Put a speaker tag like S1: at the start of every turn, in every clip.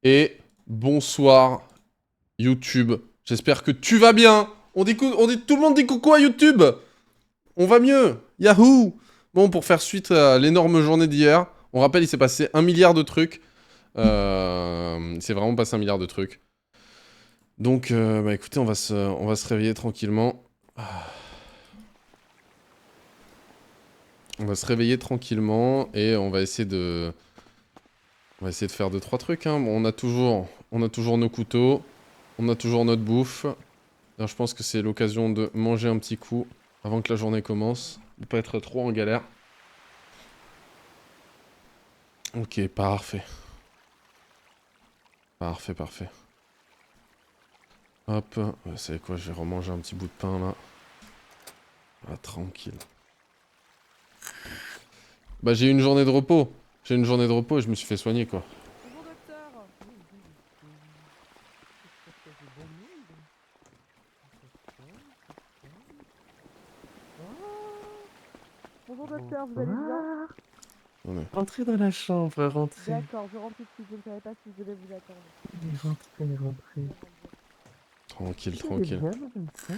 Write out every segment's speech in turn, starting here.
S1: Et bonsoir YouTube. J'espère que tu vas bien. Tout le monde dit coucou à YouTube. On va mieux. Yahoo. Bon, pour faire suite à l'énorme journée d'hier, on rappelle, il s'est passé 1 milliard de trucs. Il s'est vraiment passé 1 milliard de trucs. Donc, bah écoutez, on va se réveiller tranquillement. On va se réveiller tranquillement et on va essayer de faire 2-3 trucs. Hein. Bon, on a toujours nos couteaux, on a toujours notre bouffe. Alors, je pense que c'est l'occasion de manger un petit coup avant que la journée commence, de pas être trop en galère. Ok, parfait. Parfait, parfait. Hop, vous savez quoi, je vais remanger un petit bout de pain là. Ah, tranquille. Bah j'ai eu une journée de repos. J'ai eu une journée de repos et je me suis fait soigner quoi.
S2: Bonjour docteur. J'espère qu'il y a du bon monde. Bonjour docteur, vous allez bien?
S3: Bonsoir.
S1: On est...
S3: Rentrez dans la chambre, rentrez.
S2: D'accord, je rentre tout de suite, je ne savais pas si je devais vous attendre.
S3: Rentrez, rentrez.
S2: Je rentre bien.
S1: Tranquille,
S3: Vous allez
S1: tranquille.
S3: bien, madame Stan?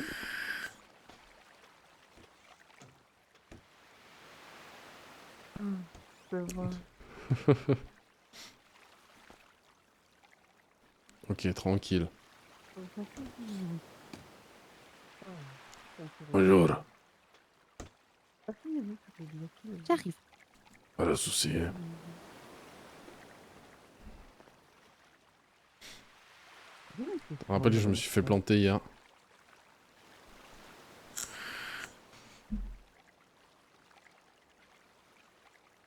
S3: Ah, je vois.
S1: Ok, tranquille.
S3: Asseyez-vous. Ah, ça me fait
S1: Bonjour.
S3: plaisir. Asseyez-vous, s'il vous plaît, asseyez-vous.
S2: J'arrive.
S1: Pas de soucis.
S3: Asseyez-vous. J'ai une
S1: Je me
S3: question,
S1: rappelle que je me
S3: madame
S1: suis fait
S3: Stan.
S1: planter hier.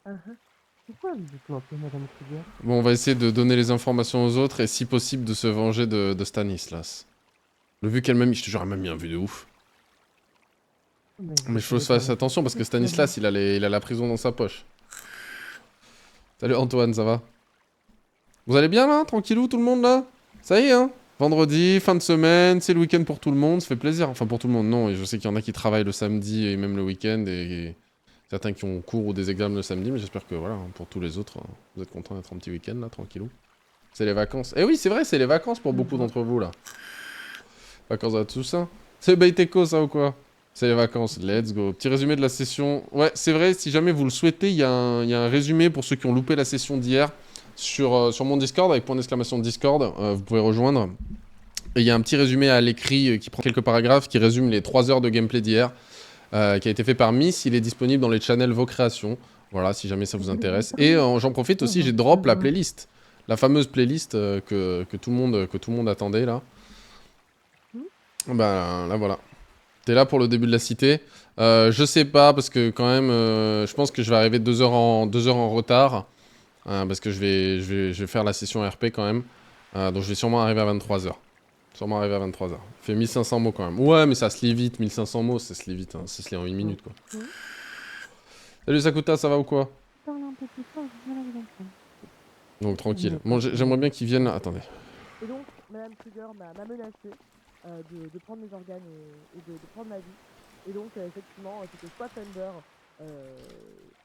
S3: Ah, ah. Pourquoi vous vous plantez, madame Kruger?
S1: Bon, on va essayer de donner les informations aux autres et si possible de se venger de Stanislas. Le vu qu'elle m'a mis, je te jure, elle m'a mis un vu de ouf.
S3: Mais
S1: Mais
S3: vous
S1: il faut que
S3: savez
S1: je
S3: pas
S1: fasse
S3: la
S1: attention parce que
S3: justice, madame.
S1: Stanislas, il a la prison dans sa poche. Salut Antoine, ça va? Vous allez bien là? Tranquillou tout le monde là? Ça y est hein? Vendredi, fin de semaine, c'est le week-end pour tout le monde, ça fait plaisir. Enfin pour tout le monde, non, et je sais qu'il y en a qui travaillent le samedi et même le week-end et certains qui ont cours ou des examens le samedi, mais j'espère que voilà, pour tous les autres, vous êtes contents d'être un petit week-end là, tranquillou. C'est les vacances. Eh oui, c'est vrai, c'est les vacances pour
S3: Je
S1: beaucoup
S3: vois.
S1: d'entre vous là. Vacances à tout ça. C'est Baiteco ça ou quoi? C'est les vacances, let's go. Petit résumé de la session. Ouais, c'est vrai, si jamais vous le souhaitez, il y a un résumé pour ceux qui ont loupé la session d'hier sur mon Discord, avec point d'exclamation Discord, vous pouvez rejoindre. Et il y a un petit résumé à l'écrit qui prend quelques paragraphes, qui résume les 3 heures de gameplay d'hier, qui a été fait par Miss. Il est disponible dans les channels Vos Créations. Voilà, si jamais ça vous intéresse. Et j'en profite aussi, j'ai drop la playlist. La fameuse playlist que tout le monde attendait là. Ben là voilà. T'es là pour le début de la cité. Je sais pas, parce que quand même, je pense que je vais arriver 2 heures en retard. Parce que je vais faire la session RP quand même. Donc je vais sûrement arriver à 23 heures. Sûrement arriver à 23 heures. Il fait 1500 mots quand même. Ouais, mais ça se lit vite, 1500 mots, ça se lit vite. Hein. Ça se lit en 1 minute quoi.
S3: Ok.
S1: Salut Sakuta, ça va ou quoi?
S3: Parlez un peu plus fort, j'ai du mal à vous entendre.
S1: Donc
S3: Il
S1: tranquille.
S3: n'est
S1: Bon,
S3: pas très
S1: j'aimerais bien
S3: bien.
S1: qu'ils viennent là. Attendez.
S2: Et donc, Madame Kruger m'a menacé de prendre mes organes et de prendre ma vie. Et donc, effectivement, c'était soit Thunder,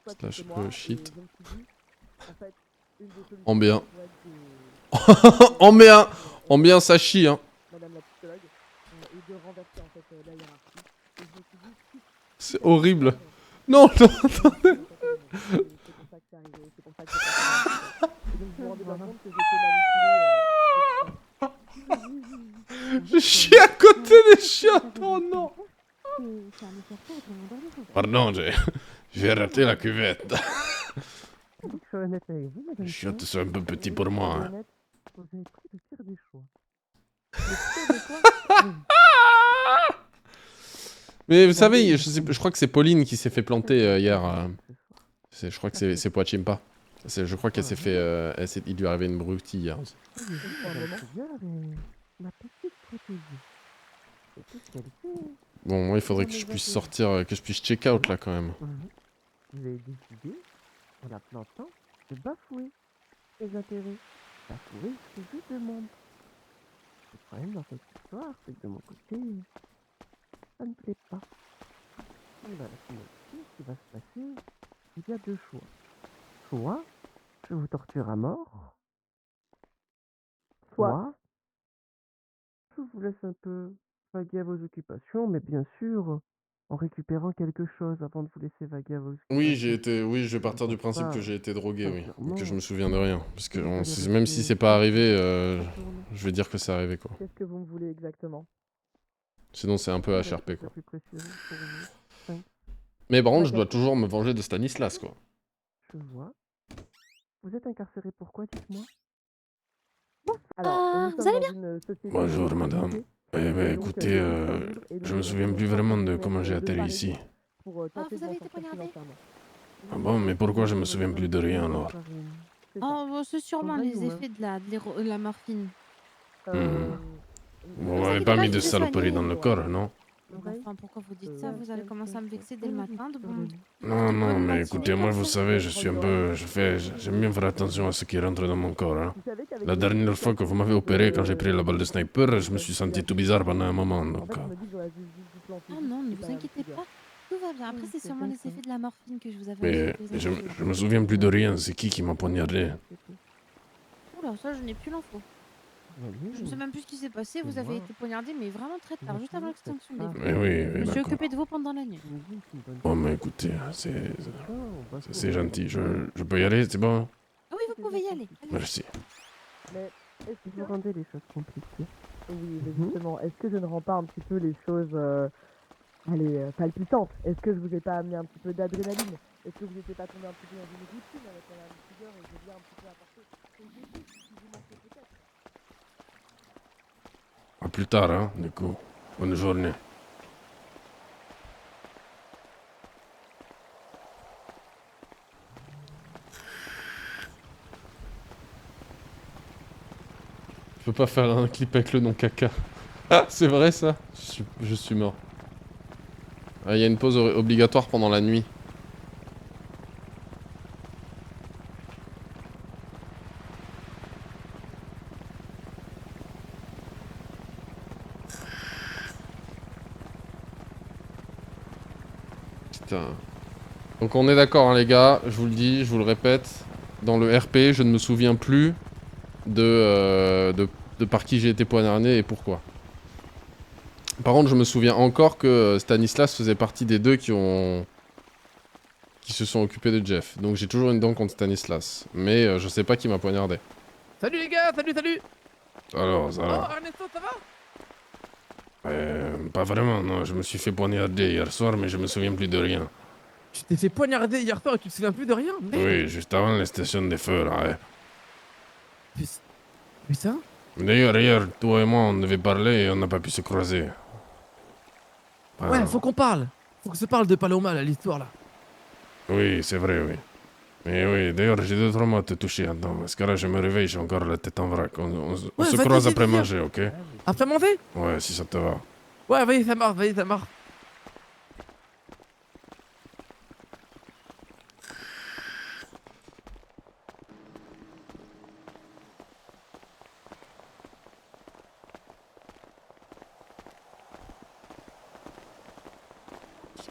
S2: soit
S1: Slash
S2: c'était moi. Et
S1: shit.
S2: je me suis dit, en fait, une des
S1: En
S2: solutions, ça
S1: bien.
S2: pourrait être de
S1: En bien. En
S2: aider
S1: bien, ça chie hein.
S2: Madame la psychologue et de renverser en fait la hiérarchie. Et je me suis dit,
S1: C'est
S2: quitte à tout
S1: horrible.
S2: perdre,
S1: Non, non.
S2: autant sauver en fait tout le monde. Et c'est pour ça que c'est arrivé, c'est pour ça que j'ai passé Madame Kruger. Et donc vous vous rendez bien
S3: Voilà.
S2: compte que j'ai été manipulée depuis tout à l'heure.
S1: Je
S3: D'accord,
S1: chie à côté des chiottes. Oh non.
S3: c'est un effort pour m'endormir en fait.
S1: Pardon, j'ai raté la cuvette.
S3: Pour être honnête avec vous,
S1: Les
S3: madame
S1: chiottes
S3: Stan,
S1: sont un peu petits pour
S3: soyez
S1: moi. Hein.
S3: honnête, vous avez pris le pire des choix. Le pire des choix? Oui.
S1: Mais vous
S3: Vous avez
S1: savez,
S3: eu
S1: je crois que c'est Pauline qui s'est fait planter hier.
S3: ce soir.
S1: Je crois que
S3: Ça
S1: c'est
S3: fait
S1: Poachimpa. Je crois qu'elle s'est fait.
S3: voilà.
S1: Il lui est arrivé une broutille hier aussi.
S3: Voyez-vous,
S2: Pour un
S3: madame
S2: moment.
S3: Kruger est ma petite protégée. Et tout ce qu'elle fait,
S1: Bon, moi, il
S3: c'est
S1: faudrait
S3: dans
S1: que je
S3: mes
S1: puisse
S3: intérêts.
S1: sortir, que je puisse check out là quand même.
S3: Vous avez décidé, en la plantant, de bafouer ses intérêts. Bafouer ce que je demande. Le problème dans cette histoire, c'est que de mon côté, ça ne plaît pas. Et dans la finalité, ce qui va se passer, il y a deux choix. Soit je vous torture à mort,
S2: toi.
S3: Moi, je vous laisse un peu vaguer à vos occupations, mais bien sûr, en récupérant quelque chose avant de vous laisser vaguer à vos
S1: Oui,
S3: occupations.
S1: oui, je vais
S3: Je ne
S1: partir du
S3: pense
S1: principe que
S3: pas,
S1: j'ai été drogué, oui. Et que je
S3: sincèrement,
S1: me souviens de rien. Parce que
S3: que vous allez
S1: même si
S3: rester
S1: c'est pas
S3: plus
S1: arrivé,
S3: de cette journée.
S1: je vais dire que c'est arrivé, quoi.
S2: Qu'est-ce que vous me voulez exactement?
S1: Sinon, c'est un peu
S3: Quelle va être
S1: HRP,
S3: la
S1: quoi.
S3: plus précieuse pour vous? 5,
S1: Mais par
S2: Ma
S1: contre, je dois
S2: question.
S1: toujours me venger de Stanislas, quoi.
S3: je vois. Vous êtes incarcéré pourquoi, dites-moi?
S2: Alors, nous
S4: Vous
S2: sommes
S4: allez
S2: dans
S4: bien?
S2: une société de
S1: Bonjour, madame.
S2: sécurité
S1: Eh ben,
S2: et donc
S1: écoutez,
S2: des risques sont libres et nous
S1: je me
S2: nous
S1: souviens plus
S2: retrouvons
S1: vraiment
S2: entre
S1: de
S2: guillemets
S1: comment j'ai
S2: deux
S1: atterri
S2: paredis
S1: ici.
S2: pour tenter de
S4: Vous
S2: m'en
S4: avez été
S2: sortir
S4: poignardé?
S2: financièrement.
S1: Ah bon, mais pourquoi je me souviens plus de rien, alors?
S2: C'est ça.
S4: Oh, bah, c'est sûrement
S3: Vrai ou
S4: les
S3: main?
S4: effets de la morphine.
S2: Euh,
S1: Vous
S4: Vous
S1: m'avez
S4: inquiétez
S1: pas
S4: pas,
S1: mis
S4: je
S1: de
S4: vous ai
S1: saloperie dans
S4: soigné.
S1: le corps, non?
S4: Bon, enfin, pourquoi vous dites ça?
S2: euh,
S4: Vous allez commencer à me vexer dès le
S3: Allez-y,
S4: matin de
S3: parlez-nous.
S1: Non,
S4: de
S1: non,
S4: bonne
S1: mais
S4: matinée
S1: écoutez, moi,
S4: comme
S1: vous
S4: ça.
S1: savez, je suis un peu... J'aime bien faire attention à ce qui rentre dans mon corps, hein.
S2: Vous savez qu'avec
S1: La
S2: les
S1: dernière fois que vous m'avez opéré, quand j'ai pris la balle de sniper, je me suis senti tout bizarre pendant un moment,
S2: En
S1: donc...
S2: fait, je me dis que j'aurais dû juste vous planter
S4: Oh
S2: juste
S4: non,
S2: si
S4: ne
S2: c'était
S4: vous
S2: Madame
S4: inquiétez
S2: Kruger.
S4: pas. Tout va bien. Après, c'est sûrement les effets de la morphine que je vous avais
S1: Mais
S4: injecté. Vous inquiétez
S1: je me souviens plus de rien, c'est qui m'a poignardé?
S4: pas. Oula, ça, je n'ai plus l'info. Je ne sais même plus ce qui s'est passé. Vous avez été poignardé, mais vraiment très tard, juste avant l'extinction des feux.
S1: Mais oui,
S4: Je
S1: oui,
S4: me suis
S1: d'accord.
S4: occupée de vous pendant la nuit.
S1: Bon, mais écoutez, c'est gentil, je peux y aller, c'est bon?
S4: Ah oui, vous pouvez y aller. Allez.
S1: Merci.
S2: Mais est-ce
S3: Vous
S2: que...
S3: rendez les choses compliquées.
S2: Oui, mais justement, est-ce que je ne rends pas un petit peu les choses palpitantes? Est-ce que je vous ai pas amené un petit peu d'adrénaline? Est-ce que vous n'étiez pas tombé un petit peu dans une routine avec Madame Kruger et je viens un petit peu apporter une bougie qui vous manquait peut-être?
S1: À plus tard, hein, du coup. Bonne journée. Je peux pas faire un clip avec le nom caca. Ah, c'est vrai ça? Je suis mort. Ah, il y a une pause obligatoire pendant la nuit. Putain. Donc on est d'accord, hein, les gars, je vous le dis, je vous le répète. Dans le RP, je ne me souviens plus de par qui j'ai été poignardé et pourquoi. Par contre, je me souviens encore que Stanislas faisait partie des deux qui se sont occupés de Jeff. Donc j'ai toujours une dent contre Stanislas. Mais je sais pas qui m'a poignardé.
S5: Salut les gars, salut.
S1: Alors,
S5: Oh,
S1: alors.
S5: Ernesto, ça va?
S1: Pas vraiment, non. Je me suis fait poignarder hier soir, mais je me souviens plus de rien.
S5: Tu t'es fait poignarder hier soir et tu te souviens plus de rien? Merde.
S1: Oui, juste avant la station des feux, là, ouais.
S5: Putain.
S1: D'ailleurs, hier, toi et moi, on devait parler et on n'a pas pu se croiser.
S5: Ouais, faut qu'on parle. Faut qu'on se parle de Paloma, là, l'histoire, là.
S1: Oui, c'est vrai, oui. Mais oui, d'ailleurs, j'ai 2-3 mots à te toucher. Attends, parce que là, je me réveille, j'ai encore la tête en vrac. On
S5: Ouais,
S1: se
S5: vas-y,
S1: croise
S5: vas-y,
S1: après
S5: viens.
S1: manger, ok?
S5: Après manger?
S1: Ouais, si ça te va.
S5: Ouais, vas-y, ça marche,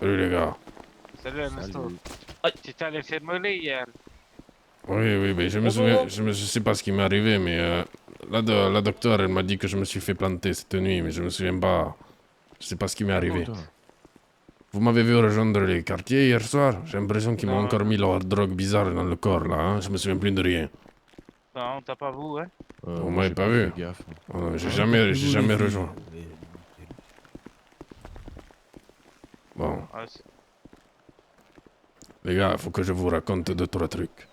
S1: Salut les gars.
S6: Salut Ernesto. Tu t'es à l'infirmerie hier.
S1: Oui, mais je me souviens, je sais pas ce qui m'est arrivé, mais la docteure, elle m'a dit que je me suis fait planter cette nuit, mais je me souviens pas. Je sais pas ce qui m'est arrivé. Vous m'avez vu rejoindre les quartiers hier soir? J'ai l'impression qu'ils m'ont
S6: Non.
S1: encore mis leur drogue bizarre dans le corps, là, hein? Je me souviens plus de rien.
S6: Non, t'as pas vu, hein?
S1: Vous
S7: moi,
S1: m'avez
S7: j'ai
S1: pas vu?
S7: fait gaffe.
S1: J'ai jamais rejoint. Bon,
S6: Ah,
S1: les gars, faut que je vous raconte 2-3 trucs.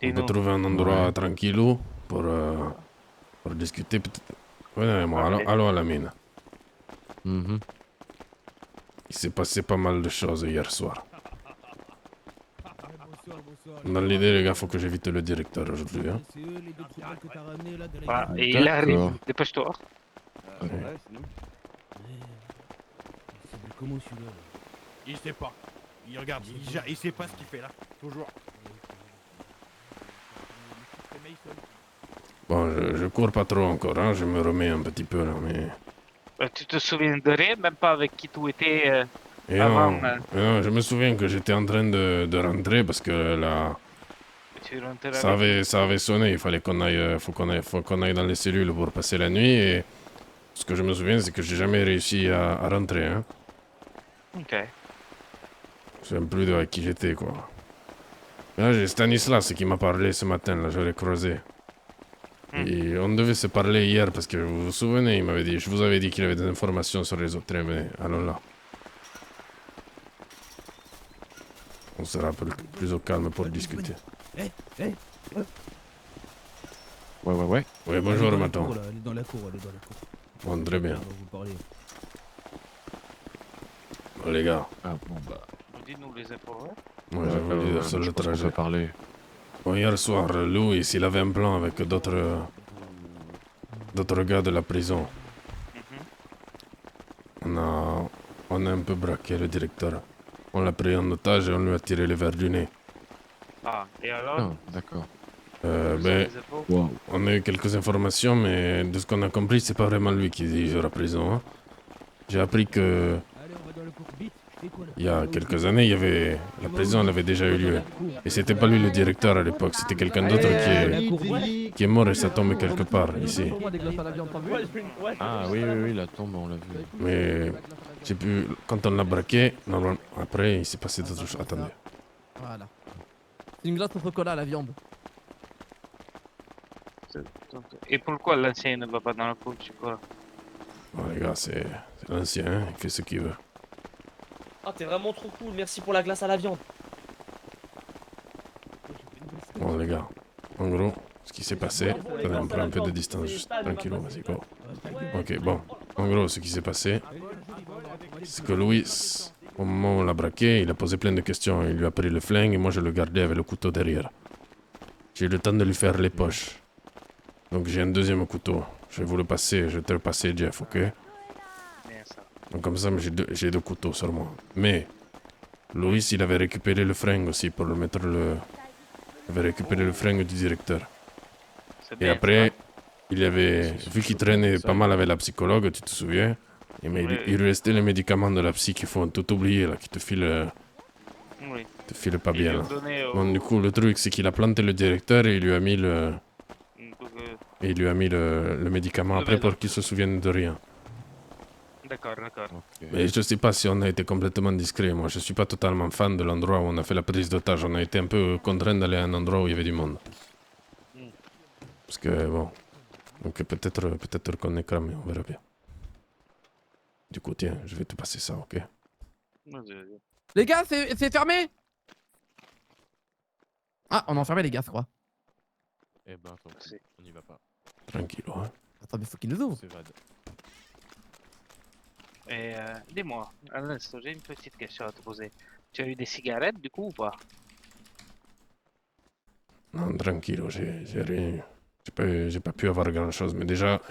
S1: On peut
S6: dis-nous.
S1: trouver un endroit
S7: Ouais.
S1: tranquillou pour discuter peut-être. Ouais, moi, allons à la mine.
S7: Mhm.
S1: Il s'est passé pas mal de choses hier soir. Dans l'idée, les gars, faut que j'évite le directeur aujourd'hui. Hein.
S6: Ah, et il arrive,
S7: D'accord.
S6: dépêche-toi.
S8: Comment celui-là? Il sait pas. Il regarde, il sait pas ce qu'il fait là. Toujours.
S1: Bon, je cours pas trop encore, hein. Je me remets un petit peu là, mais.
S6: Tu te souviens de rien, même pas avec qui tu étais
S1: Et
S6: avant.
S1: non, je me souviens que j'étais en train de rentrer parce que la
S6: tu rentres
S1: Ça avait sonné, il fallait qu'on aille, faut qu'on aille dans les cellules pour passer la nuit et ce que je me souviens c'est que j'ai jamais réussi à rentrer, hein.
S6: Ok.
S1: Je sais même plus de qui j'étais, quoi. Là, j'ai Stanislas qui m'a parlé ce matin, là, je l'ai croisé. Et on devait se parler hier parce que vous vous souvenez, il m'avait dit, je vous avais dit qu'il avait des informations sur les autres, mais allons là. On sera plus au calme pour discuter.
S8: Ouais.
S1: Ouais, bonjour, Maton.
S8: Elle est dans la cour, elle est dans la cour.
S1: Bon, très bien.
S8: On va vous parler.
S1: Bon, les gars.
S7: Ah bon, bah.
S6: Dis-nous les infos.
S1: Moi, j'avais dit sur le trajet.
S7: Parler.
S1: Bon, hier soir, Louis, il avait un plan avec d'autres gars de la prison. On a un peu braqué le directeur. On l'a pris en otage et on lui a tiré les verres du nez.
S6: Ah, et alors
S7: Ah, d'accord.
S1: On a eu quelques informations, mais de ce qu'on a compris, c'est pas vraiment lui qui dirige la prison. Hein. J'ai appris que il y a quelques années, la prison elle avait déjà eu lieu. Et c'était pas lui le directeur à l'époque, c'était quelqu'un d'autre qui est mort et ça tombe quelque part ici.
S7: Ah oui, la tombe, on l'a vu.
S1: Mais quand on l'a braqué, normalement, après il s'est passé d'autres choses. Attendez.
S5: Voilà. C'est une glace au chocolat à la viande.
S6: Et pourquoi l'ancien ne va pas dans la cour, tu crois?
S1: Bon, les gars, c'est l'ancien, hein, il fait ce qu'il veut.
S9: Ah, t'es vraiment trop cool, merci pour la glace à la viande.
S1: Bon, les gars, en gros, ce qui s'est passé, attendez, on prend un peu de distance, juste tranquillement, vas-y, go. Ok, bon, en gros, ce qui s'est passé, c'est que Louis, au moment où on l'a braqué, il a posé plein de questions, il lui a pris le flingue et moi je le gardais avec le couteau derrière. J'ai eu le temps de lui faire les poches. Donc j'ai un deuxième couteau. Je vais vous le passer, je vais te le passer, Jeff, ok? Donc comme ça, j'ai deux couteaux sur moi. Mais, Louis, il avait récupéré le fringue aussi pour le mettre Il avait récupéré le fringue du directeur. Et après, il avait, vu qu'il traînait pas mal avec la psychologue, tu te souviens? Mais il lui restait les médicaments de la psy qui font tout oublier, là, qui te filent pas bien. Là. Bon, du coup, le truc, c'est qu'il a planté le directeur et il lui a mis le médicament après pour qu'il se souvienne de rien.
S6: D'accord.
S1: Mais je sais pas si on a été complètement discret. Moi, je suis pas totalement fan de l'endroit où on a fait la prise d'otage. On a été un peu contraint d'aller à un endroit où il y avait du monde. Parce que, bon... Donc peut-être qu'on est cramé, on verra bien. Du coup, tiens, je vais te passer ça, ok?
S5: Les gars, c'est fermé. Ah, on a enfermé les gars, je crois.
S7: Eh ben, attends, on y va pas.
S1: Tranquille, hein.
S5: Attends, mais faut qu'ils nous ouvrent.
S6: Et dis-moi, à l'instant, j'ai une petite question à te poser. Tu as eu des cigarettes du coup ou pas?
S1: Non, tranquille, j'ai rien. J'ai pas pu avoir grand chose, mais déjà,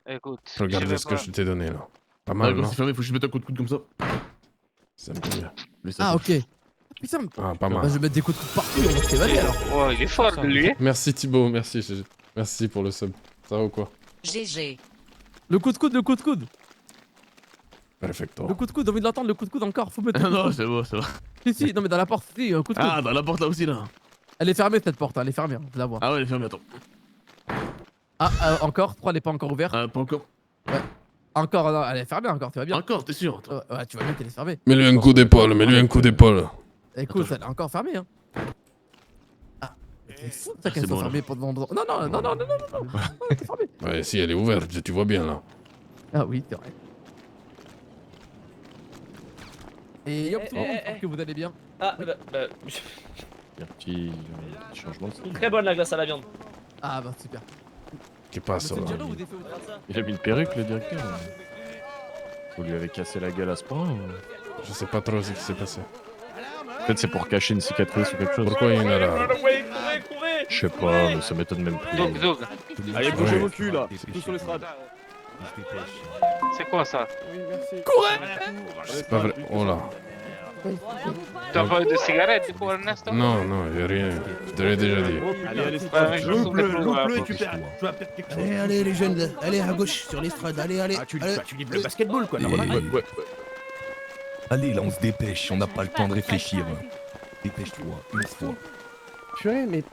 S6: écoute,
S1: regardez ce que je t'ai donné là. Pas mal, non?
S8: C'est fermé, faut que je mette un coup de coude comme ça.
S1: C'est un peu bien.
S5: Ah, ok. Putain,
S1: ah, pas mal.
S5: Bah, je vais mettre des coups de coude partout, on va s'évader alors.
S6: Oh, il est fort de lui.
S1: Merci Thibaut, merci. Merci pour le sub. Ça va ou quoi?
S10: GG.
S5: Le coup de coude.
S1: Perfecto.
S5: Le coup de coude, j'ai envie de l'entendre, le coup de coude encore, faut mettre.
S8: Non, c'est bon.
S5: Si, non mais dans la porte, si, un coup de coude.
S8: Ah, dans la porte là aussi là.
S5: Elle est fermée cette porte, elle est fermée, je la vois.
S8: Ah ouais, elle est fermée, attends.
S5: Ah, encore, 3, elle est pas encore ouverte.
S8: Pas encore.
S5: Ouais. Encore, non, elle est fermée encore, tu vas bien.
S8: Encore, t'es sûr?
S5: Ouais, tu vas bien qu'elle est fermée.
S1: Mets-lui un coup d'épaule,
S5: Écoute, elle est encore fermée, hein. Ah, c'est fou ça qu'elle soit fermée pendant... Non, c'est fermé.
S1: Ouais, si, elle est ouverte, tu vois bien là.
S5: Ah oui, c'est vrai. Et hop, tout le monde, j'espère que vous allez bien.
S9: Ah,
S5: oui.
S7: Un petit changement de style.
S9: Très bonne la glace à la viande.
S5: Ah bah super.
S1: Qu'est-ce qui passe là?
S7: Il a mis une perruque le directeur. Vous lui avez cassé la gueule à ce point ou...
S1: Je sais pas trop ce qui s'est passé.
S7: Peut-être c'est pour cacher une cicatrice ou quelque chose.
S1: Pourquoi il y en a là?
S9: Courez.
S7: Je sais pas, mais ça m'étonne même plus.
S6: Zog.
S8: Allez, bougez vos culs là. Tout sur l'estrade.
S6: C'est quoi ça?
S1: C'est pas vrai. Oh là.
S6: T'as pas eu de cigarette du coup, Ernesto?
S1: Non, j'ai rien. Je te l'ai déjà dit.
S8: Allez, loupe-le et tu vas perdre quelque chose.
S11: Allez les jeunes, allez à gauche sur l'estrade, allez.
S8: Ah, tu livres le basketball quoi.
S11: Ouais. Allez, là on se dépêche, on n'a pas le temps de réfléchir. Dépêche-toi, une fois.
S10: Purée, mais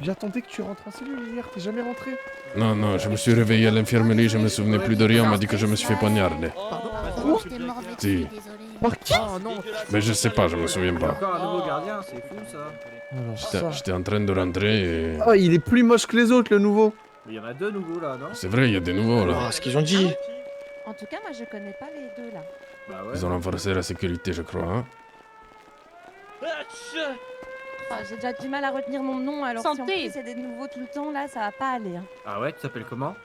S10: j'attendais que tu rentres en cellule hier, t'es jamais rentré.
S1: Non, non, je me suis réveillé à l'infirmerie, je me souvenais plus de rien, on m'a dit que je me suis fait poignarder.
S3: Pardon,
S12: J'étais mort avec
S1: Si.
S12: lui, désolé.
S10: Par qui?
S5: Oh non.
S1: Mais je sais pas, je me souviens pas.
S13: Encore un nouveau gardien, c'est fou ça.
S10: Alors ça...
S1: J'étais en train de rentrer et...
S10: Oh, il est plus moche que les autres, le nouveau.
S13: Il y en a deux nouveaux là, non?
S1: C'est vrai, il y a des nouveaux là.
S11: ce qu'ils ont dit.
S4: En tout cas, moi, je connais pas les deux là.
S13: Bah ouais.
S1: Ils ont renforcé la sécurité, je crois, hein.
S4: Oh, j'ai déjà du mal à retenir mon nom, alors si en
S12: Santé.
S4: plus c'est des nouveaux tout le temps, là, ça va pas aller. Hein.
S13: Ah ouais, tu t'appelles comment?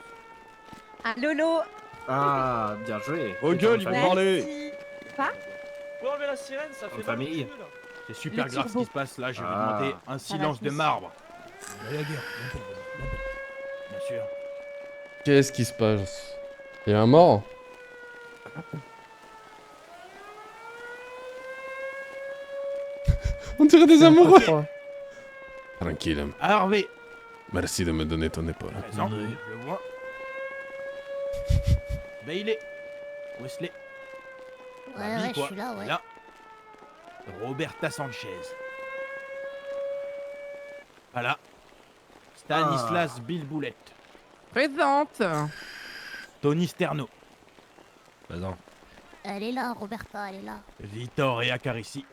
S4: Ah, Lolo.
S13: Ah, bien joué.
S8: Oh gueule, il faut parler.
S4: Merci. Quoi?
S9: Vous pouvez enlever la sirène, ça fait mal au
S13: famille.
S9: cul, là.
S8: C'est super
S4: Le
S8: grave ce
S4: turbo.
S8: qui se passe là, je vais vous
S13: Ah.
S8: demander un
S4: Ça va
S8: silence de
S4: tous.
S8: marbre.
S11: La guerre.
S8: Bien sûr.
S1: Qu'est-ce qui se passe? Il y a un mort? On dirait des amoureux. Tranquille.
S8: Harvey,
S1: Merci de me donner ton épaule.
S8: présent, je le vois. Bailey, Wesley,
S12: Ouais,
S8: Babi,
S12: ouais, je
S8: quoi.
S12: suis là, ouais.
S8: Là. Roberta Sanchez. Voilà. Stanislas Bilboulette.
S5: Présente.
S8: Tony Sterno.
S7: Présent.
S12: Elle est là, Roberta, elle est là.
S8: Vittoria Carissi.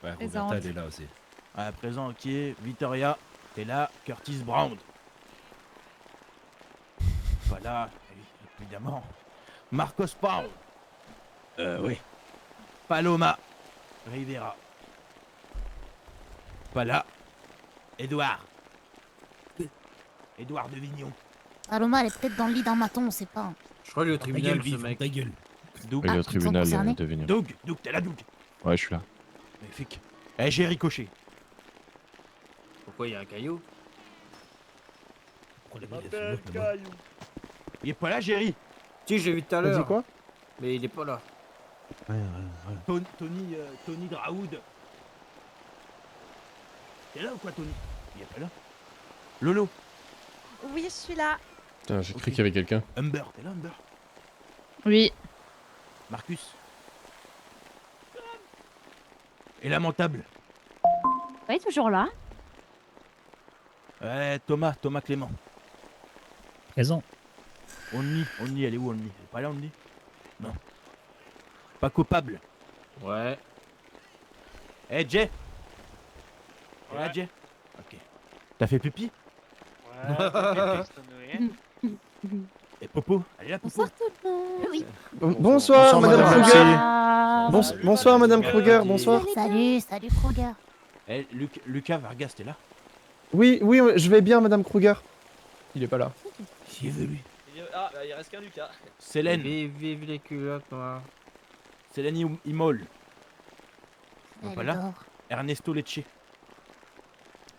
S7: Ouais,
S4: Présente.
S7: Roberta, elle est là aussi.
S8: À présent, ok. Vittoria, t'es là. Curtis Brown. Voilà, évidemment. Marcos Paul. Oui. Paloma Rivera. Voilà. Edouard. Edouard de Vignon.
S12: Paloma, elle est peut-être dans le lit d'un maton, on sait pas.
S13: Je crois qu'il est au
S11: Ta
S13: tribunal
S11: gueule,
S13: ce
S11: vif,
S13: mec.
S11: ta gueule.
S8: Doug.
S7: Il est
S12: Ah,
S7: au
S12: ils sont
S7: tribunal
S12: concernés
S7: de Vignon.
S8: Doug, t'es là, Doug.
S7: Ouais, je suis là.
S8: Magnifique. Eh, j'ai ricoché.
S13: Pourquoi il y a un caillou?
S8: Il est pas là, Jerry.
S13: Si, j'ai vu tout à
S10: T'as dit
S13: l'heure.
S10: quoi?
S13: Mais il est pas là.
S8: Tony Draoud. T'es là ou quoi, Tony? Il est pas là. Lolo.
S4: Oui, je suis là.
S1: Putain, j'ai cru qu'il y avait quelqu'un.
S8: Humber, t'es là, Humber?
S4: Oui.
S8: Marcus. Et lamentable.
S4: Oui, toujours là.
S8: Ouais, Thomas Clément.
S11: Présent.
S8: Only, elle est où, Only? Elle est pas là, Only? Non. Pas coupable.
S13: Ouais.
S8: Eh, Jay. T'es là, Jay? Ok. T'as fait pipi? Et Popo? Elle est là, Popo?
S12: Bonsoir tout le monde. Oui.
S10: Bonsoir, Madame Kruger.
S4: Ah.
S10: Bonsoir, Madame Kruger, bonsoir.
S12: Salut, salut Kruger.
S8: Eh, Lucas Vargas, t'es là?
S10: Oui, oui, je vais bien, Madame Kruger. Il est pas là.
S8: Qui est venu?
S9: Ah, il reste qu'un Lucas.
S8: Célène.
S13: Vive les culottes, moi.
S8: Célène Imol.
S12: Elle
S8: Pas là?
S12: dort.
S8: Ernesto Lecce.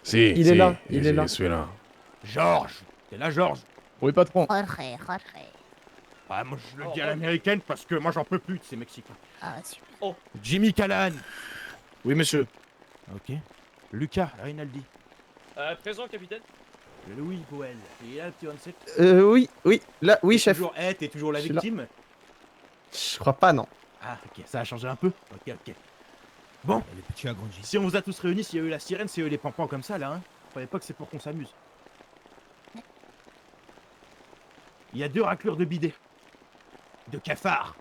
S1: Si,
S10: Il est là, il est là.
S1: Je suis là.
S8: Georges. T'es là, Georges?
S5: Oui, patron.
S12: Jorge.
S8: Ah, moi je le dis à l'américaine parce que moi j'en peux plus de ces Mexicains.
S12: Ah, super.
S8: Jimmy Callahan.
S11: Oui, monsieur.
S8: Ok. Lucas Rinaldi.
S9: Présent, capitaine.
S8: Louis Boel. Il est là, le petit Onset?
S10: Oui, là, oui, chef.
S8: T'es toujours la
S10: Je suis là.
S8: victime?
S10: Je crois pas, non.
S8: Ah, ok, ça a changé un peu. Ok. Bon,
S11: Les petits agrandis.
S8: si on vous a tous réunis, s'il y a eu la sirène, s'il y a eu les pampans comme ça, là, hein. Croyez pas que c'est pour qu'on s'amuse. Il y a 2 raclures de bidets. De cafards.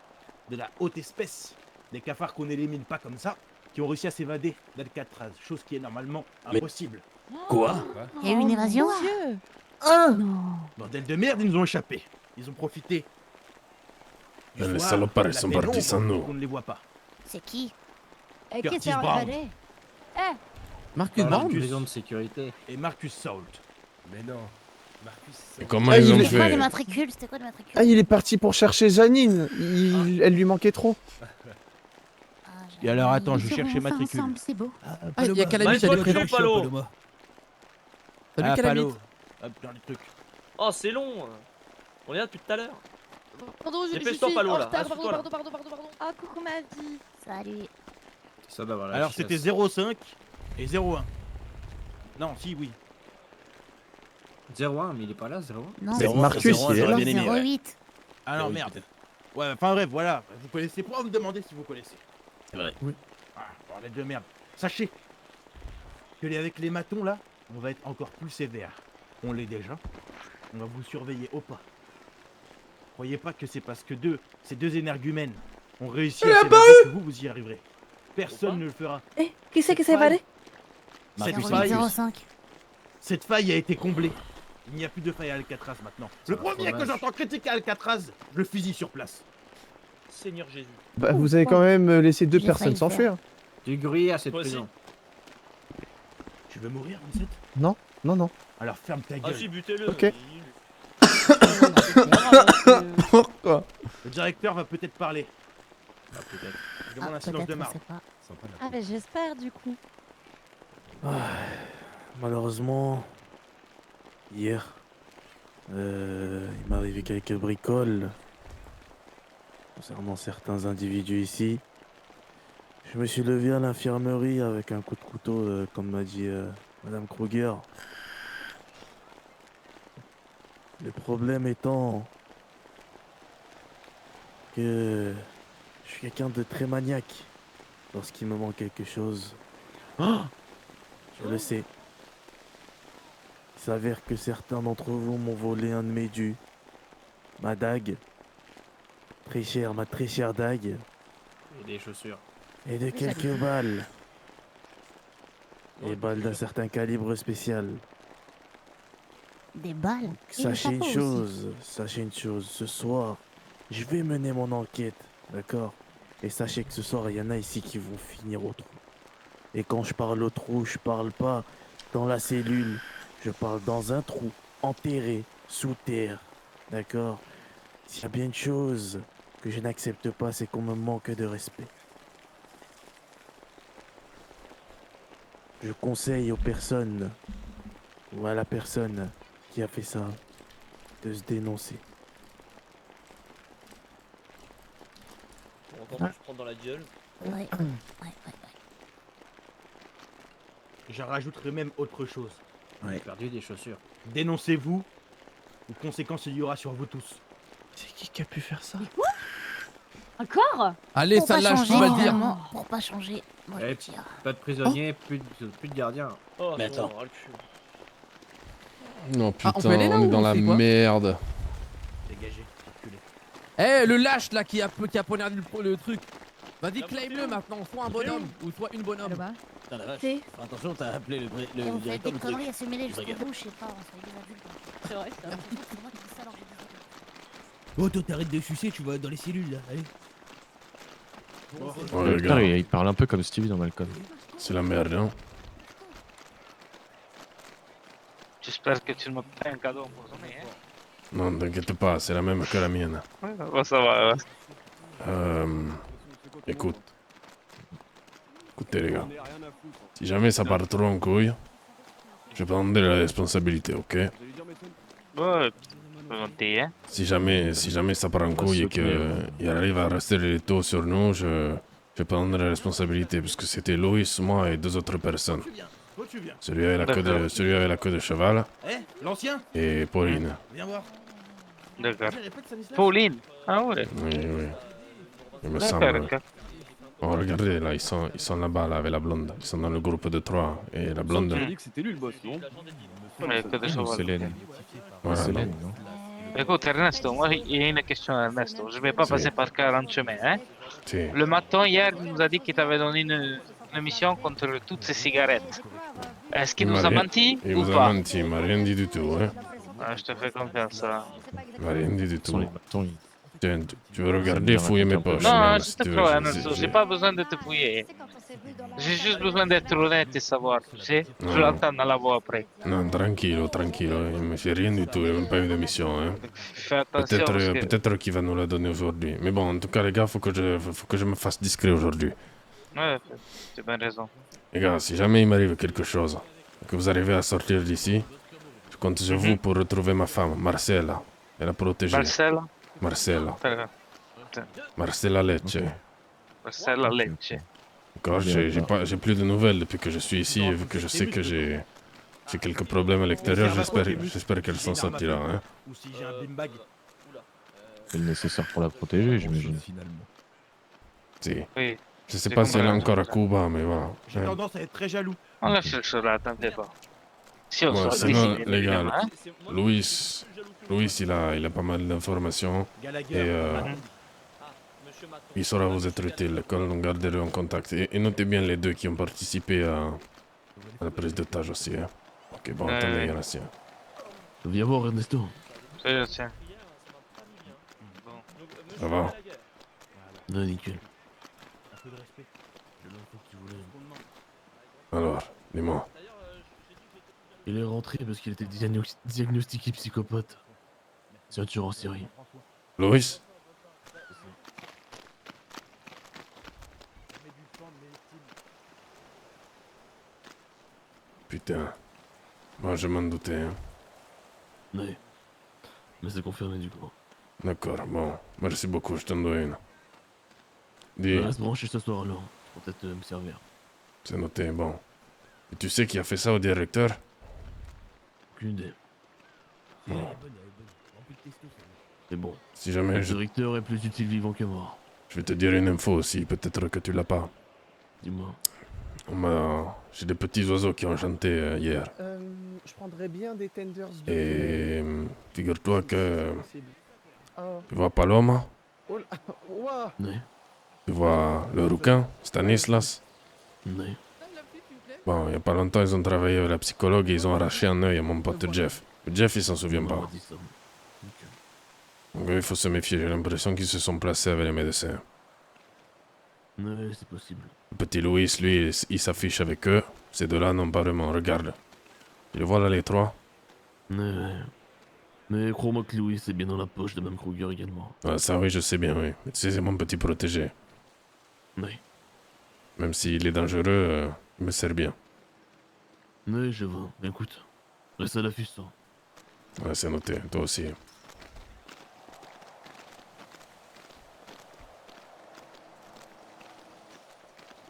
S8: De la haute espèce. Des cafards qu'on n'élimine pas comme ça. Qui ont réussi à s'évader d'Alcatraz. Chose qui est normalement impossible.
S11: Quoi?
S12: Il y a eu une évasion?
S4: Dieu.
S12: Non.
S8: Bordel de merde, ils nous ont échappé. Ils ont profité. du
S1: Les
S8: soir,
S1: salopards,
S8: de
S1: ils
S8: la
S1: sont
S8: pénombre,
S1: partis sans nous.
S8: On ne les voit pas.
S12: C'est qui?
S8: Curtis Brown.
S5: Marcus
S13: Dans
S5: Brown.
S13: la prison de sécurité.
S8: Et Marcus Salt.
S7: Mais non.
S1: Et comment
S10: Ah,
S1: ils
S10: il
S1: ont
S10: est-
S12: C'était quoi les
S1: fait?
S12: matricules? C'était quoi les matricules?
S10: Ah, il est parti pour chercher Janine. Elle lui manquait trop.
S12: Ah,
S8: Et alors, attends, je
S12: Ils
S8: vais chercher
S12: seront enfin
S8: matricule.
S12: ensemble, c'est beau.
S5: Ah, il y a Calamus,
S9: Maestro,
S5: salut
S9: le
S5: présent.
S9: toujours Palo.
S5: Salut
S8: Ah,
S5: Calamite.
S8: Palo. Hop, dans les trucs.
S9: Oh, c'est long. On est là depuis tout à l'heure.
S4: Pardon, je
S9: Dépêche-toi,
S4: suis
S9: Palo,
S4: en
S9: là.
S4: retard.
S9: Assieds-toi, là.
S4: Pardon. Ah, coucou ma vie.
S12: Salut.
S13: Ça d'avoir la
S8: Alors,
S13: chiasse.
S8: c'était 0,5 et 0,1. Non, si, oui.
S13: 0-1, mais il est pas là, 0-1.
S12: Non,
S10: C'est Marcus, il est là.
S8: bien aimé, ouais.
S12: 08.
S8: Ah non, merde. Ouais, enfin bref, voilà. Vous connaissez pas, vous me demandez si vous connaissez.
S11: C'est vrai.
S8: Ah, bordel de merde. Sachez que avec les matons là, on va être encore plus sévère. On l'est déjà. On va vous surveiller au pas. Croyez pas que c'est parce que ces deux énergumènes ont réussi à s'évader que vous y arriverez. Personne ne le fera.
S2: Eh, qui c'est qui s'est évadé?
S8: Cette faille a été comblée. Il n'y a plus de faille à Alcatraz maintenant. Le premier que j'entends critiquer Alcatraz, je le fusille sur place.
S9: Seigneur Jésus.
S10: Bah, vous avez quand même laissé 2 personnes s'enfuir.
S13: Du bruit à cette
S9: Toi aussi.
S13: prison.
S8: Tu veux mourir, Vincent?
S10: Non, non, non.
S8: Alors ferme ta gueule.
S9: Ah si, butez-le.
S10: Ok.
S1: Pourquoi?
S8: Le directeur va peut-être parler. Ah, peut-être. Je demande un silence de marbre.
S4: Ah, mais j'espère du coup.
S11: Malheureusement, hier, il m'est arrivé quelques bricoles concernant certains individus ici. Je me suis levé à l'infirmerie avec un coup de couteau, comme m'a dit Madame Kruger. Le problème étant que je suis quelqu'un de très maniaque lorsqu'il me manque quelque chose. Je le sais. Il s'avère que certains d'entre vous m'ont volé un de mes dus. Ma dague. Ma très chère dague.
S13: Et des chaussures.
S11: Et de quelques balles. Des balles d'un certain calibre spécial.
S12: Des balles.
S11: Sachez une chose, ce soir, je vais mener mon enquête, d'accord? Et sachez que ce soir, il y en a ici qui vont finir au trou. Et quand je parle au trou, je parle pas dans la cellule, je parle dans un trou, enterré, sous terre, d'accord? S'il y a bien une chose que je n'accepte pas, c'est qu'on me manque de respect. Je conseille aux personnes, ou à la personne qui a fait ça, de se dénoncer.
S9: On va encore se prendre dans la gueule.
S12: Ouais.
S8: Je rajouterai même autre chose.
S13: J'ai perdu des chaussures.
S8: Dénoncez-vous, ou conséquences il y aura sur vous tous.
S10: C'est qui a pu faire ça?
S4: Encore?
S5: Allez,
S12: Pour
S5: ça
S12: pas
S5: lâche,
S12: changer,
S5: tout va dire.
S12: vraiment, pour pas changer. Moi, je
S13: Eh,
S12: tire.
S13: pas de prisonniers, plus de gardiens.
S9: Oh,
S11: Mais
S9: c'est
S11: attends.
S9: bon, ras le cul.
S1: Non,
S5: Ah, on
S1: putain,
S5: peut aller là
S1: on est
S5: ou
S1: dans
S5: on
S1: la
S5: fait quoi?
S1: merde.
S8: Dégagez, circulez.
S5: Eh, le lâche là qui a poignardé le truc. Vas-y, claim-le maintenant, soit un bonhomme ou soit une bonhomme.
S11: Putain la vache.
S4: C'est
S11: Attention, t'as appelé le
S12: Et on fait
S11: directeur
S12: des
S11: du truc.
S12: conneries à se mêler jusqu'au
S11: Regarde.
S12: bout, je sais pas, on serait des adultes.
S4: c'est vrai ça.
S12: C'est moi qui dis ça alors j'ai des adultes.
S11: Oh, toi, t'arrêtes de sucer, tu vas dans les cellules là. Allez.
S1: Ouais,
S7: Le
S1: regarde,
S7: il parle un peu comme Stevie dans Malcolm.
S1: c'est la merde, hein.
S6: J'espère que tu ne me fais un cadeau empoisonné. Hein?
S1: Non, t'inquiète pas, c'est la même que la mienne.
S6: Ouais, ça va.
S1: Écoute. Écoutez, les gars. Si jamais ça part trop en couille, je prendrai la responsabilité, ok?
S6: Ouais, gentil, hein?
S1: Si jamais ça part en couille et qu'il arrive à rester les taux sur nous, je prendrai la responsabilité, parce que c'était Loïs, moi et 2 autres personnes.
S8: Toi tu viens.
S1: Celui avec la queue de cheval
S8: Eh, l'ancien?
S1: et Pauline.
S8: Viens voir.
S6: D'accord.
S8: Vas-y, répète Stanislas.
S6: Pauline? Ah ouais.
S1: Oui, oui. Il me
S6: D'accord,
S1: semble.
S6: d'accord.
S1: Oh, regardez, là, ils sont là-bas, là, avec la blonde. Ils sont dans le groupe de 3. Et la blonde...
S14: dit que c'était lui le boss, non?
S6: Ouais, que de cheval.
S7: Célène.
S1: Voilà,
S7: Célène,
S1: non.
S7: non?
S6: Écoute, Ernesto, moi, il y a une question à Ernesto. Je vais pas
S1: Si.
S6: passer par 40 chemins, hein?
S1: Si.
S6: Le matin, hier, il nous a dit qu'il t'avait donné une mission contre toutes ces cigarettes. Est-ce qu'il nous a menti
S1: Il
S6: ou
S1: vous a
S6: pas?
S1: menti, il m'a rien dit du tout, hein.
S6: Ah, je te fais confiance, ça.
S1: Il m'a rien dit du tout.
S7: Les bâtons,
S1: Tiens, tu veux regarder, fouiller mes poches.
S6: Non,
S1: même,
S6: je
S1: si
S6: te
S1: tu veux,
S6: crois,
S1: j'ai-
S6: Ernesto.
S1: j'ai-
S6: J'ai pas besoin de te fouiller. J'ai juste besoin d'être honnête et savoir, tu sais. Je
S1: Non.
S6: l'entends dans la voix après.
S1: Non, tranquillo, tranquillo. Il me fait rien du tout, il n'a même pas eu de mission, hein.
S6: Fais attention parce que...
S1: Peut-être qu'il va nous la donner aujourd'hui. Mais bon, en tout cas, les gars, faut que je me fasse discret aujourd'hui.
S6: Ouais, tu as bien raison.
S1: Les gars, si jamais il m'arrive quelque chose, que vous arrivez à sortir d'ici, je compte sur vous pour retrouver ma femme, Marcella, et la protéger.
S6: Marcella?
S1: Marcella.
S6: Euh,
S1: Marcella Lecce.
S6: Marcella Lecce.
S1: D'accord, j'ai plus de nouvelles depuis que je suis ici, et vu que je sais que j'ai quelques problèmes à l'extérieur, j'espère qu'elle s'en sortira, hein.
S8: Ou si j'ai un beanbag.
S7: C'est le nécessaire pour la protéger, j'imagine.
S1: Si.
S6: Oui.
S1: Je sais
S6: C'est
S1: pas si elle est
S6: comme,
S1: encore à Cuba, mais voilà.
S8: J'ai
S1: Ouais.
S8: tendance à être très jaloux.
S6: On la cherchera, t'en fais pas. Si on
S1: Bon,
S6: sort
S1: sinon,
S6: d'ici,
S1: les gars,
S6: évidemment, hein.
S1: Louis, il a pas mal d'informations.
S8: Gallagher,
S1: Et
S8: Maton.
S1: il saura vous être utile, d'accord? Donc gardez-le en contact. Et notez bien les deux qui ont participé à la prise d'otage aussi. Hein. Ok, bon, attendez, merci.
S11: Viens voir, Ernesto.
S6: Tiens.
S1: Ça va?
S11: Non, nickel.
S8: Un peu de respect.
S1: Alors, dis-moi.
S11: Il est rentré parce qu'il était diagnostiqué psychopathe. C'est un tueur en série.
S1: Louis? Putain. Moi, je m'en doutais. Hein.
S11: Ouais. Mais c'est confirmé du coup.
S1: D'accord, bon. Merci beaucoup, je t'en dois une. Dis,
S11: Reste branché ce soir alors. Pour peut-être me servir.
S1: c'est noté, bon. Et tu sais qui a fait ça au directeur?
S11: Aucune idée.
S1: Bon.
S11: Mais bon.
S1: Si jamais
S11: Le
S1: je...
S11: directeur est plus utile vivant que mort.
S1: Je vais te dire une info aussi, peut-être que tu l'as pas.
S11: Dis-moi.
S1: J'ai des petits oiseaux qui ont chanté hier.
S10: Je prendrais bien des tenders de...
S1: Et figure-toi que...
S10: Ah.
S1: Tu vois Paloma?
S10: Oh là... Ouah.
S11: Ouais.
S1: Tu vois le rouquin, Stanislas?
S11: Ouais.
S1: Bon, il y a pas longtemps, ils ont travaillé avec la psychologue et ils ont arraché un œil à mon pote Jeff. Mais Jeff, il s'en souvient pas. Donc il faut se méfier, j'ai l'impression qu'ils se sont placés avec les médecins.
S11: Ouais, c'est possible.
S1: Le petit Louis, lui, il s'affiche avec eux. Ces deux-là, non, pas vraiment, regarde. Tu les vois là, les trois?
S11: Ouais. Mais crois-moi que Louis est bien dans la poche de Mme Kruger également.
S1: Ah, ça, oui, je sais bien, oui. Mais tu sais, c'est mon petit protégé.
S11: Oui.
S1: Même s'il est dangereux, il me sert bien.
S11: Oui, je vois. Écoute, reste à l'affût, ça.
S1: Ouais, c'est noté, toi aussi.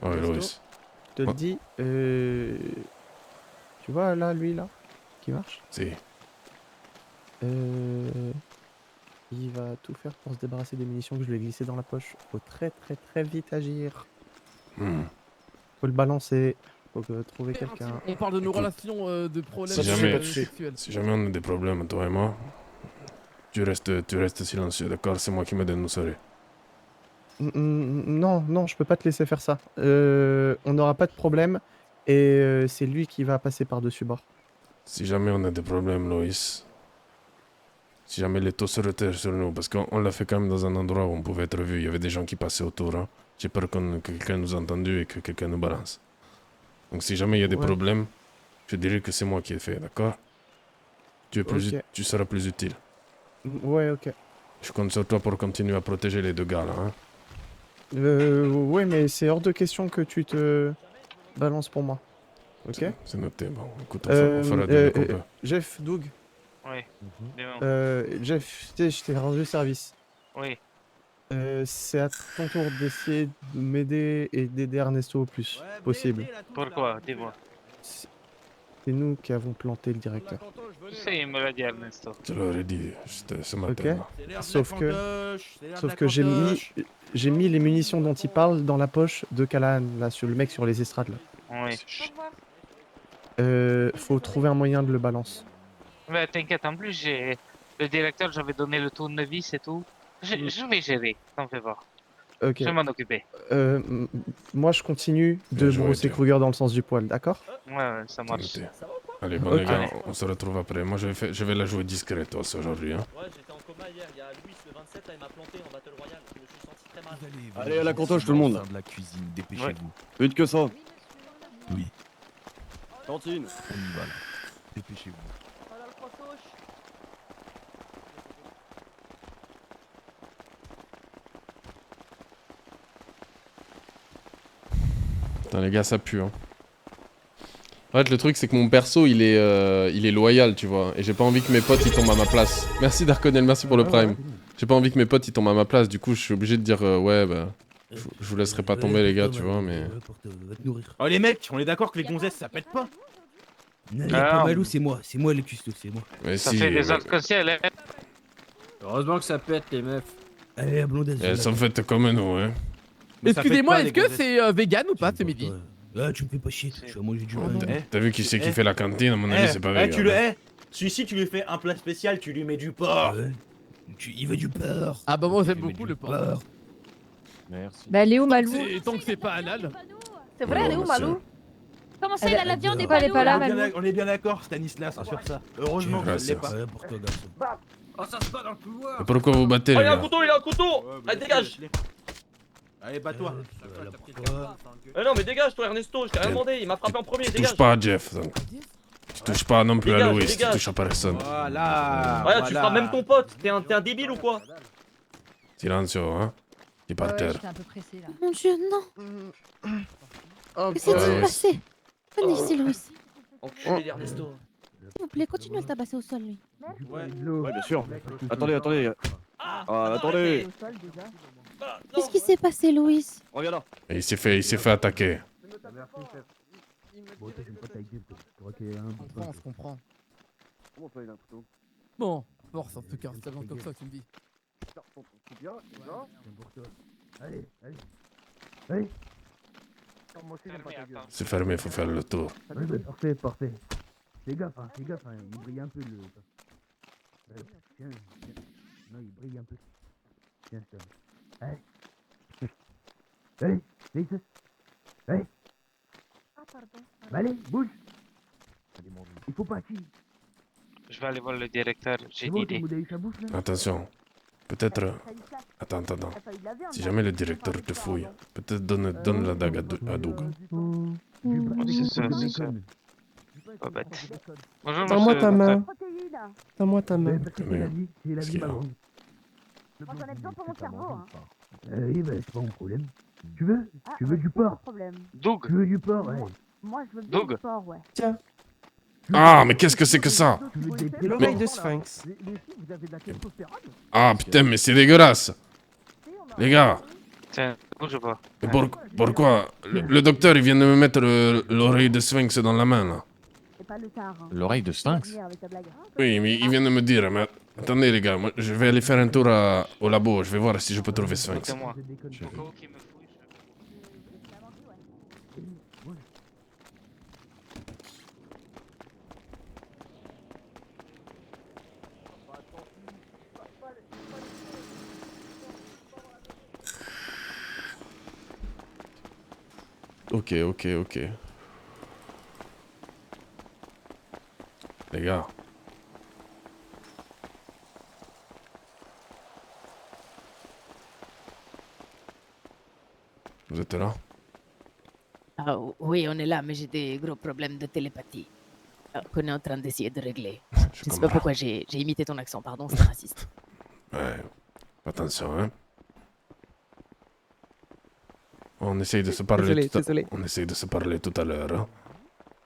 S1: Ouais,
S10: Resto,
S1: Louis.
S10: Je te le dis, tu vois là, lui là, qui marche?
S1: Si.
S10: Il va tout faire pour se débarrasser des munitions que je lui ai glissées dans la poche. Faut très vite agir. Faut le balancer. Faut trouver quelqu'un.
S5: On parle de nos
S1: Écoute,
S5: relations de problèmes sexuels.
S1: Si jamais on a des problèmes, toi et moi, tu restes silencieux, d'accord? C'est moi qui me dénoncerai.
S10: Non, je peux pas te laisser faire ça. On n'aura pas de problème et c'est lui qui va passer par-dessus bord.
S1: Si jamais on a des problèmes, Loïs, si jamais les taux se retirent sur nous, parce qu'on l'a fait quand même dans un endroit où on pouvait être vu, il y avait des gens qui passaient autour, hein. J'ai peur que quelqu'un nous a entendus et que quelqu'un nous balance. Donc si jamais il y a des
S10: Ouais.
S1: problèmes, je dirais que c'est moi qui ai fait, d'accord?
S10: Ok.
S1: Tu seras plus utile.
S10: Ouais, ok.
S1: Je compte sur toi pour continuer à protéger les deux gars là, hein.
S10: Ouais, mais c'est hors de question que tu te balances pour moi. Ok?
S1: C'est noté, bon, écoute, on fera du mieux qu'on peut.
S10: Jeff, Doug.
S6: Oui.
S10: Jeff, je t'ai rendu service.
S6: Oui.
S10: C'est à ton tour d'essayer de m'aider et d'aider Ernesto au plus possible.
S6: Pourquoi? Dis-moi.
S10: C'est nous qui avons planté le directeur.
S6: Tu sais, il me l'a dit, Ernesto.
S1: Je leur ai dit ce matin.
S10: Ok?
S1: là.
S10: Sauf que j'ai mis les munitions dont il parle dans la poche de Callahan, là, sur le mec sur les estrades, là.
S6: Oui.
S10: Faut trouver un moyen de le balance.
S6: Mais t'inquiète, en plus, le directeur, j'avais donné le tournevis et tout. Je vais gérer, t'en fais pas.
S10: Ok.
S6: Je vais m'en occuper.
S10: Moi, je continue de
S1: Bien joué,
S10: brosser
S1: Dieu.
S10: Kruger dans le sens du poil, d'accord?
S6: Ouais, ça marche.
S1: Noté. Allez, bon
S10: Ok.
S1: les gars, on se retrouve après. Moi, je vais la jouer discrète aussi aujourd'hui, hein.
S9: Ouais, j'étais en coma hier. Il y a Louis, le 27, là, il m'a planté en Battle Royale. Je me suis senti très mal.
S14: Allez à la cantoche tout le monde.
S15: De la cuisine, dépêchez-vous.
S9: Ouais.
S14: Vite que ça.
S15: Oui,
S14: Cantine.
S15: on y va là. Dépêchez-vous.
S1: Putain, les gars, ça pue, hein. En fait, le truc, c'est que mon perso, il est loyal, tu vois. Et j'ai pas envie que mes potes, ils tombent à ma place. Merci Darkonel, merci pour le prime. J'ai pas envie que mes potes, ils tombent à ma place. Du coup, je suis obligé de dire, ouais, bah... Je vous laisserai pas tomber, les gars, tu vois, mais...
S8: Oh les mecs, on est d'accord que les gonzesses ça pète pas?
S16: Malou, c'est moi le custo, c'est moi.
S1: Mais
S6: Ça
S1: si,
S6: fait des arcs-en-ciel, hein.
S13: Heureusement que ça pète, les meufs.
S16: Allez, la blondaise.
S1: elles sont faites comme nous, hein.
S8: Mais ça fait
S5: Excusez-moi,
S8: pas
S5: est-ce
S8: les
S5: que
S8: gonzesses.
S5: c'est vegan ou pas ce midi?
S16: Tu me fais pas chier, je suis à manger du pain.
S1: T'as vu qui c'est qui fait la cantine? À mon avis, c'est pas vegan.
S8: Tu le hais. Celui-ci, tu lui fais un plat spécial, tu lui mets du porc.
S16: Il veut du porc.
S5: Ah bah moi j'aime beaucoup le porc.
S7: Merci.
S17: Bah, elle est où, Malou?
S5: Tant que c'est pas halal.
S17: C'est vrai, elle est où, Malou?
S4: Comment ça, il a la viande et
S17: Pourquoi
S4: pas
S17: elle est
S4: nous,
S17: pas là,
S4: là
S17: Malou?
S8: On est bien d'accord, Stanislas, sur ça. Heureusement que je l'ai pas.
S13: Oh, ça se bat dans le couloir.
S1: Mais pourquoi vous battez,
S9: Oh,
S1: les
S9: il a un
S1: gars?
S9: couteau, il a un couteau. Allez, dégage.
S8: Allez, bats-toi.
S9: Non, mais dégage, toi, Ernesto, je t'ai rien demandé. Il m'a frappé en premier,
S1: Tu
S9: dégage.
S1: touches pas à Jeff, donc. Tu touches pas non plus à
S9: Dégage,
S1: Louis, tu
S9: dégage.
S1: touches à personne.
S8: Voilà.
S9: Ouais, tu frappes même ton pote. T'es un débile ou quoi?
S1: Silenzio, hein? Qui est par terre.
S17: J'étais un peu pressée là.
S4: Mon dieu, non. Qu'est-ce qui
S1: ouais.
S4: s'est passé? Venez ici, Louis. S'il
S9: Enculé d'Ernesto.
S4: vous plaît, continue à le tabasser au sol, lui.
S14: Ouais, bien sûr. Attendez, attendez. Attendez.
S4: Qu'est-ce qui s'est passé, Louis?
S14: Reviens là.
S1: Et il s'est fait attaquer.
S5: On se comprend.
S11: Comment ça, il a un couteau?
S5: Bon, force en tout cas, c'est comme ça que tu me dis.
S11: C'est bien, non?
S16: Allez, allez. Allez.
S11: Moi aussi, j'aime pas ta gueule.
S1: C'est fermé, faut faire le tour.
S16: Ouais, bah, parfait, parfait. Fais gaffe, hein, il brille un peu le... Tiens, tiens. Non, il brille un peu. Tiens, je te... Allez. Allez, viens ici. Allez. Bah, allez, bouge. Il faut pas qui.
S6: Je vais aller voir le directeur, j'ai
S16: C'est
S6: une
S16: bon, tout
S6: idée.
S16: le monde a eu sa bouche, là?
S1: Attention. Peut-être. Attends. Si jamais le directeur te fouille, peut-être donne la dague à Doug.
S6: C'est ça, c'est ça. Pas bête. Bonjour,
S10: Tends-moi
S6: monsieur
S10: ta
S6: le
S10: main.
S6: docteur.
S10: Tends-moi ta main.
S16: C'est la vie, c'est la vie, ma grande.
S2: Moi j'en ai besoin pour mon cerveau, hein.
S16: Oui, bah, c'est pas mon problème. Tu veux du porc?
S6: Doug.
S16: Tu veux du porc, ouais.
S2: Moi je veux bien
S6: Doug.
S2: du porc, ouais.
S10: Tiens.
S1: Ah, mais qu'est-ce que c'est que ça?
S10: L'oreille de sphinx.
S1: Ah, putain, mais c'est dégueulasse. Les gars.
S6: Tiens, bouge pas.
S1: Et pourquoi le docteur, il vient de me mettre l'oreille de sphinx dans la main, là.
S7: L'oreille de sphinx?
S1: Oui, mais il vient de me dire, mais attendez les gars, moi, je vais aller faire un tour au labo, je vais voir si je peux trouver Sphinx.
S6: Écoutez-moi.
S1: Ok. Les gars. Vous êtes là?
S12: Ah, oui, on est là, mais j'ai des gros problèmes de télépathie qu'on est en train d'essayer de régler. Je sais pas pourquoi j'ai imité ton accent, pardon, c'est raciste.
S1: Ouais. Attention, hein. On essaye de se parler.
S10: Désolé.
S1: On essaye de se parler tout à l'heure. Hein.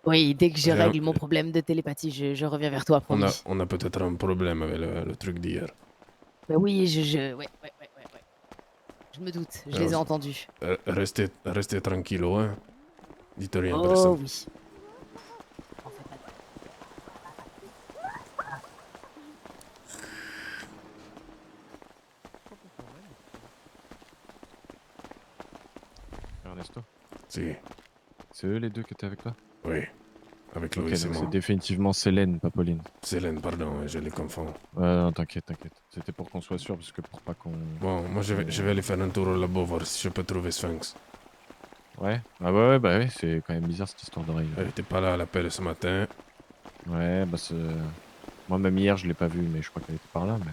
S12: Oui, dès que je
S1: J'ai un-
S12: règle mon problème de télépathie, je reviens vers toi, promis.
S1: On a peut-être un problème avec le truc d'hier.
S12: Bah oui, ouais. Je me doute, je les ai entendus.
S1: Restez tranquillo, hein. Dites rien à
S12: Oh
S1: personne.
S12: oui.
S7: Ernesto?
S1: Si.
S7: C'est eux les deux qui étaient avec toi?
S1: Oui. Avec
S7: Ok,
S1: Louis et
S7: donc
S1: moi.
S7: c'est définitivement Célène, pas Pauline.
S1: Célène, pardon, je les confonds.
S7: Ouais, non, t'inquiète. C'était pour qu'on soit sûr, parce que pour pas qu'on...
S1: Bon, moi je vais aller faire un tour au labo, voir si je peux trouver Sphinx.
S7: Ouais? Ah ouais, bah ouais, c'est quand même bizarre cette histoire d'oreille.
S1: Elle était pas là à l'appel ce matin.
S7: Ouais, bah c'est... Moi même hier je l'ai pas vue, mais je crois qu'elle était par là, mais...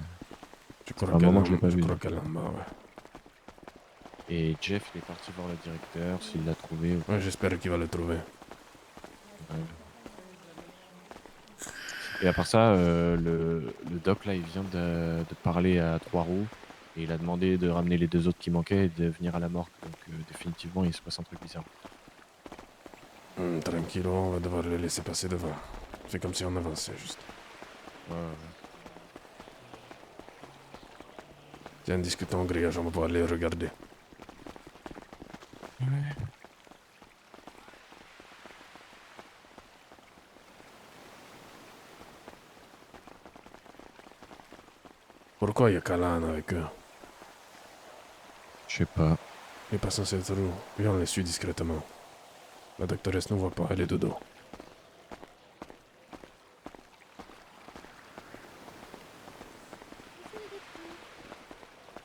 S1: Je
S7: Ça fait
S1: crois
S7: un
S1: qu'elle
S7: moment que je l'ai pas
S1: je
S7: vue.
S1: crois
S7: donc.
S1: qu'elle est en bas, ouais.
S7: Et Jeff, il est parti voir le directeur, s'il l'a trouvé ou...
S1: Ouais, j'espère qu'il va le trouver.
S7: Ouais. Et à part ça, le doc là, il vient de parler à Trois-Roues et il a demandé de ramener les deux autres qui manquaient et de venir à la morgue. Donc définitivement, il se passe un truc bizarre.
S1: Tranquillo, on va devoir les laisser passer devant. C'est comme si on avançait juste.
S7: Ouais.
S1: Tiens, discutons au grillage, on va pouvoir les regarder. Pourquoi il y a Calan avec eux?
S7: Je sais pas.
S1: Il est pas censé être où. Viens, on les suit discrètement. La doctoresse ne voit pas, elle est de dos.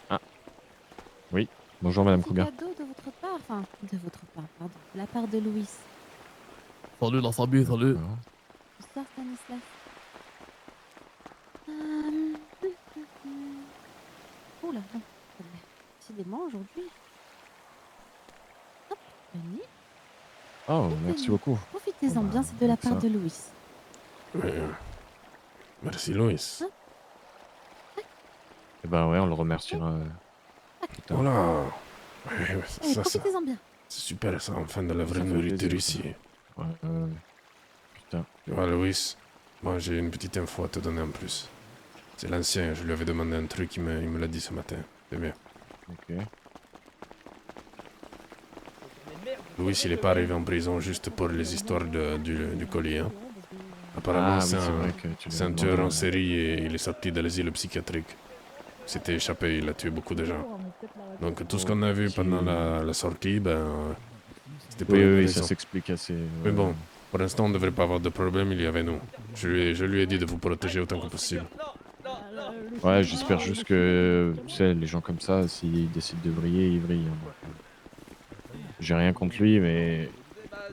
S7: Ah. Oui, bonjour Madame
S4: Petit
S7: Kruger.
S4: cadeau de votre part, enfin, de votre part, pardon, de la part de Louis.
S5: Salut la famille, salut.
S4: Bonsoir Stanislas. Oh là, non. Décidément aujourd'hui. Hop, Fanny.
S7: Oh, merci beaucoup.
S4: Profitez-en bien, c'est de la part
S7: ça.
S4: de Louis.
S1: Merci Louis.
S7: Eh ben ouais, on le remerciera. Plus tard.
S1: Voilà.
S4: Allez,
S1: Ça,
S4: profitez-en bien.
S1: c'est super ça, enfin de la vraie
S7: Ça fait
S1: nourriture
S7: plaisir.
S1: ici.
S7: Ouais, putain.
S1: Tu vois Louis, moi j'ai une petite info à te donner en plus. C'est l'ancien, je lui avais demandé un truc, il me l'a dit ce matin. C'est bien.
S7: Ok.
S1: Louis, il est pas arrivé en prison juste pour les histoires du colis. Hein. Apparemment,
S7: Ah,
S1: c'est
S7: oui, c'est vrai que tu l'as
S1: un
S7: demandé,
S1: tueur en
S7: ouais.
S1: série et il est sorti de l'asile psychiatrique. Il s'était échappé, il a tué beaucoup de gens. Donc tout ce qu'on a vu pendant la sortie, ben, c'était pas
S7: Oui,
S1: une
S7: oui,
S1: raison.
S7: ça s'explique assez.
S1: Mais bon, pour l'instant, on ne devrait pas avoir de problème, il y avait nous. Je lui ai dit de vous protéger autant que possible.
S7: Ouais, j'espère juste que, tu sais, les gens comme ça, s'ils décident de vriller, ils vrillent. Hein. J'ai rien contre lui, mais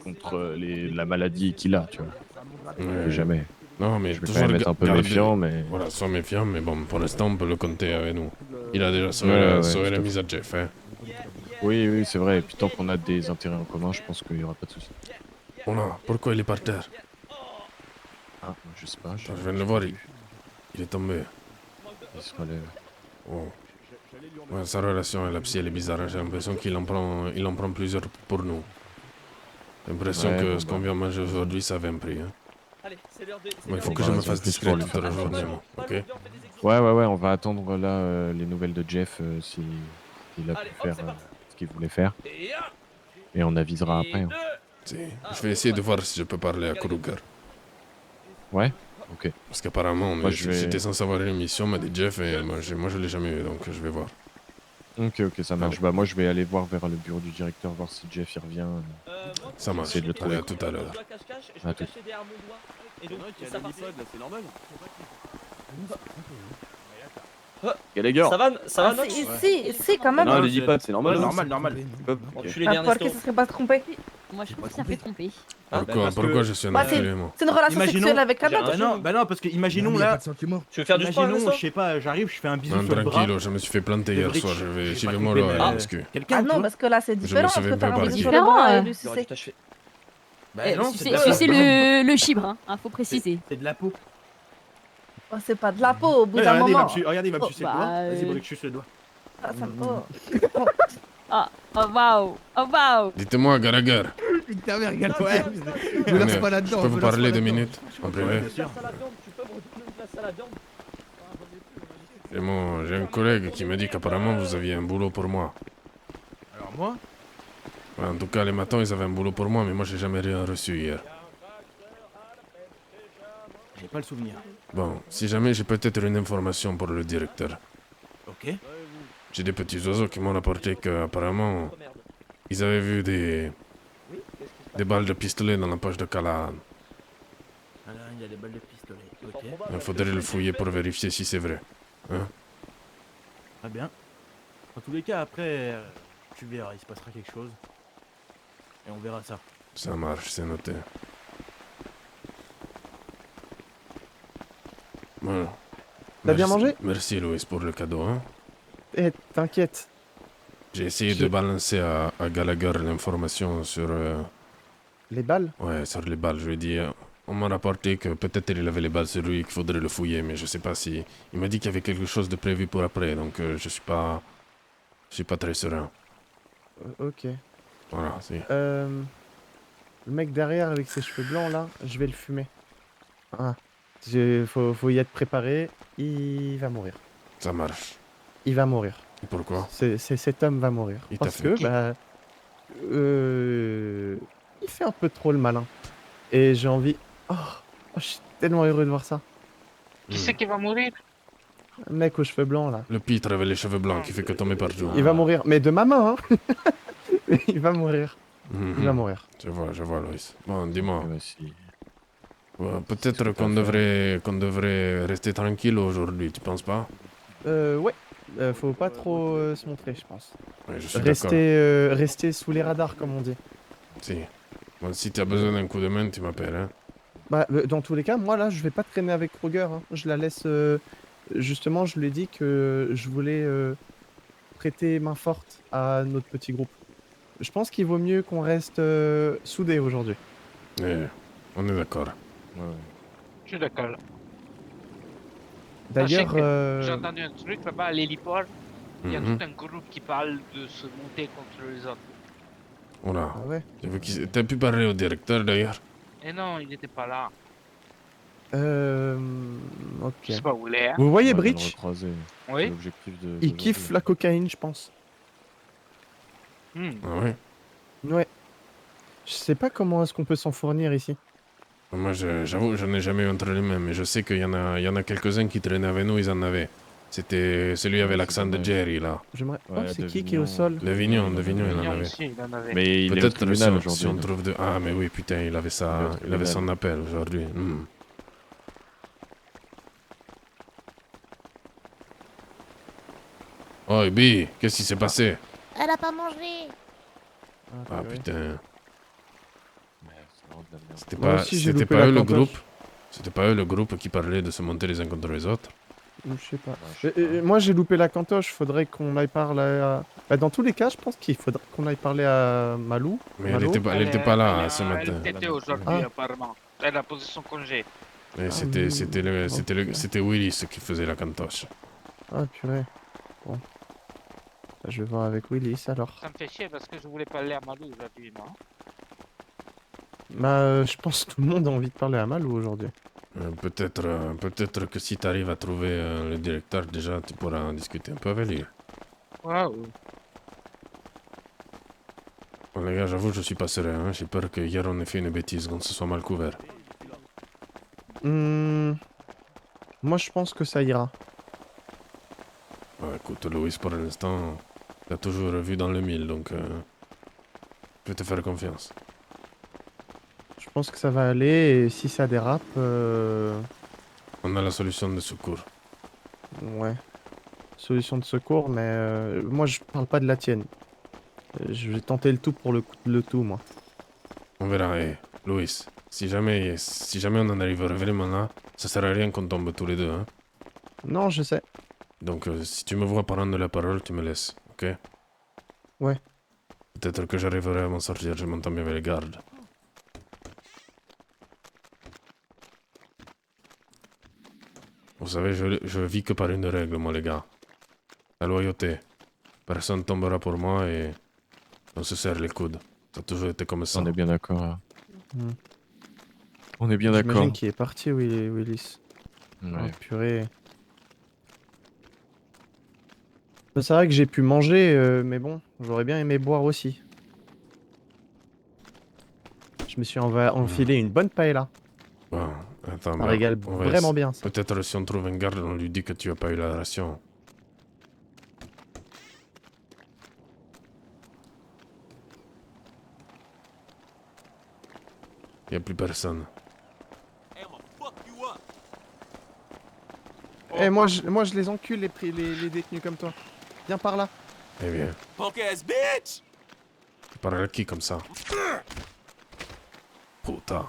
S7: contre la maladie qu'il a, tu vois.
S1: Ouais.
S7: Jamais.
S1: Non, mais
S7: je vais quand
S1: toujours
S7: même être un peu
S1: garder-
S7: méfiant, mais.
S1: Voilà, sois méfiant, mais bon, pour l'instant, on peut le compter avec nous. Il a déjà sauvé,
S7: Ouais, ouais,
S1: sauvé
S7: tout
S1: la
S7: à
S1: mise
S7: fait.
S1: à Jeff, hein.
S7: Oui, oui, c'est vrai. Et puis tant qu'on a des intérêts en commun, je pense qu'il y aura pas de souci.
S1: Voilà, pourquoi il est par terre?
S7: Ah, je sais pas.
S1: Attends, je viens de le voir, il est tombé.
S7: Il se relève.
S1: Oh. Ouais, sa relation avec la psy, elle est bizarre. Hein. J'ai l'impression qu'il en prend plusieurs pour nous. J'ai l'impression
S7: Ouais,
S1: que
S7: bon,
S1: ce qu'on vient manger aujourd'hui, ça avait un prix. Hein.
S9: Allez, c'est l'heure de.
S1: Bon, il faut que je me fasse discret toute la journée, moi. Ok?
S7: Ouais, on va attendre là les nouvelles de Jeff s'il a pu faire ce qu'il voulait faire. Et on avisera après. Hein.
S1: Je vais essayer de voir si je peux parler à Kruger.
S7: Ouais? Ok.
S1: Parce qu'apparemment,
S7: Moi, je vais-
S1: j'étais censé avoir une émission, m'a dit Jeff, et moi je l'ai jamais eu, donc je vais voir.
S7: Ok, ça marche. Bah, moi, je vais aller voir vers le bureau du directeur, voir si Jeff y revient.
S1: Ça marche.
S7: Essayer de le trouver.
S1: Allez, à tout à l'heure.
S7: À tout.
S9: Et donc, ça part.
S14: c'est normal.
S9: Gallagher. Ça va, Nox?
S17: Si, quand même.
S14: Non, les Dipad, c'est normal.
S8: Normal.
S9: Tu les bien,
S17: Pour qui ça serait pas trompé?
S4: Moi, je trouve qu'il s'est fait tromper.
S1: Pourquoi je suis un enculé, moi?
S17: C'est une relation sexuelle avec un autre.
S8: Bah non, parce que imaginons là.
S9: Tu veux faire du sport,
S8: Imaginons,
S9: Ernesto?
S8: je sais pas, j'arrive, je fais un bisou
S1: Non,
S8: sur le bras.
S1: tranquille, je me suis fait planter
S8: de
S1: hier
S8: Bridge.
S1: soir,
S8: J'ai
S1: j'y
S8: pas
S1: vais
S8: compris,
S1: mollo
S8: mais,
S1: à l'excuse.
S8: quelqu'un,
S17: Ah
S8: tu
S17: non,
S8: vois.
S17: parce que là c'est différent, parce
S1: souviens
S17: que t'as
S1: pas
S17: un
S1: parler.
S17: bisou sur le bras et lui
S9: J'aurais
S17: sucer.
S9: dû t'achever.
S8: Bah non,
S4: Sucer le chibre, hein, faut préciser.
S8: C'est de la peau.
S17: Oh, c'est pas de la peau au bout
S8: Ouais,
S17: d'un
S8: regardez,
S17: moment.
S8: Regardez, il va me sucer le doigt.
S4: bah,
S8: Vas-y, Brick, suce le doigt.
S17: Ah, ça me... Oh.
S4: Oh waouh, oh waouh.
S1: Dites-moi, Gallagher.
S5: Nique ta mère, regarde, ouais. Me
S1: Venez,
S5: lance pas là-dedans.
S1: je peux
S5: me
S1: vous
S5: lance
S1: parler
S5: pas
S1: 2
S5: là-dedans.
S1: minutes en privé?
S9: Tu peux me redonner une place à la viande?
S1: J'ai un collègue qui me dit qu'apparemment vous aviez un boulot pour moi.
S8: Alors moi?
S1: Ouais, en tout cas, les matins, ils avaient un boulot pour moi, mais moi, j'ai jamais rien reçu hier.
S8: J'ai pas le souvenir.
S1: Bon, si jamais j'ai peut-être une information pour le directeur.
S8: Ok.
S1: J'ai des petits oiseaux qui m'ont rapporté qu'apparemment, ils avaient vu des balles de pistolet dans la poche de Callahan.
S8: Alors, il y a des balles de pistolet. Ok.
S1: Il faudrait le fouiller pour vérifier si c'est vrai. Hein?
S8: Très bien. Dans tous les cas, après, tu verras, il se passera quelque chose. Et on verra ça.
S1: Ça marche, c'est noté. Voilà.
S10: T'as bien mangé?
S1: Merci Louis pour le cadeau. Hein?
S10: Eh, t'inquiète.
S1: J'ai essayé de balancer à Gallagher l'information sur...
S10: Les balles?
S1: Ouais, sur les balles. Je lui ai dit... on m'a rapporté que peut-être il avait les balles sur lui et qu'il faudrait le fouiller, mais je sais pas si... Il m'a dit qu'il y avait quelque chose de prévu pour après, donc je suis pas très serein.
S10: Ok.
S1: Voilà, c'est...
S10: Le mec derrière avec ses cheveux blancs là, je vais le fumer. Ah. Faut y être préparé, il va mourir.
S1: Ça marche.
S10: Il va mourir.
S1: Et pourquoi?
S10: Cet homme va mourir.
S1: Il t'a
S10: Parce
S1: fait
S10: que, bah... il fait un peu trop le malin. Et j'ai envie... Oh, je suis tellement heureux de voir ça.
S6: Qui c'est qui va mourir?
S10: Un mec aux cheveux blancs là.
S1: Le pitre avec les cheveux blancs qui fait que tomber partout.
S10: Il va mourir, mais de ma main, hein. Il va mourir. Il va mourir.
S1: Je vois, Loïs. Bon, dis-moi.
S7: Si.
S1: Peut-être qu'on devrait rester tranquille aujourd'hui, tu penses pas?
S10: Ouais. Faut pas trop se montrer, je pense.
S1: Ouais, je suis d'accord.
S10: Rester sous les radars, comme on dit.
S1: Si. Bon, si t'as besoin d'un coup de main, tu m'appelles, hein.
S10: Bah, dans tous les cas, moi là, je vais pas traîner avec Kruger. Hein. Je la laisse. Justement, je lui ai dit que je voulais prêter main forte à notre petit groupe. Je pense qu'il vaut mieux qu'on reste soudés aujourd'hui.
S1: On est d'accord.
S6: Je suis d'accord.
S10: D'ailleurs,
S6: Sachez que j'ai entendu un truc là-bas à l'héliport. Il y a
S1: Mhm.
S6: tout un groupe qui parle de se monter contre les autres.
S1: Oh là.
S10: Ah ouais.
S1: T'as pu parler au directeur d'ailleurs?
S6: Et non, il n'était pas là.
S10: Ok.
S6: Je sais pas où il est. Hein.
S10: Vous voyez
S7: On va le
S10: Breach?
S7: recroiser.
S6: Oui.
S7: C'est l'objectif de.
S10: Il kiffe la cocaïne, je pense.
S1: Ah ouais?
S10: Ouais. Je sais pas comment est-ce qu'on peut s'en fournir ici.
S1: Moi, j'avoue, je n'ai jamais eu entre les mains, mais je sais qu'il y en a quelques-uns qui traînaient avec nous, ils en avaient. C'était celui avec l'accent de Jerry, là.
S10: J'aimerais.
S7: Ouais,
S10: Oh, c'est
S7: de
S10: qui est au
S7: Vignon.
S10: sol?
S1: De Vignon, il en
S6: Vignon
S1: avait.
S6: aussi, il en avait.
S7: Mais il est au
S1: Peut-être
S7: tribunal
S1: si
S7: aujourd'hui.
S1: on trouve de... Ah, mais oui, putain, il avait son appel aujourd'hui. Oh, Bi, qu'est-ce qui s'est passé?
S12: Elle a pas mangé.
S1: Ah, putain. C'était
S10: Moi
S1: pas,
S10: aussi, j'ai
S1: c'était
S10: loupé
S1: pas
S10: la
S1: eux le
S10: cantoche.
S1: groupe? C'était pas eux le groupe qui parlait de se monter les uns contre les autres?
S10: Je sais pas. Moi, j'ai loupé la cantoche. Faudrait qu'on aille parler à. Bah, dans tous les cas, je pense qu'il faudrait qu'on aille parler à Malou.
S1: Mais elle était pas là ce matin.
S6: Elle était aujourd'hui,
S10: Ah.
S6: apparemment. Elle a posé son congé.
S1: Et c'était Willis qui faisait la cantoche.
S10: Ah, purée. Bon. Bah, je vais voir avec Willis alors.
S6: Ça me fait chier parce que je voulais parler à Malou aujourd'hui, non?
S10: Bah, je pense que tout le monde a envie de parler à Malou aujourd'hui.
S1: Peut-être que si tu arrives à trouver le directeur, déjà, tu pourras en discuter un peu avec lui.
S6: Waouh.
S1: Bon, les gars, j'avoue, je suis pas serein. Hein. J'ai peur que hier on ait fait une bêtise, qu'on se soit mal couvert.
S10: Moi, je pense que ça ira.
S1: Ouais, écoute, Louis, pour l'instant, t'as toujours vu dans le mille, donc je vais te faire confiance.
S10: Je pense que ça va aller et si ça dérape,
S1: On a la solution de secours.
S10: ouais. Solution de secours, mais moi je parle pas de la tienne. Je vais tenter le tout pour le tout, moi.
S1: On verra. Et Louis, si jamais on en arrive vraiment là, ça sert à rien qu'on tombe tous les deux. Hein.
S10: Non, je sais.
S1: Donc si tu me vois prendre la parole, tu me laisses, ok?
S10: Ouais.
S1: Peut-être que j'arriverai à m'en sortir, je m'entends bien avec les gardes. Vous savez, je vis que par une règle, moi, les gars. La loyauté. Personne tombera pour moi et on se serre les coudes. Ça a toujours été comme ça.
S7: On est bien d'accord. Hein.
S10: Hmm.
S7: On est bien d'accord.
S10: J'imagine qu'il est parti, Willis.
S7: Ouais.
S10: Oh, purée. C'est vrai que j'ai pu manger, mais bon, j'aurais bien aimé boire aussi. Je me suis enfilé une bonne paella.
S1: Bon, attends,
S10: Ça régale
S1: on va
S10: vraiment bien, ça.
S1: Peut-être si on trouve un garde, on lui dit que tu as pas eu la ration. Y a plus personne.
S10: Eh, moi je les encule, les détenus comme toi. Viens par là.
S1: Eh bien,
S13: Punk ass bitch!
S1: tu parles à qui comme ça? Putain.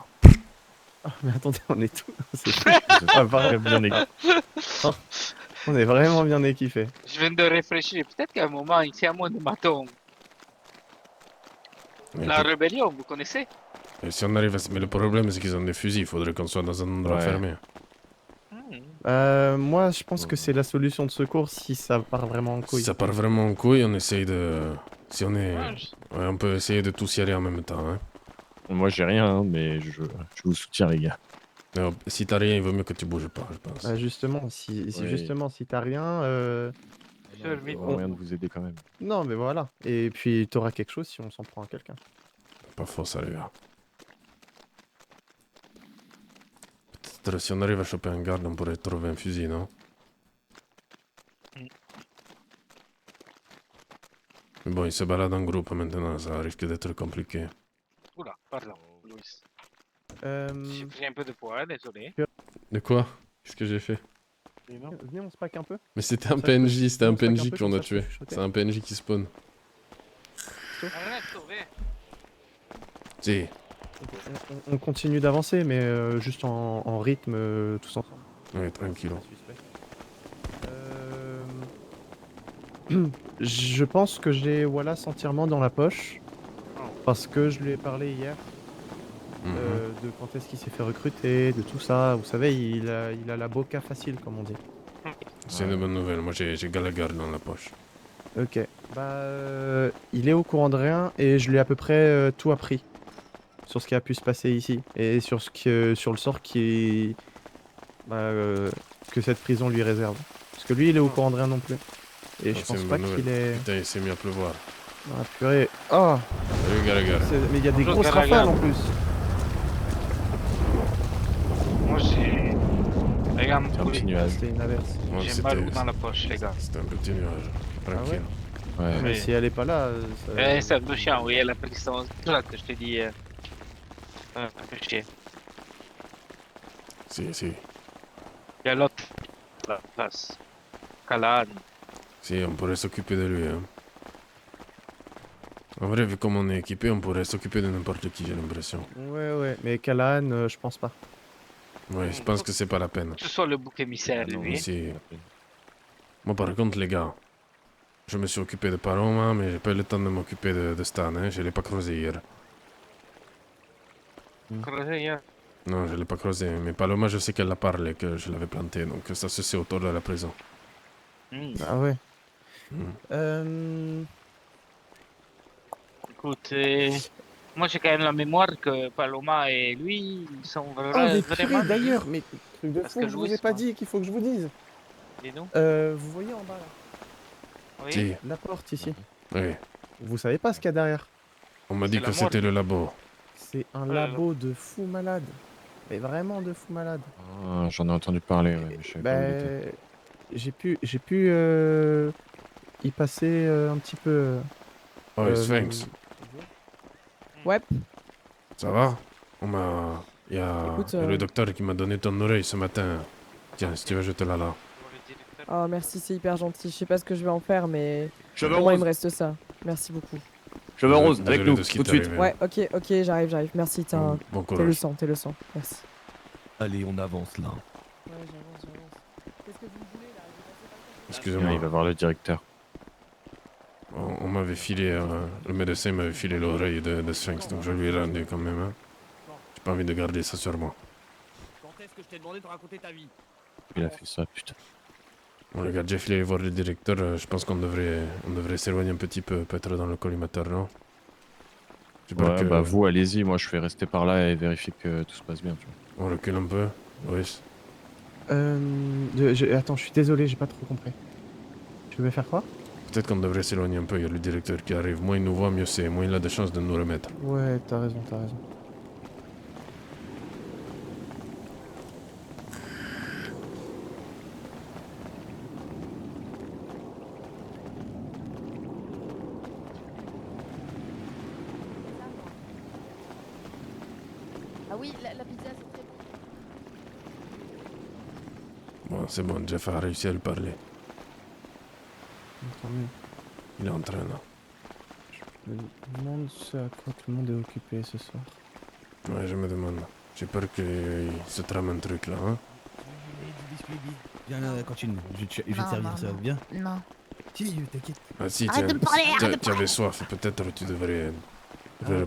S10: Ah, mais attendez, on est tous. C'est pas bien équipé. On est vraiment bien équipés.
S6: Je viens de réfléchir. Peut-être qu'à un moment, ici à moi, nous matons. La rébellion, vous connaissez?
S1: Et si on arrive à... Mais le problème, c'est qu'ils ont des fusils. Il faudrait qu'on soit dans un endroit fermé.
S10: Moi, je pense que c'est la solution de secours si ça part vraiment en couille.
S1: Si ça part vraiment en couille, on essaye de... Si on est... Ouais, on peut essayer de tous y aller en même temps. Hein.
S7: Moi, j'ai rien, hein, mais je vous soutiens, les gars.
S1: Mais si t'as rien, il vaut mieux que tu bouges pas, je pense.
S10: Justement, si t'as rien...
S7: moyen de vous aider quand même.
S10: Non, mais voilà. Et puis, t'auras quelque chose si on s'en prend à quelqu'un.
S1: Pas faux, ça, les gars. Peut-être si on arrive à choper un garde, on pourrait trouver un fusil, non? Mais bon, il se balade en groupe maintenant, ça risque d'être compliqué.
S6: Oula, pardon, Louis.
S10: Euh...
S6: J'ai pris un peu de poids, désolé.
S1: De quoi? Qu'est-ce que j'ai fait?
S10: Venez, on se pack un peu.
S1: Mais c'était
S10: Comme
S1: un
S10: ça, je peux-
S1: PNJ, c'était
S10: on
S1: un
S10: se pack
S1: PNJ
S10: peu,
S1: qu'on
S10: comme
S1: a
S10: ça, je peux
S1: tué.
S10: chuchoter.
S1: C'est un PNJ qui spawn.
S6: Arrête, sauvé.
S1: Si.
S10: On continue d'avancer, mais juste en rythme, tous ensemble.
S1: Ouais, tranquille.
S10: Je pense que j'ai Wallace entièrement dans la poche. Parce que je lui ai parlé hier. De quand est-ce qu'il s'est fait recruter, de tout ça. Vous savez, il a la boca facile, comme on dit.
S1: C'est une bonne nouvelle, moi j'ai Gallagher dans la poche.
S10: Ok. Bah, il est au courant de rien et je lui ai à peu près tout appris sur ce qui a pu se passer ici et sur sur le sort que cette prison lui réserve. Parce que lui, il est au courant de rien non plus. Et je
S1: C'est
S10: pense
S1: une
S10: pas
S1: bonne
S10: qu'il
S1: nouvelle.
S10: est.
S1: Putain, il s'est mis à pleuvoir.
S10: Ah purée. Oh.
S1: Salut Gallagher.
S10: Mais il y a des
S6: Bonjour,
S10: grosses
S6: Gallagher.
S10: rafales en plus.
S6: Moi j'ai. Regarde,
S7: C'est un petit nuage.
S10: C'était une averse.
S1: Ouais,
S6: j'ai
S1: c'était-
S6: mal dans la poche, les gars.
S1: C'était un petit nuage. Tranquille.
S7: Ouais.
S10: Mais
S6: Oui.
S10: si elle est pas là,
S6: C'est un peu chiant, oui, elle a pris son. C'est là que je te dis. Un peu chier.
S1: Si, si.
S6: Il y a l'autre, la place. Calan.
S1: Si, on pourrait s'occuper de lui. Hein. En vrai, vu comme on est équipé, on pourrait s'occuper de n'importe qui, j'ai l'impression.
S10: Ouais, mais Callahan, je pense pas.
S1: Ouais, je pense que c'est pas la peine.
S6: Que ce soit le bouc émissaire, lui.
S1: Si. Moi, par contre, les gars, je me suis occupé de Paloma, mais j'ai pas eu le temps de m'occuper de Stan. Hein. Je l'ai pas creusé hier.
S6: Creusé hier.
S1: Non, je l'ai pas creusé. Mais Paloma, je sais qu'elle a parlé, que je l'avais planté. Donc ça se sait autour de la prison.
S10: Ah ouais.
S6: Écoute, moi j'ai quand même la mémoire que Paloma et lui, ils sont
S10: Oh, mais
S6: vraiment.
S10: purée, d'ailleurs, mais truc de
S6: Parce
S10: fou,
S6: que
S10: je vous
S6: Louis,
S10: ai pas
S6: moi.
S10: dit qu'il faut que je vous dise.
S6: Dis-nous.
S10: Vous voyez en bas là
S6: Oui.
S1: Si.
S10: la porte ici.
S1: Oui.
S10: Vous savez pas ce qu'il y a derrière.
S1: On m'a dit
S6: C'est
S1: que
S6: la
S1: c'était le labo.
S10: C'est un labo de fou malade. Mais vraiment de fou malade.
S7: Ah, j'en ai entendu parler, ouais, mais je savais pas où il était.
S10: J'ai pu y passer un petit peu.
S1: Oh, le Sphinx.
S2: Ouais.
S1: Ça va? On m'a... Il y a
S2: Écoute,
S1: il y a le docteur qui m'a donné ton oreille ce matin. Tiens, si tu veux, je te la là.
S2: Oh, merci, c'est hyper gentil. Je sais pas ce que je vais en faire, mais
S14: Cheveux
S2: pour moi, il
S14: roses.
S2: me reste ça. Merci beaucoup.
S14: Cheveux roses,
S1: Désolé
S14: avec nous,
S1: de ce qui
S14: tout de
S1: t'est
S14: suite.
S1: arrivé.
S2: Ouais, ok, j'arrive. Merci, t'es
S1: Bon
S2: t'es
S1: courage.
S2: le sang. Merci.
S15: Allez, on avance là.
S2: Ouais, j'avance. Qu'est-ce que vous me voulez là?
S1: Excusez-moi.
S7: Il va voir le directeur.
S1: On m'avait filé... le médecin m'avait filé l'oreille de Sphinx, donc je lui ai rendu quand même. Hein. J'ai pas envie de garder ça sur moi.
S13: Quand est-ce que je t'ai demandé de raconter ta vie?
S7: Il a fait ça, putain.
S1: Bon, les gars, Jeff, il est voir le directeur. Je pense qu'on devrait s'éloigner un petit peu, peut-être dans le collimateur, non? J'espère
S7: Ouais,
S1: que-
S7: bah vous, allez-y, moi je vais rester par là et vérifier que tout se passe bien, tu vois.
S1: On recule un peu, Loïs.
S10: Attends, je suis désolé, j'ai pas trop compris. Tu veux faire quoi?
S1: Peut-être qu'on devrait s'éloigner un peu, il y a le directeur qui arrive. Moins il nous voit, mieux c'est. Moins il a de chances de nous remettre.
S10: Ouais, t'as raison.
S4: Ah oui, la pizza, c'est très bon.
S1: Bon, c'est bon, Jeff a réussi à lui parler.
S10: Tant mieux.
S1: Il est en train, là.
S10: Je me demande ce à quoi tout le monde est occupé ce soir.
S1: Ouais, je me demande. J'ai peur qu'il se trame un truc, là, hein.
S15: Viens, continue. Je vais te
S12: Non,
S15: servir
S12: non,
S15: ça,
S12: non.
S15: viens.
S12: Non.
S15: Si, t'inquiète.
S1: Ah si,
S12: Arrête de me parler, arrête de me
S1: tu avais
S12: parler.
S1: soif, peut-être tu devrais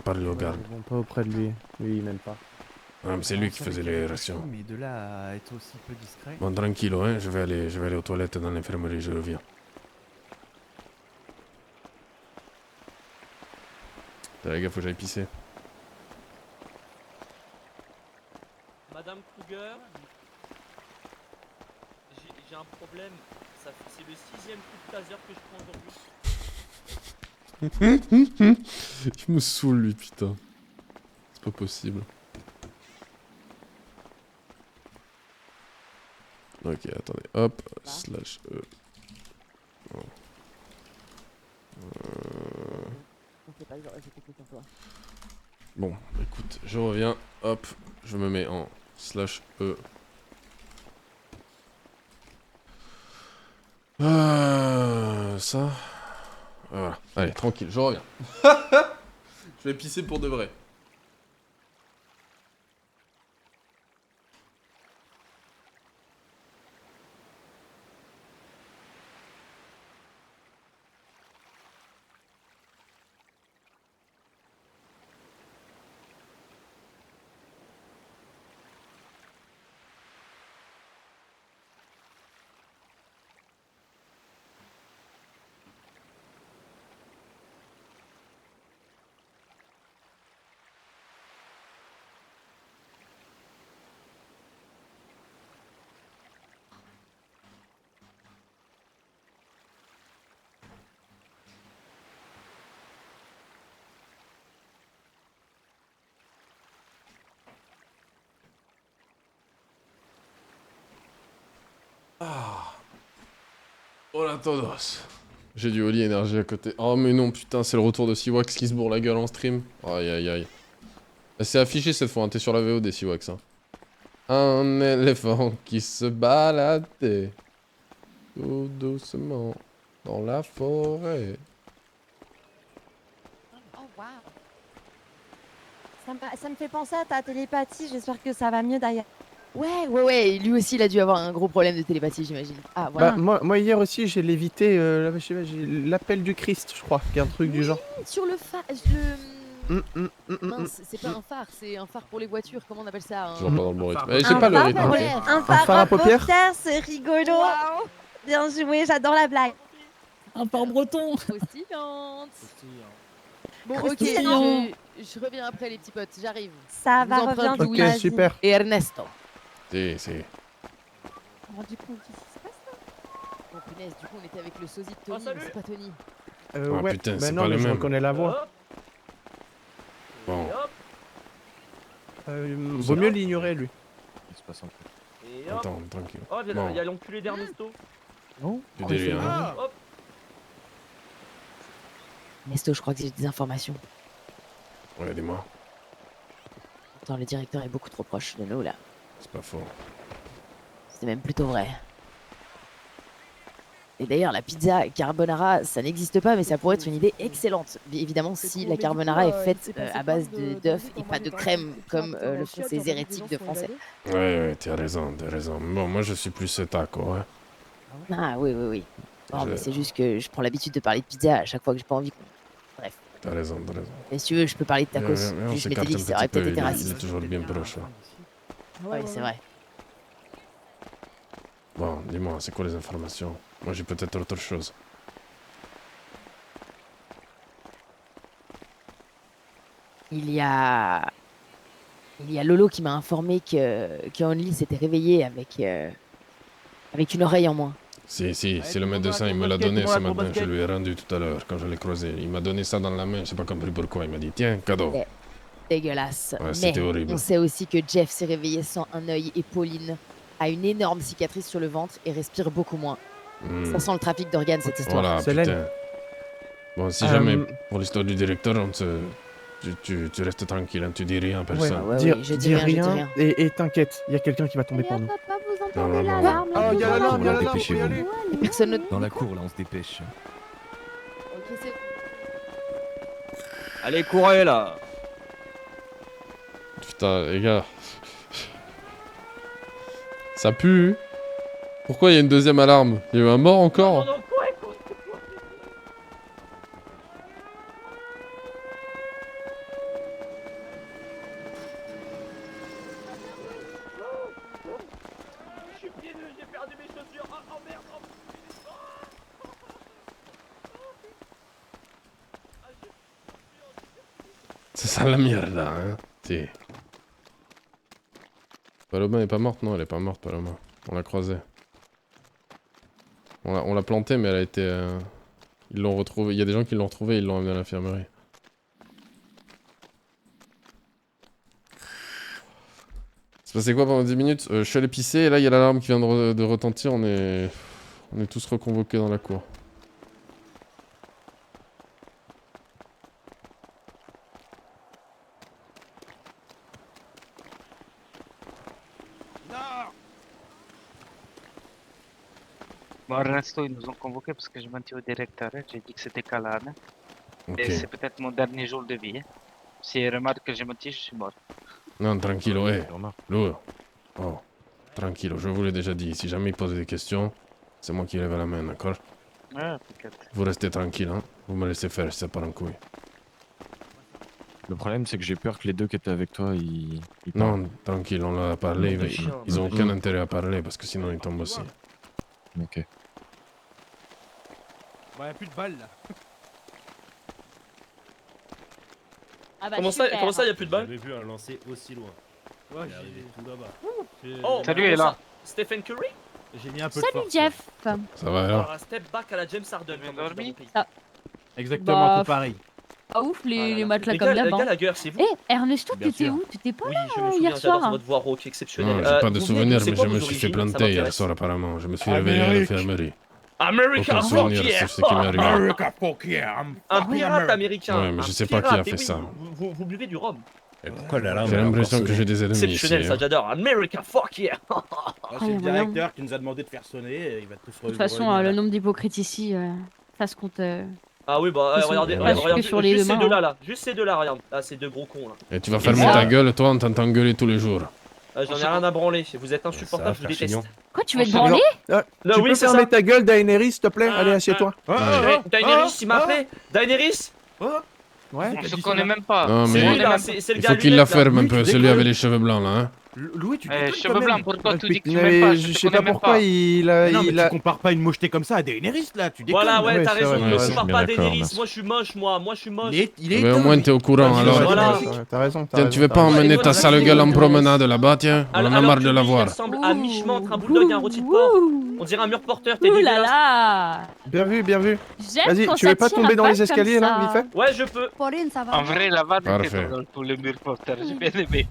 S1: parler au garde.
S10: Bon, pas auprès de lui. Lui, il m'aime pas.
S1: Ah, mais c'est lui qui faisait les rations.
S15: Mais de là à être aussi peu discret.
S1: Bon, tranquillo, hein, je vais aller aux toilettes dans l'infirmerie, je reviens. T'as les gars, faut que j'aille pisser.
S9: Madame Kruger, j'ai un problème. C'est le 6e coup de taser que je prends aujourd'hui.
S1: Il me saoule, lui, putain. C'est pas possible. Ok, attendez. Hop, slash E. Bon.
S2: j'étais que sur toi.
S1: Bon, écoute, je reviens. Hop, je me mets en /E. Ça. Voilà. Allez, tranquille, je reviens. Je vais pisser pour de vrai. Ah. Hola todos. J'ai du Holy Energy à côté. Oh mais non, putain, c'est le retour de Siwax qui se bourre la gueule en stream. Aïe aïe aïe. C'est affiché cette fois, hein. T'es sur la VO des Siwax. Hein. Un éléphant qui se baladait tout doucement dans la forêt.
S18: Oh waouh. Ça me fait penser à ta télépathie, j'espère que ça va mieux d'ailleurs.
S12: Ouais, lui aussi il a dû avoir un gros problème de télépathie, j'imagine. Ah, voilà.
S10: Bah, moi hier aussi j'ai lévité, je sais pas, j'ai l'appel du Christ, je crois, qui est un truc du genre.
S12: Sur le phare. Mince, c'est pas un phare, c'est un phare pour les voitures, comment on appelle ça
S1: Toujours pas dans le bon rythme. J'ai pas le rythme.
S17: Un phare à paupières, c'est rigolo. Bien joué, j'adore la blague.
S15: Un phare breton.
S12: Croustillante. Bon, ok,
S17: Croustillant.
S12: je reviens après les petits potes, j'arrive.
S17: Ça
S12: Je
S17: va,
S12: vous emprunte
S17: reviens.
S12: Louis
S10: Ok, super.
S12: et Ernesto.
S1: C'est...
S18: Du coup, qu'est-ce qui se passe là?
S12: Bon, punaise, du coup on était avec le sosie de Tony, mais c'est pas Tony.
S1: Ah,
S10: Ouais,
S1: putain,
S10: bah
S1: c'est
S10: non,
S1: pas
S10: mais
S1: le
S10: je
S1: même.
S10: reconnais la voix.
S1: Bon.
S10: Vaut mieux l'ignorer, lui.
S7: Il se passe un truc.
S9: Et hop.
S1: Attends, tranquille.
S9: Oh, il
S1: Bon.
S9: y a l'enculé d'Ernesto.
S10: Non.
S1: Tu dis rien.
S9: Ah, hop.
S12: Ernesto, je crois que j'ai des informations.
S1: Ouais, dis-moi.
S12: Attends, le directeur est beaucoup trop proche de nous là.
S1: C'est pas faux.
S12: C'est même plutôt vrai. Et d'ailleurs, la pizza carbonara, ça n'existe pas, mais ça pourrait être une idée excellente. Évidemment, si la carbonara est faite à base d'œufs et pas de crème, comme le font ces hérétiques de français.
S1: Ouais, t'as raison, t'as raison. Bon, moi je suis plus taco, hein.
S12: Ah oui. Non, mais c'est juste que je prends l'habitude de parler de pizza à chaque fois que j'ai pas envie. Bref.
S1: T'as raison, t'as raison.
S12: Et si tu veux, je peux parler de tacos.
S1: On
S12: Puis je m'étais
S1: s'écarte
S12: dit
S1: un
S12: que ça aurait
S1: petit peu,
S12: peut-être été
S1: il est
S12: raciste.
S1: toujours bien proche. Hein.
S12: Ouais, c'est vrai.
S1: Bon, dis-moi, c'est quoi les informations? Moi j'ai peut-être autre chose.
S12: Il y a Lolo qui m'a informé que Only s'était réveillé avec une oreille en moins.
S1: Si, c'est le médecin, il me l'a donné ce matin, je lui ai rendu tout à l'heure quand je l'ai croisé. Il m'a donné ça dans la main, j'ai pas compris pourquoi. Il m'a dit, tiens, cadeau.
S12: Dégueulasse.
S1: Ouais,
S12: Mais
S1: c'était horrible.
S12: on sait aussi que Jeff s'est réveillé sans un œil et Pauline a une énorme cicatrice sur le ventre et respire beaucoup moins. Ça sent le trafic d'organes cette histoire.
S1: Voilà, putain. Bon, si jamais, pour l'histoire du directeur, tu restes tranquille, hein, tu dis rien à personne.
S12: Je dis rien.
S10: Et t'inquiète, il y a quelqu'un qui va tomber pour nous.
S18: Papa, vous
S1: Non,
S18: entendez
S1: non,
S18: l'alarme?
S10: Oh, il y a l'alarme, il y a l'alarme,
S15: dépêchez-vous.
S10: faut y aller.
S12: Personne ne...
S15: Dans la cour, là, on se dépêche.
S12: Ok, c'est...
S14: Allez, courez là.
S1: Putain, les gars. Ça pue. Pourquoi il y a une deuxième alarme? Il y a eu un mort encore?
S9: J'ai perdu mes chaussures. Oh merde.
S1: C'est ça la merde là, hein. Si. Paloma est pas morte? Non, elle est pas morte, Paloma. On l'a croisée. On l'a plantée, mais elle a été... Ils l'ont retrouvée. Il y a des gens qui l'ont retrouvée et ils l'ont amenée à l'infirmerie. C'est passé quoi pendant 10 minutes? Je suis allé pisser et là il y a l'alarme qui vient de retentir. On est tous reconvoqués dans la cour.
S6: l'instant, ils nous ont convoqués parce que j'ai menti au directeur. J'ai dit que c'était Calane.
S1: Ok.
S6: Et c'est peut-être mon dernier jour de vie. S'il remarque que j'ai menti, je suis mort.
S1: Non, tranquillo, Lou. Oh, tranquillo, je vous l'ai déjà dit. Si jamais il pose des questions, c'est moi qui lève la main, d'accord?
S6: Ouais, t'inquiète.
S1: Vous restez tranquille, hein? Vous me laissez faire, ça part en couille.
S7: Le problème, c'est que j'ai peur que les deux qui étaient avec toi, ils
S1: Non, tranquille, on en a parlé.
S7: Nom de
S1: Mais
S7: chien.
S1: ils ont aucun intérêt à parler parce que sinon ils tombent aussi.
S7: Ok.
S8: Bon, y'a plus de balles là.
S4: Ah bah,
S9: Comment ça, y a plus de balles?
S13: J'avais vu un lancer aussi loin.
S8: Ouais,
S13: Il est arrivé tout là-bas.
S9: Oh,
S6: Salut, elle est là.
S9: Stephen Curry?
S8: J'ai mis un peu de
S4: Salut
S8: force.
S4: Jeff.
S1: Ça va alors?
S9: Un step back à la James Harden.
S6: dormi?
S8: Exactement,
S4: Bah,
S8: tout pareil.
S4: Ah ouf, les
S9: Les
S4: matelas
S9: gars,
S4: comme d'hab.
S9: les
S4: hein.
S9: Gallagher, c'est vous?
S4: Eh, Ernesto,
S8: Bien
S4: t'étais
S8: sûr.
S4: où? T'étais pas
S9: Oui,
S4: là
S9: je me souviens,
S4: hier
S9: j'adore
S4: soir?
S9: votre voix rauque exceptionnelle.
S1: Non, j'ai pas de
S9: vous venez
S1: souvenirs,
S9: d'où, c'est
S1: mais
S9: quoi
S1: je me
S9: vos
S1: suis fait
S9: origines? Ça
S1: planter hier
S9: m'intéresse.
S1: soir apparemment. Je me suis réveillé à l'infirmerie.
S9: America
S1: Aucun
S9: fuck
S1: souvenir
S9: yeah!
S1: sur ce qui m'est arrivé.
S8: America, fuck yeah!
S9: Un pirate américain.
S1: Ouais, mais je
S9: Un
S1: sais pas qui
S9: pirate,
S1: a fait
S9: et oui,
S1: ça.
S9: Vous buvez du rhum.
S13: Pourquoi la
S1: J'ai l'impression que j'ai des ennemis ici.
S9: Exceptionnel, ça
S1: hein.
S9: j'adore. America fuck yeah!
S8: C'est le directeur qui nous a demandé de faire sonner, il va tous
S4: De toute façon, le nombre d'hypocrites ici, ça se compte.
S9: Ah oui, bah
S4: Ils sont
S9: regardez,
S4: presque
S9: regardez,
S4: sur les
S9: juste
S4: deux
S9: ces
S4: mains,
S9: deux-là, là. Juste ces deux-là, regarde. Ah, ces deux gros cons là.
S1: Et tu vas fermer ta gueule, toi, on t'entend gueuler tous les jours.
S9: J'en ai rien à branler, vous êtes insupportable, je vous déteste.
S4: Quoi, tu veux te branler?
S9: Non,
S10: Tu
S9: oui,
S10: peux
S9: c'est
S10: fermer
S9: ça.
S10: ta gueule, Daenerys, s'il te plaît? Allez, assieds-toi.
S9: Daenerys, il m'a appelé. Daenerys?
S10: Ouais.
S6: On se connaît même pas.
S1: Non,
S9: C'est
S1: mais
S9: lui, là, c'est le
S1: il
S9: gars
S1: faut qu'il la
S9: lunette, là.
S1: ferme un
S8: Louis,
S1: peu,
S8: tu
S1: celui
S8: déconnes.
S1: avec les cheveux blancs là. Hein.
S8: Louis, tu
S6: Cheveux blancs, pourquoi tu dis que tu
S10: Mais
S6: m'aimes pas?
S10: je
S6: te
S10: sais pas
S6: connais même
S10: pourquoi il a.
S8: Non, mais
S10: il a-
S8: tu compares pas une mocheté comme ça à Daenerys là, tu déconnes.
S9: Voilà, ouais,
S10: Ouais,
S9: t'as
S10: c'est
S9: raison,
S10: vrai,
S9: ne
S10: ouais,
S9: compare
S7: bien
S9: pas à
S7: d'accord,
S9: Daenerys.
S7: merci.
S9: Moi je suis moche, moi je suis moche.
S8: Il est
S1: Mais au moins t'es au courant alors.
S9: Voilà.
S10: T'as raison.
S1: Tiens, tu veux pas emmener ta sale gueule en promenade là-bas, tiens? On en a marre de la voir.
S9: Il ressemble à mi-chemin entre un bulldog et un rôti de porc. On dirait un mur porteur, t'es
S4: Ouh là
S9: dégueulasse.
S4: là.
S10: Bien vu, bien vu.
S4: J'aime
S10: Vas-y,
S4: quand
S10: tu
S4: ça
S10: veux pas
S4: tire
S10: tomber
S4: à
S10: dans les
S4: balle comme
S10: escaliers là,
S4: ça.
S10: vite fait?
S9: Ouais, je peux.
S18: Pauline, ça va?
S6: En vrai, la vanne
S1: Parfait.
S6: était dans tous les murs porteurs. J'ai bien aimé.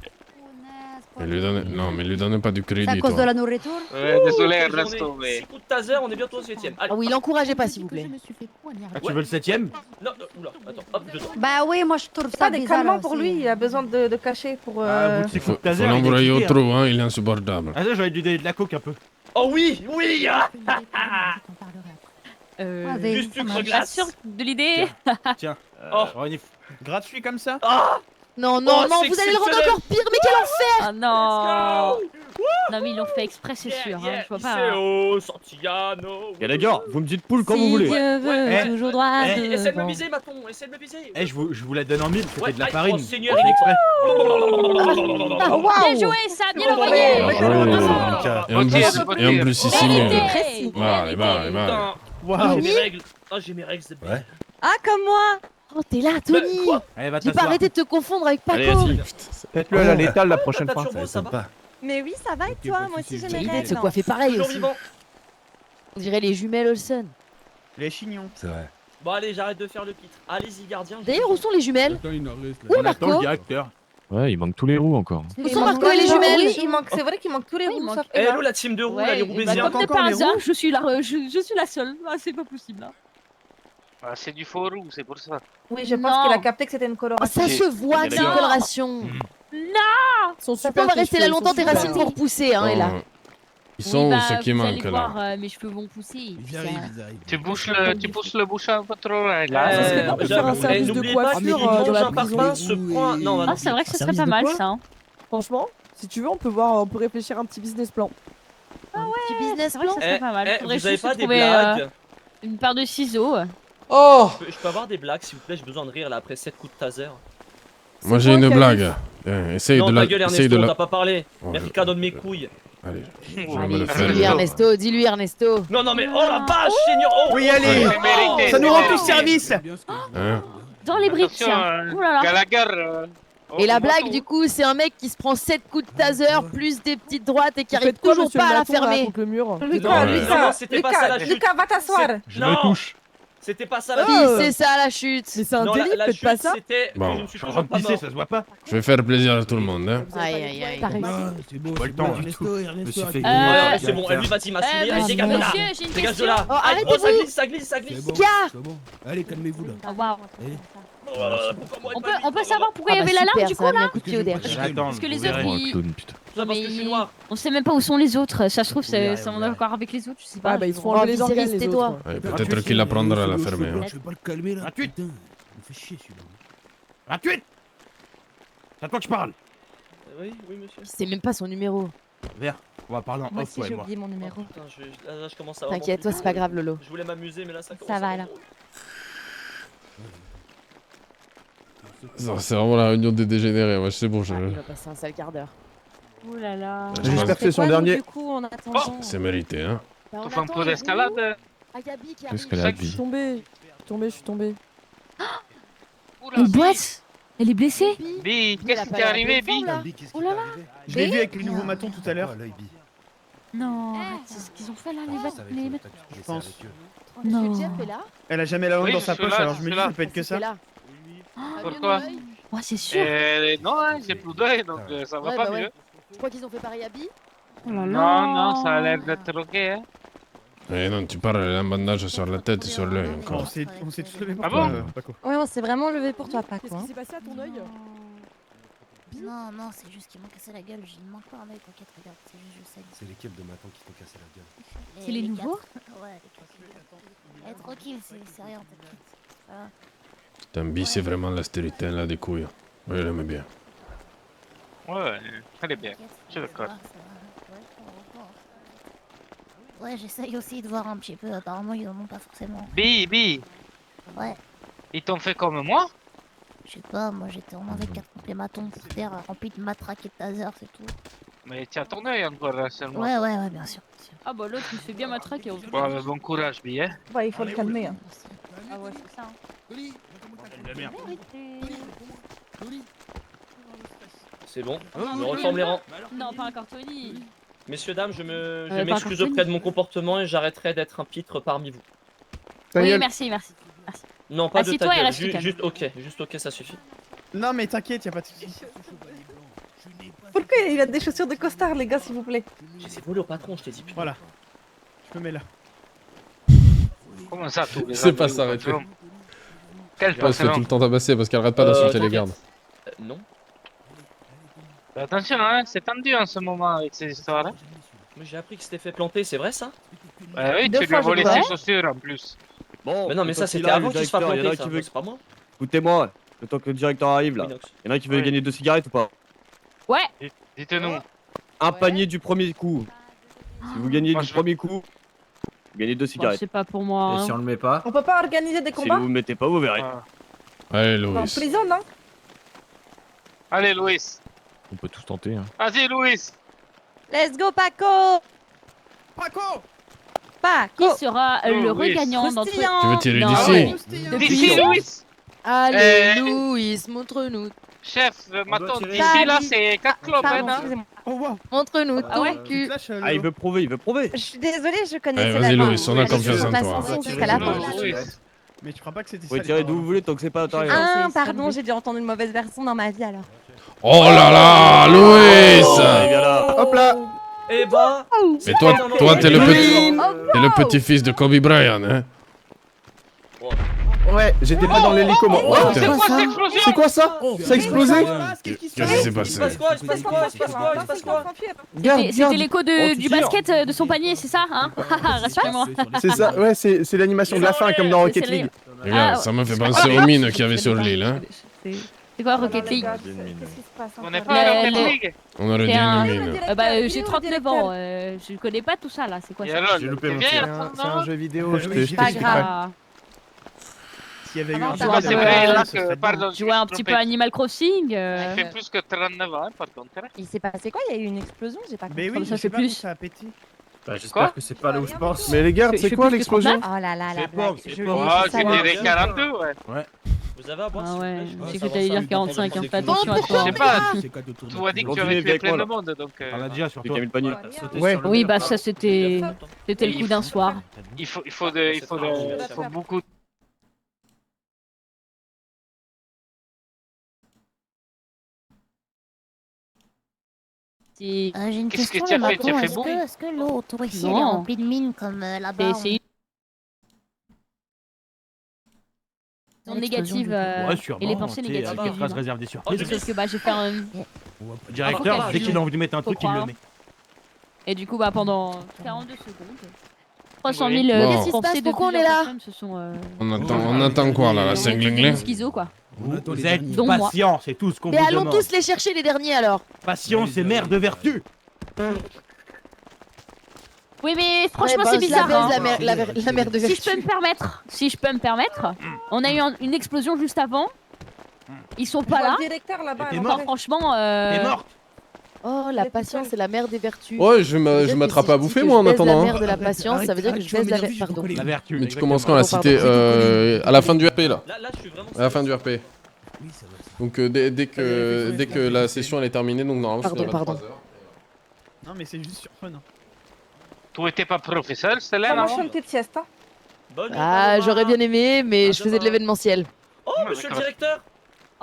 S1: Mais lui donne... Non, mais lui donne pas du
S18: C'est à
S1: crédit,
S18: cause de
S1: toi.
S18: la nourriture?
S6: Ouais, désolé,
S9: Quelle journée.
S6: Ernesto, mais.
S9: 6 coups de taser, on est bientôt au 7ème.
S12: Ah oui, l'encouragez pas, s'il vous plaît.
S8: Ah, tu veux le 7ème?
S9: Non, oula, attends, hop, je sors.
S18: Bah oui, moi je trouve ça
S17: Pas des
S18: bizarre
S17: calmants pour
S18: aussi.
S17: lui, il a besoin de cacher pour.
S8: Ah,
S1: Il faut l'envoyer au trou, hein, il est insupportable.
S8: Ah, ça, j'aurais dû donner de la coke un peu.
S9: Oh oui, oui.
S18: Vas-y,
S9: Juste
S18: ça
S9: sucre
S18: marche.
S9: glace.
S4: Sûr de l'idée.
S8: Tiens.
S9: Oh.
S8: Gratuit comme ça?
S9: Ah.
S12: Non, non,
S9: Oh,
S12: non,
S9: c'est
S12: vous allez le rendre
S9: exceptionnel.
S12: encore pire, mais quel enfer!
S4: Ah non. Non, mais ils l'ont fait exprès, c'est sûr. Hein, je vois pas.
S9: Iseo, Santillano.
S7: Gallagher, vous me dites poule quand vous
S4: Si
S7: voulez.
S4: Dieu veut,
S8: Eh,
S4: toujours droit.
S9: Essaie de me
S4: devant.
S9: viser, Maton, essaie de me viser.
S8: Eh, je vous la donne en mille, c'était
S9: Ouais,
S8: de la
S9: aïe,
S8: farine.
S9: oh, Seigneur,
S8: Fait exprès.
S4: Bien joué, ça, bien envoyé.
S1: Et en plus, il simule.
S4: Mérité.
S1: Allez, va.
S9: J'ai mes règles. Ah, j'ai mes règles, c'est
S13: Ouais.
S18: Ah, comme moi!
S12: Oh, t'es là, Tony!
S8: Allez, va
S12: J'ai pas
S8: t'asseoir.
S12: arrêté de te confondre avec Paco!
S7: Allez, assis.
S10: Faites-le à la létale la prochaine
S9: T'as
S10: fois.
S9: toujours beau, ça va?
S18: Mais oui, ça va et toi? Moi aussi j'ai mes
S12: Il de
S18: règles.
S12: se coiffer pareil
S9: Toujours
S12: aussi.
S9: vivant.
S12: On dirait les jumelles Olsen.
S8: Les chignons.
S13: C'est vrai.
S9: Bon, allez, j'arrête de faire le pitre. Allez-y, gardien.
S12: D'ailleurs, où sont les jumelles?
S15: Attends, il en reste
S12: Où est
S15: là.
S8: On attend le
S12: Marco?
S8: directeur.
S7: Ouais, il manque tous les roues encore.
S12: Où sont Marco et les
S17: Oui,
S12: jumelles?
S17: il manque, c'est vrai qu'il manque tous les roues sauf
S9: Eh,
S17: Eva.
S9: hello, la team de roues, là, les
S4: Ouais, et bah,
S9: roubaisiens.
S4: comme de par hasard, je suis la seule. Ah, c'est pas possible. Hein.
S6: Ah, c'est du faux roux, c'est pour ça.
S17: Oui, je pense
S4: Non.
S17: qu'il a capté que c'était une
S12: Oh,
S17: coloration.
S12: ça se voit,
S7: Ok,
S12: c'est une
S7: d'accord.
S12: coloration.
S4: Non.
S12: On va rester là longtemps, tes racines vont repousser, hein, et là.
S1: Ils sont
S4: Oui,
S1: où
S4: bah,
S1: ceux qui
S4: vous allez
S1: manquent là?
S4: voir, mes cheveux vont pousser.
S15: Ils arrivent, ils arrivent.
S6: Tu pousses le bouchon un peu trop loin, là.
S2: Ça serait bien de faire un service de
S9: N'oubliez pas qu'il
S2: coiffure
S9: mange
S2: dans la
S9: un
S2: prison.
S9: parfum, ce point. Non,
S4: Ah, c'est vrai que ce serait
S16: Service
S4: pas
S16: de
S4: mal
S16: quoi
S4: ça. Hein.
S2: Franchement, si tu veux, on peut réfléchir à un petit business plan.
S12: Petit business
S4: C'est vrai que
S12: plan.
S4: ça serait pas mal. Faudrait
S9: vous avez
S4: juste
S9: pas des
S4: trouver
S9: blagues?
S4: une paire de ciseaux.
S1: Oh!
S9: Je peux avoir des blagues, s'il vous plaît, j'ai besoin de rire là après 7 coups de taser.
S1: Moi j'ai une blague. Essaye
S9: Non,
S1: de
S9: ta
S1: la...
S9: gueule,
S1: Essaye
S9: Ernesto,
S1: de
S9: t'as
S1: la...
S9: pas parlé.
S1: Oh,
S9: Merrica donne mes couilles.
S1: Allez, je vais me
S12: Allez,
S1: le faire.
S12: dis-lui Ernesto, dis-lui Ernesto.
S9: Non, non, mais oh la vache, Seigneur! Oh,
S8: Oui, allez.
S6: C'est mérité,
S8: Ça nous
S6: c'est
S8: rend
S6: mérité.
S8: plus service.
S1: Hein?
S4: Dans les briques,
S6: Attention,
S4: tiens. Oh là là.
S6: Gallagher.
S12: Et la blague, du coup, c'est un mec qui se prend 7 coups de taser, plus des petites droites et qui arrive
S2: Faites quoi,
S12: toujours
S2: monsieur
S12: pas à la
S2: Maton, là,
S12: fermer.
S2: contre le mur?
S17: Lucas,
S1: Ouais.
S9: Non, c'était pas ça la chute.
S17: Lucas, va t'asseoir.
S8: Je le touche.
S9: C'était pas ça la
S12: Oui,
S9: chute.
S12: c'est ça la chute.
S2: Mais c'est un
S9: Non,
S2: délit,
S9: la
S2: faites pas
S9: chute,
S2: ça.
S9: c'était.
S1: Bon.
S9: Je ne
S8: Je
S9: suis
S8: suis en
S9: toujours
S8: train de
S9: pas
S8: pisser,
S9: mort.
S8: ça se voit pas.
S1: Je vais faire plaisir à tout le monde, hein.
S12: Aïe, aïe, aïe.
S4: T'as réussi.
S15: Non, c'est bon,
S8: Pas
S15: c'est
S8: le temps
S15: bon.
S8: du tout.
S15: Ernesto,
S8: Je me suis fait
S15: Ernesto,
S9: Ouais,
S15: arrête.
S9: c'est bon, lui vas-y m'assumer.
S4: Bah,
S9: Allez, dégage de là.
S4: monsieur, j'ai une
S9: Dégage de
S4: question.
S9: là.
S12: Oh,
S9: Aïe,
S12: arrêtez-vous.
S9: ça glisse, ça glisse, ça glisse.
S15: C'est bon,
S12: Kia.
S15: c'est bon. Allez, calmez-vous là.
S4: Ah, waouh.
S15: Allez.
S4: On peut savoir pourquoi il y avait l'alarme du coup là?
S12: Un coup de pied au derrière.
S4: Parce que les autres
S7: Oh,
S4: ils.
S7: clown, putain.
S9: Ça parce que je suis noir.
S4: On sait même pas où sont les autres. Ça se trouve, ça on est encore avec les autres, je sais pas.
S2: Ah bah ils se font enlever les organes les autres.
S1: Ouais, peut-être qu'il apprendra à la fermer. Hein.
S15: Je vais pas le calmer là.
S8: 28.
S15: Putain, il me fait chier celui-là.
S8: 28. C'est à toi que je parle.
S9: Oui, monsieur.
S12: C'est même pas son numéro.
S8: Viens, on va parler en
S18: Moi
S8: off,
S18: aussi
S8: toi et
S18: j'ai
S8: moi.
S18: oublié mon numéro.
S9: Putain, là, je commence à vraiment
S12: T'inquiète, toi, c'est pas grave, Lolo.
S9: Je voulais m'amuser, mais là, ça commence
S18: Ça va
S9: à
S18: là.
S1: Non, c'est vraiment la réunion des dégénérés. Ouais, c'est bon, je.
S12: Il va passer un sale quart d'heure.
S4: Oh là là.
S10: J'espère que c'est son dernier.
S18: Du coup, en attendant.
S1: C'est mérité, hein.
S12: Bah,
S6: On fait un peu d'escalade.
S12: Agabi qui
S7: Qu'est-ce
S12: arrive.
S7: qu'elle a
S2: Je suis
S7: dit?
S2: tombée. Je suis tombée.
S4: Une boîte? Elle est blessée?
S6: Bi, qu'est-ce qui t'est arrivé, Bi?
S4: Oh là là.
S10: Je l'ai vu avec les nouveaux matons tout à l'heure.
S4: Non, arrête, c'est ce qu'ils ont fait là, les bêtes.
S10: Je pense.
S4: Non.
S10: Elle a jamais la honte
S6: Oui,
S10: dans
S6: je
S10: sa
S6: suis
S10: poche,
S6: là,
S10: alors
S6: je
S10: je me
S6: suis
S10: dis
S6: là.
S10: ça peut être que ça.
S6: Pourquoi?
S4: Ouais, c'est sûr.
S6: Non, hein, j'ai plus d'œil, donc ça va
S12: Ouais,
S6: pas
S12: bah ouais.
S6: mieux.
S12: Je crois qu'ils ont fait pareil à Bi.
S4: Oh là là.
S6: Non, ça a l'air d'être ok, hein.
S1: Eh non, tu parles, elle a un bandage sur la tête et sur l'œil encore.
S10: On s'est tous levés pour
S6: Ah
S10: toi,
S6: bon
S10: Paco.
S18: Ouais, on s'est vraiment levé pour toi, Paco.
S2: Qu'est-ce qui s'est passé à ton œil?
S19: Non, non, c'est juste qu'ils m'ont cassé la gueule. J'ai manque pas un œil, t'inquiète, regarde, c'est juste je saigne.
S13: C'est lesquels de matins qui t'ont cassé la gueule?
S4: C'est les nouveaux?
S19: quatre. Ouais, les 4. Eh, tranquille, c'est rien, t'inquiète. Ça va.
S1: Putain, Bi, c'est vraiment l'austérité, elle a des couilles. Ouais, elle aime bien.
S6: Ouais, elle est bien.
S19: T'inquiète,
S6: Je suis d'accord.
S19: ça va, ouais, ça va. Ouais, j'essaye aussi de voir un petit peu. Apparemment, ils en ont pas forcément.
S6: Bi,
S19: Ouais,
S6: ils t'ont fait comme moi?
S19: je sais pas, moi j'étais en avec 4 complématons pour terre remplis de matraques et de tasers, c'est tout.
S6: Mais tiens ton œil encore là seulement.
S19: Ouais, bien sûr.
S4: Ah bah l'autre il fait bien matraquer.
S6: Bon, bah, bon courage, Bi, hein.
S2: Ouais, il faut le calmer. Hein.
S4: Ah ouais, c'est ça.
S9: C'est bon, je me reforme les rangs.
S4: Non, pas encore Tony.
S9: Messieurs, dames, je
S4: pas
S9: m'excuse
S4: encore
S9: auprès de mon comportement et j'arrêterai d'être un pitre parmi vous.
S4: Oui, merci.
S9: Non, pas de
S4: Assis-toi
S9: ta
S4: et
S9: gueule,
S4: reste calme.
S9: juste ok, ça suffit.
S10: Non, mais t'inquiète, y'a pas de soucis.
S18: Pourquoi il a des chaussures de costard, les gars, s'il vous plaît?
S9: Je les ai volés au patron, je t'ai dit.
S10: Voilà. Je me mets là.
S6: Comment ça, tous les
S1: C'est
S6: amis
S1: pas
S6: ou
S1: s'arrêter.
S6: patron? Quel
S1: Elle se fait
S6: patron?
S1: tout le temps tabasser parce qu'elle arrête pas d'insulter les
S9: t'inquiète.
S1: gardes.
S9: Non.
S6: Fais attention, hein, c'est tendu en ce moment avec ces histoires. Hein.
S9: Mais j'ai appris que c'était fait planter, c'est vrai ça?
S6: Oui,
S18: Deux
S6: tu lui
S18: fois,
S6: as
S18: je
S6: volé
S18: crois.
S6: ses chaussures en plus.
S14: Bon,
S9: Mais non, mais
S14: le
S9: ça
S14: temps
S9: c'était
S14: qu'il arrive,
S9: avant
S14: le
S9: qu'il se fasse
S14: directeur, il y en a
S9: planter,
S14: qui
S9: ça,
S14: veut-
S9: c'est pas moi.
S14: Écoutez-moi, le temps que le directeur arrive là.
S9: Minox.
S14: Il y en a qui veut
S6: Oui.
S14: gagner 2 cigarettes ou pas?
S4: Ouais.
S6: Dites-nous.
S14: Un panier du premier coup. Si vous gagnez
S6: Moi,
S14: du
S6: je-
S14: premier coup, vous gagnez 2
S4: Bon,
S14: cigarettes.
S4: c'est pas pour moi.
S15: Et
S4: hein.
S15: si on le met pas?
S18: On peut pas organiser des
S14: Si
S18: combats?
S14: vous le mettez pas, vous verrez.
S6: Ah.
S1: Allez,
S18: En
S1: Louis.
S18: prison, non?
S6: Allez, Louis.
S7: On peut tous tenter. Hein.
S6: Vas-y, Louis.
S18: Let's go, Paco!
S10: Paco!
S18: Paco!
S4: Qui sera le
S6: oui.
S4: regagnant d'entre
S18: Croustillant.
S1: Tu veux tirer
S4: Non,
S1: d'ici?
S4: ouais.
S6: D'ici, Louis.
S12: Allez,
S6: Eh.
S12: Louis, montre-nous.
S6: Chef, maton,
S13: tirer.
S6: d'ici là,
S18: Salut.
S6: c'est 4 clopes,
S18: Pardon,
S6: hein.
S18: excusez-moi.
S10: Oh, wow.
S12: Montre-nous
S4: Ah
S12: ton
S4: ouais
S12: cul.
S14: Ah, il veut prouver, il veut prouver.
S18: Je suis désolée, je
S1: Allez,
S18: connaissais
S1: vas-y,
S18: la
S1: Louis, on a
S18: Elle est
S1: confiance
S18: sur
S1: en
S18: la
S1: toi.
S18: chanson
S13: Tirer
S18: jusqu'à la
S13: des
S18: fin.
S13: balles,
S6: Louis.
S13: cigarettes.
S10: Mais tu crois pas que c'était
S14: Vous pouvez
S10: ça?
S14: tirer d'où vous voulez tant que c'est pas à l'intérieur.
S18: Ah,
S4: c'est
S18: pardon,
S4: servi.
S18: j'ai dû entendre une mauvaise version dans ma vie alors.
S1: Oh là là, Louis!
S14: Allez, viens là.
S10: Hop là!
S9: Eh bah,
S1: Et toi, t'es le petit-fils de Kobe Bryant, hein?
S10: Ouais, j'étais pas dans l'hélico, moi.
S1: Oh,
S10: Oh,
S1: putain.
S10: c'est quoi ça? Ça a explosé?
S1: Qu'est-ce qui s'est
S9: il se
S1: passé?
S9: passe quoi? Il se passe quoi? Il se passe quoi? Il se passe quoi?
S10: Garde,
S4: C'était
S10: garde.
S4: l'écho
S14: Oh,
S4: du
S14: tu tires.
S4: basket de son panier, c'est ça, hein? Rassure-moi.
S10: C'est ça, ouais, c'est l'animation de la fin, comme dans Rocket
S4: C'est les-
S10: League.
S1: Regarde,
S4: Ah,
S1: ça me fait penser aux mines qu'il y avait sur l'île, hein?
S4: C'est quoi Rocket League?
S18: Qu'est-ce qui se passe
S6: On n'est
S18: encore?
S6: pas à
S4: Le-
S6: la League.
S1: On aurait dit
S4: C'est un-
S1: une mine.
S4: J'ai 39 ans, je connais pas tout ça là, c'est quoi
S6: Et
S4: ça?
S6: alors,
S13: J'ai loupé
S6: t'es
S13: mon
S6: vieille
S13: tir.
S6: à
S10: C'est un
S6: 30 ans?
S10: jeu vidéo, je
S18: C'est pas
S10: t'expliquerai.
S18: grave.
S4: Ah,
S10: S'il y avait eu
S18: Ah
S10: un
S18: non,
S6: C'est
S10: jeu
S6: pas, c'est
S10: vidéo,
S6: vrai, là,
S10: ce serait
S6: que,
S10: bien.
S6: pardon,
S4: jouer un petit peu à Animal Crossing.
S6: Il fait plus que 39 ans, hein, par contre. hein.
S18: Il s'est passé quoi? Il y a eu une explosion? J'ai pas compris.
S10: Mais oui,
S4: ça
S10: je
S4: fait
S10: sais pas où
S4: plus.
S10: ça a pété.
S13: Bah, j'espère que c'est pas là où je pense.
S10: Mais les gars, c'est quoi l'explosion?
S18: Oh là là, la
S13: C'est
S18: blague.
S13: pas-
S18: Je
S13: c'est
S18: l'ai
S13: pas-
S18: vu,
S6: Ah,
S18: ça
S6: c'était
S18: va.
S6: des 42, ouais.
S9: Vous avez un boire
S4: Ah
S9: s'il vous
S4: ouais,
S9: plaît
S4: j'ai
S9: Ça
S4: cru
S9: va,
S4: t'allais
S9: ça
S4: dire
S9: va.
S4: 45 en fait,
S9: Bon,
S4: attention à
S6: Je
S4: toi.
S6: sais pas,
S15: C'est quoi autour de
S6: tu m'as dit que tu
S14: Continuez
S6: avais tué
S14: avec
S6: plein
S14: moi,
S6: de
S14: là.
S6: monde, donc
S13: On a déjà sur
S14: Celui
S13: toi.
S14: qui a mis le panier.
S10: Ouais.
S4: Oui, bah ça c'était le coup d'un soir.
S6: il faut beaucoup.
S4: C'est
S19: J'ai une
S6: Qu'est-ce que
S19: question,
S6: tu as
S19: le
S6: fait? Tu as
S19: matin.
S6: fait
S19: Est-ce
S6: beau
S19: que, est-ce que l'eau autour ici elle est
S4: Non.
S19: remplie de mines comme là-bas?
S4: c'est- négatives
S8: Ouais,
S4: et
S8: sûrement,
S4: les pensées
S8: tu sais,
S4: négatives.
S8: Alcatraz
S4: des humains.
S8: réserve des surprises.
S4: Sauf que bah, j'ai fait un.
S8: Directeur, dès qu'il a envie de mettre un
S4: Faut
S8: truc, il le
S4: croire.
S8: met.
S4: Et du coup, bah, pendant 42 secondes, 300 000
S1: Bon. Qu'est-ce qui se
S4: pensées
S12: passe?
S4: de
S12: Pourquoi on est
S4: plusieurs
S12: là
S4: personnes se sont.
S1: On attend quoi là, la cinglingling?
S4: Schizo, quoi.
S8: Vous êtes
S4: Dont moi.
S8: patient, c'est tout ce qu'on
S12: Mais
S8: vous
S12: allons
S8: demande.
S12: tous les chercher les derniers alors.
S8: Patience et mère de vertu.
S4: Oui, mais franchement,
S12: Ouais, bah,
S4: c'est
S12: je la
S4: bizarre.
S12: baise,
S4: hein.
S12: la mère de
S4: Si je
S12: vertu.
S4: peux me permettre, on a eu une explosion juste avant. Ils sont pas là.
S2: Le directeur là-bas.
S8: T'es
S2: alors,
S8: mort.
S2: ouais.
S4: Franchement.
S8: T'es morte.
S12: Oh, la patience est la mère des vertus.
S1: Ouais, je
S12: Ça veut dire
S1: vais
S12: que
S1: m'attraper
S12: si
S1: à
S12: je dis
S1: bouffer
S12: que
S1: moi en
S12: je baise
S1: attendant.
S12: la
S1: hein.
S12: mère de la patience, ça veut dire que je baise la vertu. Pardon.
S8: La vertu.
S1: Mais tu
S8: exactement.
S1: commences quand la
S12: Pardon,
S1: cité
S12: pardon.
S1: à la fin du RP là.
S9: Là, je suis vraiment.
S1: À la fin du RP. Donc dès que la session elle est terminée, donc normalement ça devrait être 3 heures.
S5: Non, mais c'est juste surprenant.
S6: Tu étais pas professeur, Célène,
S2: Moi, je
S6: avant
S2: fais une petite sieste. Hein.
S9: Bonne nuit,
S12: Ah,
S9: Paloma.
S12: j'aurais bien aimé, mais je faisais de
S9: demain.
S12: l'événementiel.
S9: Oh, monsieur le directeur.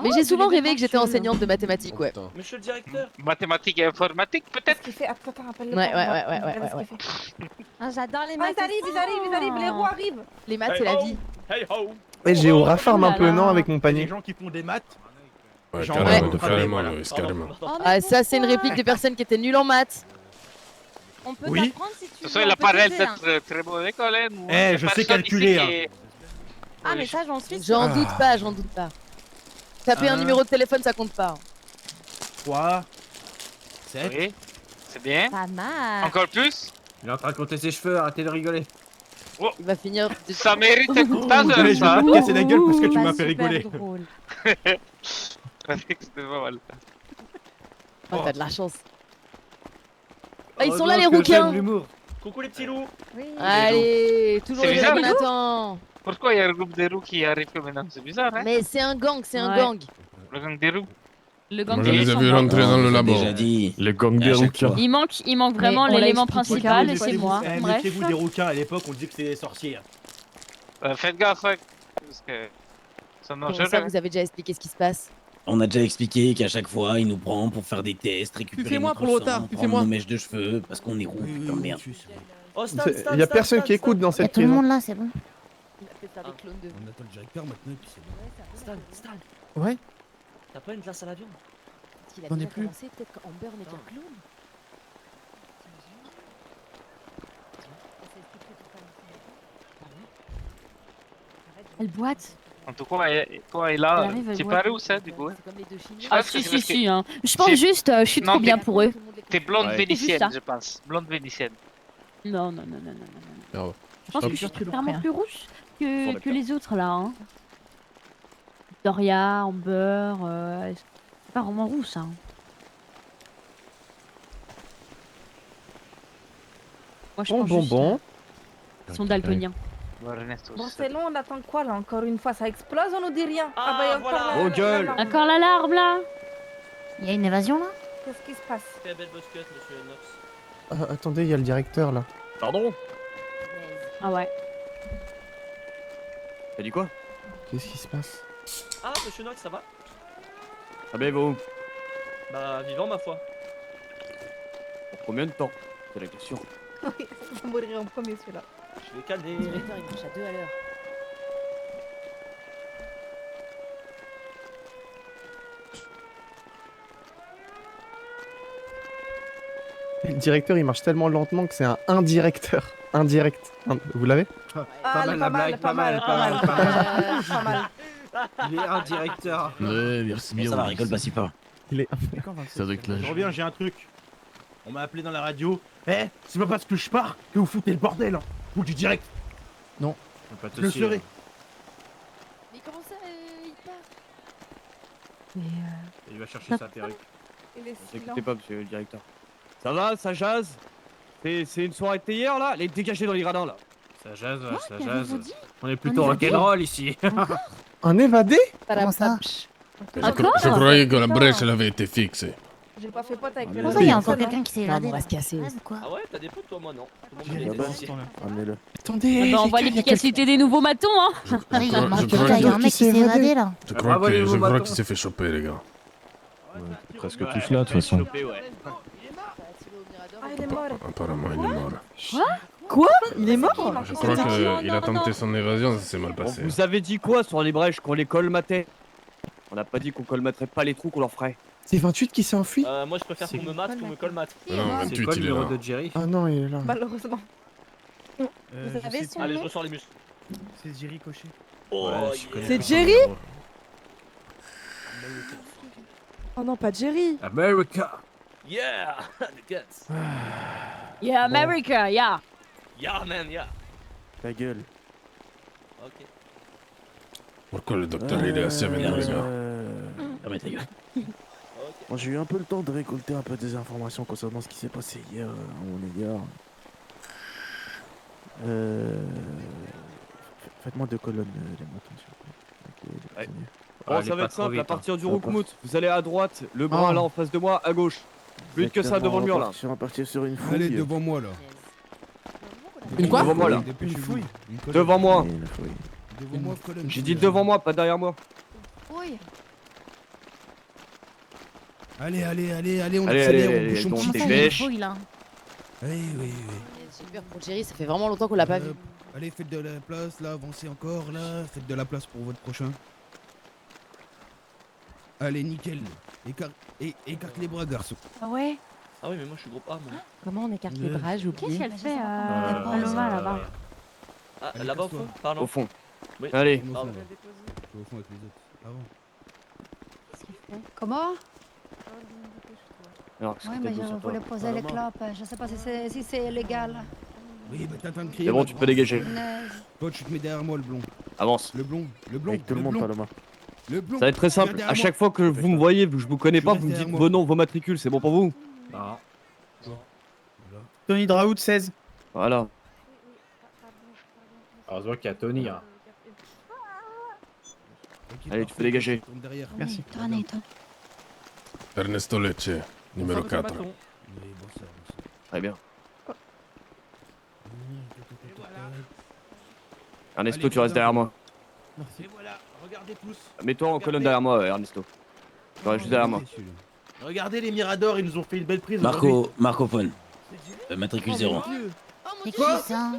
S12: Mais j'ai souvent rêvé que j'étais enseignante de mathématiques, ouais.
S9: Monsieur le directeur.
S6: Mathématiques et informatique, peut-être?
S2: Qu'est-ce qu'il fait? Attends, appelle le
S12: Ouais,
S2: père,
S12: ouais,
S2: on va-
S12: ouais,
S2: on va
S12: ouais,
S2: regarder ce
S12: ouais,
S2: qu'il fait.
S18: Ah, j'adore les
S2: Ah,
S18: maths.
S2: ils arrivent, les roues arrivent.
S12: Les maths,
S9: Hey
S12: c'est la
S9: ho.
S12: vie.
S9: Hey ho.
S10: Et j'ai au rafarm un
S4: là
S10: peu,
S4: là.
S10: non, avec mon
S8: Il y a
S10: panier.
S8: des gens qui font des maths.
S1: Ouais,
S8: Genre,
S1: carrément,
S8: ouais.
S1: carrément,
S8: Voilà.
S1: Loïs, carrément.
S12: Ah, ça, c'est une réplique de personnes qui étaient nulles en maths.
S18: On peut
S8: Oui.
S18: t'apprendre si tu
S6: De toute
S18: veux.
S6: façon, il
S18: on
S6: a
S18: peut
S6: pas l'air
S18: t'aider, hein.
S6: d'être très bon à l'école, hein. Nous,
S8: Eh,
S6: les
S8: je sais
S6: personnes
S8: calculer,
S6: ici
S8: hein.
S6: qui-
S18: Ah, mais ça, j'en suis sûre.
S12: J'en doute pas, j'en doute pas. Taper un numéro de téléphone, ça compte pas.
S8: 3, 7.
S6: Oui, c'est bien.
S18: Pas mal.
S6: Encore plus?
S14: Il est en train de compter ses cheveux, arrêtez de rigoler.
S12: Il va finir.
S6: Ça mérite ta
S8: Allez, je vais
S6: ça.
S8: pas te casser la gueule parce que tu
S18: Pas
S8: m'as fait
S18: super
S8: rigoler.
S18: drôle.
S6: C'était pas mal.
S12: Oh, t'as de la chance. Ah, ils
S14: Oh
S12: sont là,
S14: non,
S12: les
S14: que j'aime
S12: rouquins.
S14: l'humour.
S9: Coucou les petits loups.
S18: Oui.
S12: Allez, toujours
S6: C'est
S12: les
S6: bizarre,
S12: mêmes
S6: les loups.
S12: Nathan.
S6: Pourquoi il y a un groupe de roues qui arrive que maintenant? C'est bizarre, hein?
S12: Mais c'est un gang, c'est un
S4: Ouais.
S12: gang.
S6: Le gang des roues.
S4: Le gang
S1: Moi je
S4: des
S1: les ai
S4: méchants.
S1: vus rentrer dans le labo.
S13: Déjà dit.
S7: Le gang
S13: À
S7: des
S13: chaque
S7: rouquins.
S13: fois.
S4: Il manque vraiment
S12: Mais on l'a
S4: l'élément
S12: expliqué.
S4: principal, c'est moi.
S8: Eh,
S4: Bref.
S8: méfiez-vous des rouquins. À l'époque, on disait que c'était des sorciers.
S6: Faites gaffe, hein, parce que ça
S12: Comment
S6: dangereux.
S12: ça, vous avez déjà expliqué ce qui se passe?
S13: On a déjà expliqué qu'à chaque fois, il nous prend pour faire des tests, récupérer
S5: Fais-moi
S13: notre
S5: pour le
S13: sang,
S5: retard,
S13: prendre
S5: fais-moi.
S13: nos mèches de cheveux parce qu'on est roux. Putain, merde.
S9: Oh, Stan, Stan,
S10: Il y a
S9: Stan,
S10: personne
S9: Stan,
S10: qui écoute dans
S18: Il y a
S10: cette
S18: tout le
S10: prison.
S18: monde là, c'est bon.
S12: Il a fait faire des clones de.
S16: On attend le directeur maintenant, et puis c'est bon.
S9: Stan,
S5: Ouais.
S9: t'as pas une glace à la viande?
S12: Il a
S5: J'en ai
S12: déjà
S5: plus.
S12: commencé, peut-être qu'Amber n'est qu'un clone.
S4: Elle boite.
S6: En tout cas, toi et là,
S4: Elle arrive, elle
S6: tu
S4: voit.
S6: parais où ça, du coup?
S12: C'est comme les deux Chinois.
S4: Ah,
S6: pense que
S4: si,
S6: c'est
S4: si,
S6: parce que-
S4: si. Hein. Je pense
S6: C'est-
S4: juste, je suis
S6: Non,
S4: trop bien
S6: t'es-
S4: pour eux.
S6: T'es blonde
S7: Ouais.
S6: vénitienne,
S4: ça.
S6: je pense. Blonde vénitienne.
S4: Non, non, non, non, non, non.
S1: Ah ouais.
S4: Je pense
S1: Hop.
S4: que je suis clairement
S5: Rien.
S4: plus rouge
S7: Bon,
S4: que
S7: d'accord.
S4: les autres là. Hein. Doria, Amber, c'est pas vraiment rouge ça. Hein. Moi je pense juste, ils sont daltoniens.
S2: Bon, c'est long, on attend quoi là? Encore une fois, ça explose, on nous dit rien.
S9: Ah,
S2: bah, il y a
S9: voilà.
S2: encore
S14: Vos gueules.
S4: Encore l'alarme là.
S18: Il y a une évasion là?
S2: Qu'est-ce qui se passe?
S9: Très belle bosquette, monsieur Nox.
S10: Attendez, il y a le directeur là.
S7: Pardon?
S4: Ah ouais.
S7: T'as dit quoi?
S10: Qu'est-ce qui se passe?
S9: Ah, monsieur Nox, ça va?
S7: Ah ben vous,
S9: Bah, vivant, ma foi.
S7: pour combien de temps? C'est la question.
S2: Oui, ça mourrait en premier celui-là.
S9: Je vais calmer.
S12: Le directeur, il marche à 2 à l'heure.
S10: Le directeur, il marche tellement lentement que c'est un indirecteur. Indirect. Vous l'avez?
S2: Ah,
S14: mal la blague, pas mal, pas mal,
S2: Pas mal.
S14: Il est un directeur.
S13: Ouais, merci bien. Ça va, rigole pas si fort.
S10: Il est.
S13: C'est avec l'âge.
S8: Je reviens, j'ai un truc. On m'a appelé dans la radio. Eh, c'est pas parce que je pars que vous foutez le bordel. Hein. Vous du direct.
S10: Non.
S7: Pas de
S8: Je le
S7: soucis,
S8: serai.
S7: hein.
S12: Mais comment ça, il part?
S4: Mais
S8: Il va chercher sa perruque.
S2: Il est
S7: Ne
S2: silent.
S7: t'écoutez pas, monsieur le directeur. Ça va, ça jase? C'est une soirée de thé hier là? Allez, dégagez dans les gradins là.
S14: Ça jase, ça
S18: qu'avez-vous
S14: jase.
S18: dit?
S14: On est plutôt
S18: On est
S14: rock'n'roll ici.
S10: Un évadé?
S18: Comment ça?
S1: Je croyais que la brèche elle avait été fixée.
S2: J'ai pas fait pote avec
S18: Comment ça, il y a encore quelqu'un qui s'est évadé?
S12: on va se casser.
S18: Malade, quoi.
S9: Ah ouais, t'as des potes, toi, moi, non. Tout le monde
S11: Là-bas,
S9: est policier.
S11: ramenez-le.
S10: Attendez.
S4: on voit l'efficacité des nouveaux matons hein.
S18: Ah, il y a
S1: crois-
S18: un
S1: je
S18: mec
S1: crois
S18: là, il y a un
S10: que-
S18: mec qui s'est
S10: qui s'est
S18: évadé là.
S1: Je crois
S14: Bravo, les
S1: que- je
S14: nouveaux
S1: crois
S14: bâtons.
S1: qu'il s'est fait choper, les gars.
S7: Presque tous là de toute façon.
S2: Ah, il est mort.
S1: Apparemment, il est mort.
S2: Quoi? Il est mort?
S1: Je crois qu'il a tenté son évasion, ça s'est mal
S14: On
S1: passé.
S14: vous avez dit quoi sur les brèches qu'on les colmatait? On n'a pas dit qu'on colmaterait pas les trous qu'on leur ferait.
S10: C'est 28 qui s'est enfui?
S9: Moi je préfère qu'on me mate qu'on me colmate.
S1: Non, 28 il est là.
S8: de Jerry?
S10: Ah non, il est là.
S2: Malheureusement.
S18: Vous avez son
S9: Allez, je
S18: nom?
S9: ressors les muscles.
S15: C'est Jerry Cochet.
S9: Oh,
S2: C'est Jerry? Oh non, pas Jerry.
S8: America!
S9: Yeah! The guts!
S4: Yeah, America, yeah!
S9: Yeah, man, yeah!
S11: Ta gueule.
S9: Ok.
S1: Pourquoi le docteur il est assis avec nous, les gars?
S13: Ah, mais ta gueule.
S11: Moi, j'ai eu un peu le temps de récolter un peu des informations concernant ce qui s'est passé hier à mon égard. Faites-moi 2 colonnes les montants, s'il vous plaît. Ok, les prisonniers.
S14: Oh, ça va être simple, à partir du Roukmout, vous allez à droite, le brun là en face de moi, à gauche. Plus que ça devant le mur là.
S11: On va partir sur une fouille.
S15: Allez, devant moi là.
S5: Une quoi?
S14: Devant moi là.
S15: Une fouille.
S14: Devant moi.
S15: Devant moi, colonne.
S14: J'ai dit devant moi, pas derrière moi.
S19: Oui.
S15: Allez, on
S14: Allez,
S15: accélère,
S14: allez,
S15: on bouge, on
S14: donc,
S15: bouge.
S14: t'es
S19: Ça,
S14: bêche.
S19: fouille là.
S15: Oui.
S12: Super pour Jerry, ça fait vraiment longtemps qu'on l'a pas vu.
S15: Allez, faites de la place, là, avancez encore, là. Faites de la place pour votre prochain. Allez, nickel. Écarte les bras, garçon.
S19: Ah ouais?
S9: Ah oui, mais moi je suis gros pas, moi.
S18: Comment on écarte les bras, j'ai oublié.
S19: Qu'est-ce qu'elle fait
S18: Paloma là-bas.
S9: Ah,
S15: Allez,
S9: là-bas au
S15: casse-toi.
S9: fond? Pardon.
S14: Au fond.
S9: Oui.
S14: Allez.
S15: Au fond,
S9: Pardon.
S15: là. Je suis au fond avec les autres. Avant.
S19: Comment?
S14: Alors, qu'est-ce
S19: Oui,
S14: que
S19: mais
S14: t'as dit
S19: je
S14: sur toi?
S19: voulais poser les clopes. Je sais pas si c'est légal.
S15: Oui, bah t'attends de crier.
S14: C'est bon, tu peux dégager.
S15: Toi, tu te mets derrière moi, le blond.
S14: Avance.
S15: Le blond.
S11: Avec tout le monde, Paloma.
S15: Le blond.
S14: Ça va être très simple. À chaque fois que vous me voyez, je vous connais pas, vous me dites vos noms, vos matricules, c'est bon pour vous?
S8: Non.
S10: Tony Draout, 16.
S14: Voilà.
S8: Heureusement qu'il y a Tony. Hein.
S14: Allez, tu peux dégager.
S15: Merci.
S1: Ernesto Lecce, numéro 4.
S14: Très bien. Ernesto, tu restes derrière moi.
S8: Et voilà, regardez tous.
S14: Mets-toi en colonne derrière moi, Ernesto. Tu restes juste derrière moi.
S8: Regardez les Miradors, ils nous ont fait une belle prise. aujourd'hui.
S13: Marco Pone. Matricule 0.
S19: Mais qui
S8: Quoi?
S19: ça?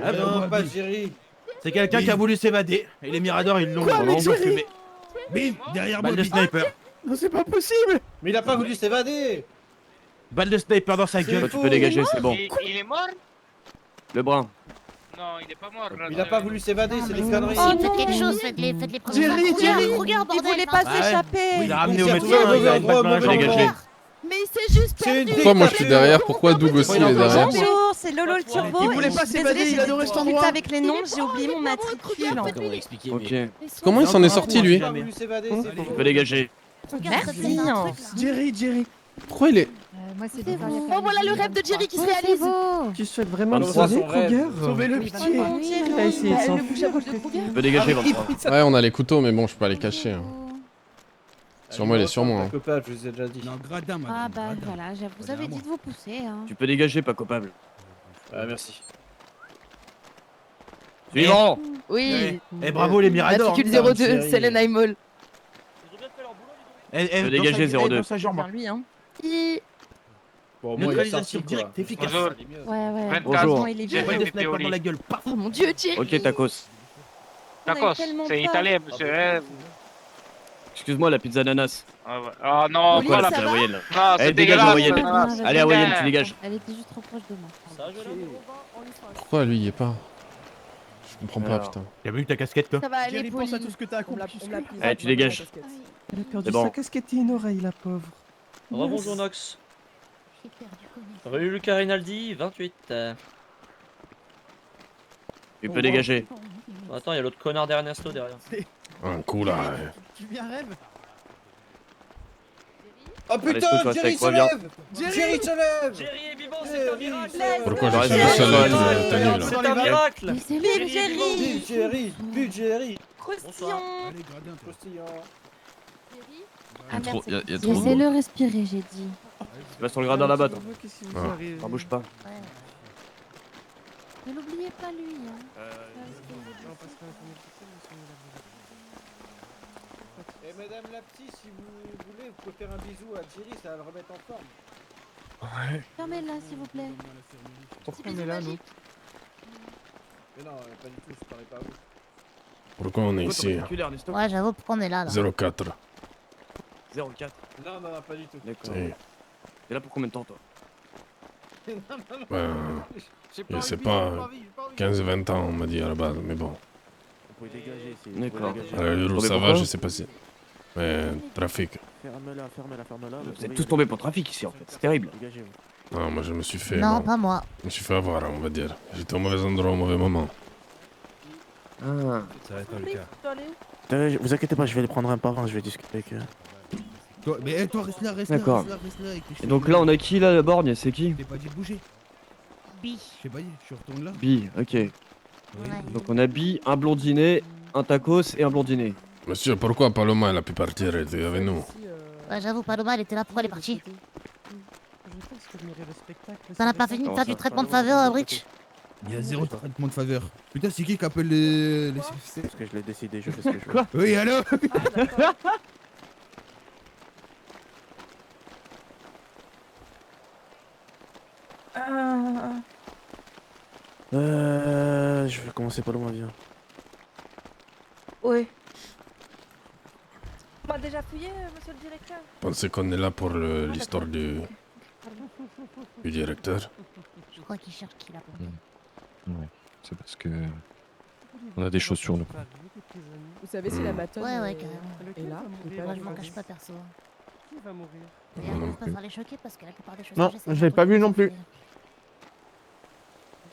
S8: Ah non, pas Jerry. C'est quelqu'un qui a voulu s'évader. Et les Miradors, ils l'ont fumé.
S15: Bim, derrière moi.
S8: Balle de sniper.
S10: Non, c'est pas possible.
S8: Mais il a pas voulu s'évader. Balle de sniper dans sa gueule.
S14: Toi, tu peux dégager, c'est bon.
S6: Il est mort?
S14: Le brun.
S6: Non, il est pas mort.
S8: Il a pas voulu s'évader, c'est des conneries.
S19: Oh, faites quelque chose, faites-les
S18: Jerry,
S19: Regarde,
S18: il
S19: bordel.
S18: voulait pas
S8: Ouais.
S18: s'échapper.
S8: Il a ramené au
S10: Bon,
S8: médecin,
S10: tiens,
S8: il a une balle dans la
S10: mauvais
S8: jambe.
S14: Dégagé.
S18: Mais il s'est juste perdu.
S1: Pourquoi moi je suis derrière? Pourquoi Doug aussi il est derrière?
S18: Bonjour, c'est Lolo le turbo.
S10: Il voulait
S18: et
S10: pas
S18: je suis
S10: s'évader,
S18: désolée,
S10: il
S18: j'ai
S10: adorait
S18: des
S10: cet
S18: difficultés
S10: endroit.
S18: avec les noms, j'ai oublié mon matricule.
S13: Comment expliquer?
S14: Ok.
S1: Comment il s'en est sorti lui?
S14: Tu peux dégager.
S18: Merci.
S10: Jerry.
S1: Pourquoi il est...
S19: Moi, c'est
S18: Oh, voilà le rêve de Jerry qui se réalise.
S10: Tu souhaites vraiment le
S14: 23.
S10: sauver, Kruger?
S15: Sauvez-le,
S18: Oui,
S15: pitié.
S18: bah,
S10: Il a essayé de
S18: le
S10: s'enfuir.
S18: bouche à bouche de Kruger.
S14: Tu peux dégager, 23.
S1: Ouais, on a les couteaux, mais bon, je peux pas les cacher. Hein. Sur moi, il est sur moi. Hein.
S8: Je vous ai déjà dit.
S15: Non, gradin, madame.
S4: Ah bah
S15: gradin.
S4: voilà, vous avez dit de vous pousser. Hein.
S14: Tu peux dégager, pas coupable.
S8: Merci.
S14: Suivant.
S12: Oui.
S8: Eh bravo les Miradors.
S12: Matricule 02, Selena Mall.
S14: Tu peux dégager, 02.
S18: Vers lui, hein.
S8: Bon, neutralisation directe, efficace.
S6: Bonjour.
S18: Ouais.
S14: Bonjour.
S18: Bon, il est
S6: J'ai
S18: vieux.
S8: Balle de
S6: fait
S8: sniper
S6: théorie.
S8: dans la gueule. Paf.
S18: Oh mon dieu, Jerry.
S14: Ok, tacos.
S6: Tacos,
S18: tellement
S6: c'est
S18: peur.
S6: italien, monsieur.
S14: Excuse-moi, la pizza ananas.
S6: Oh non,
S18: Olivier,
S6: pas la
S18: ça
S14: la
S18: va
S14: voyelle.
S6: Non, c'est
S14: Allez, dégage la
S6: dégueulasse.
S14: voyelle.
S6: l'ananas.
S14: Allez, Hawaïenne, tu dégages.
S4: Elle était juste trop proche de moi.
S1: Pourquoi lui il est pas? Je comprends pas,
S14: Alors.
S1: putain.
S8: Il a vu ta casquette quoi?
S18: Ça va aller,
S10: Jerry, pense à
S18: Poli.
S10: tout ce que t'as accompli.
S14: Allez, tu dégages.
S10: Elle a perdu
S14: C'est bon.
S10: sa casquette et une oreille, la pauvre.
S9: Rebonjour Nox.
S19: J'ai perdu connaissance.
S9: Rue Lucas Rinaldi, 28.
S14: Tu peux dégager.
S9: Attends, il y a l'autre connard d'Ernesto derrière.
S1: Un coup là.
S10: Tu viens rêve?
S8: Oh
S14: Ernesto, tu restes avec moi, viens.
S8: Jerry se lève.
S9: Jerry est vivant, c'est un miracle.
S1: Pourquoi
S14: Je
S1: je
S14: reste
S1: suis le
S14: au
S1: seul
S14: sol.
S1: avec ta nuit là?
S9: C'est un miracle.
S18: Vive Jerry.
S8: Jerry, plus Jerry.
S18: Croustillon.
S15: Allez, gradin, toi.
S18: Ah merde,
S1: Il y a trop de
S4: Laissez-le respirer, j'ai dit.
S14: Tu vas sur le gradin là-bas, toi.
S10: Qu'est-ce qui
S1: Ah.
S10: vous arrive?
S14: T'en bouge pas.
S4: Ne l'oubliez pas, lui. Hein.
S8: Et madame la petite, si vous voulez, vous pouvez faire un bisou à Jerry, ça va le remettre en forme.
S4: Fermez-la, s'il vous plaît.
S10: Pourquoi on est là, nous?
S14: Mais non, pas du tout, je parlais pas à vous.
S1: Pourquoi on est ici
S19: Ouais, j'avoue, pourquoi on est là
S1: 04.
S14: 04. Non, pas du tout.
S1: Si.
S14: D'accord. T'es là pour combien de temps, toi?
S1: Ben, je sais pas, 15-20 ans on m'a dit à la base, mais bon.
S11: Vous pouvez dégager ici.
S14: D'accord.
S1: À l'allure où ça va, je sais pas si. Mais trafic.
S11: Ferme-la, ferme-la.
S14: Vous êtes tous tombés pour trafic ici en fait, c'est terrible.
S11: Dégagez-vous.
S1: Non, moi je me suis fait.
S19: Non,
S1: bon,
S19: pas moi.
S1: Je me suis fait avoir, on va dire. J'étais au mauvais endroit au mauvais moment.
S14: Ah.
S15: Ça va être le cas.
S11: Vous inquiétez pas, je vais les prendre un par un, je vais discuter avec eux.
S15: Toi, mais toi, reste là,
S14: D'accord.
S15: reste là. avec tes
S14: Et
S15: cheveux
S14: donc
S15: bleus.
S14: là, on a qui là, la borgne? C'est qui?
S15: Je t'ai pas dit de bouger.
S19: Bi.
S15: Je sais pas dit, je retourne là.
S14: Bi, ok.
S19: Ouais.
S14: Donc on a Bi, un blondinet, un tacos et un blondinet.
S1: Monsieur, pourquoi Paloma elle a pu partir? Elle était avec nous.
S19: Ouais, j'avoue, Paloma, elle était là, pourquoi elle est partie? Ça n'a pas fini de faire du traitement de faveur à Bridge?
S15: Il y a zéro traitement de faveur. Putain, c'est qui appelle les CPC?
S11: Parce que je l'ai décidé, je fais ce que je veux.
S14: Quoi?
S15: Oui, allô?
S11: Je vais commencer par loin, viens.
S17: Oui. On m'a déjà fouillé, monsieur le directeur?
S1: Pensez qu'on est là pour l'histoire du directeur?
S19: Je crois qu'il cherche qui l'a pour
S7: Ouais, c'est parce que. On a des choses sur nous.
S2: Vous savez si la matonne
S19: Ouais, carrément.
S2: est là?
S19: Moi, je m'en cache pas, perso.
S9: Qui va mourir?
S19: Et
S1: Moi non
S19: on peut
S1: plus.
S19: pas les choquer parce que la plupart des choses
S10: Non,
S19: que j'ai, c'est
S10: je l'ai pas vu non plus.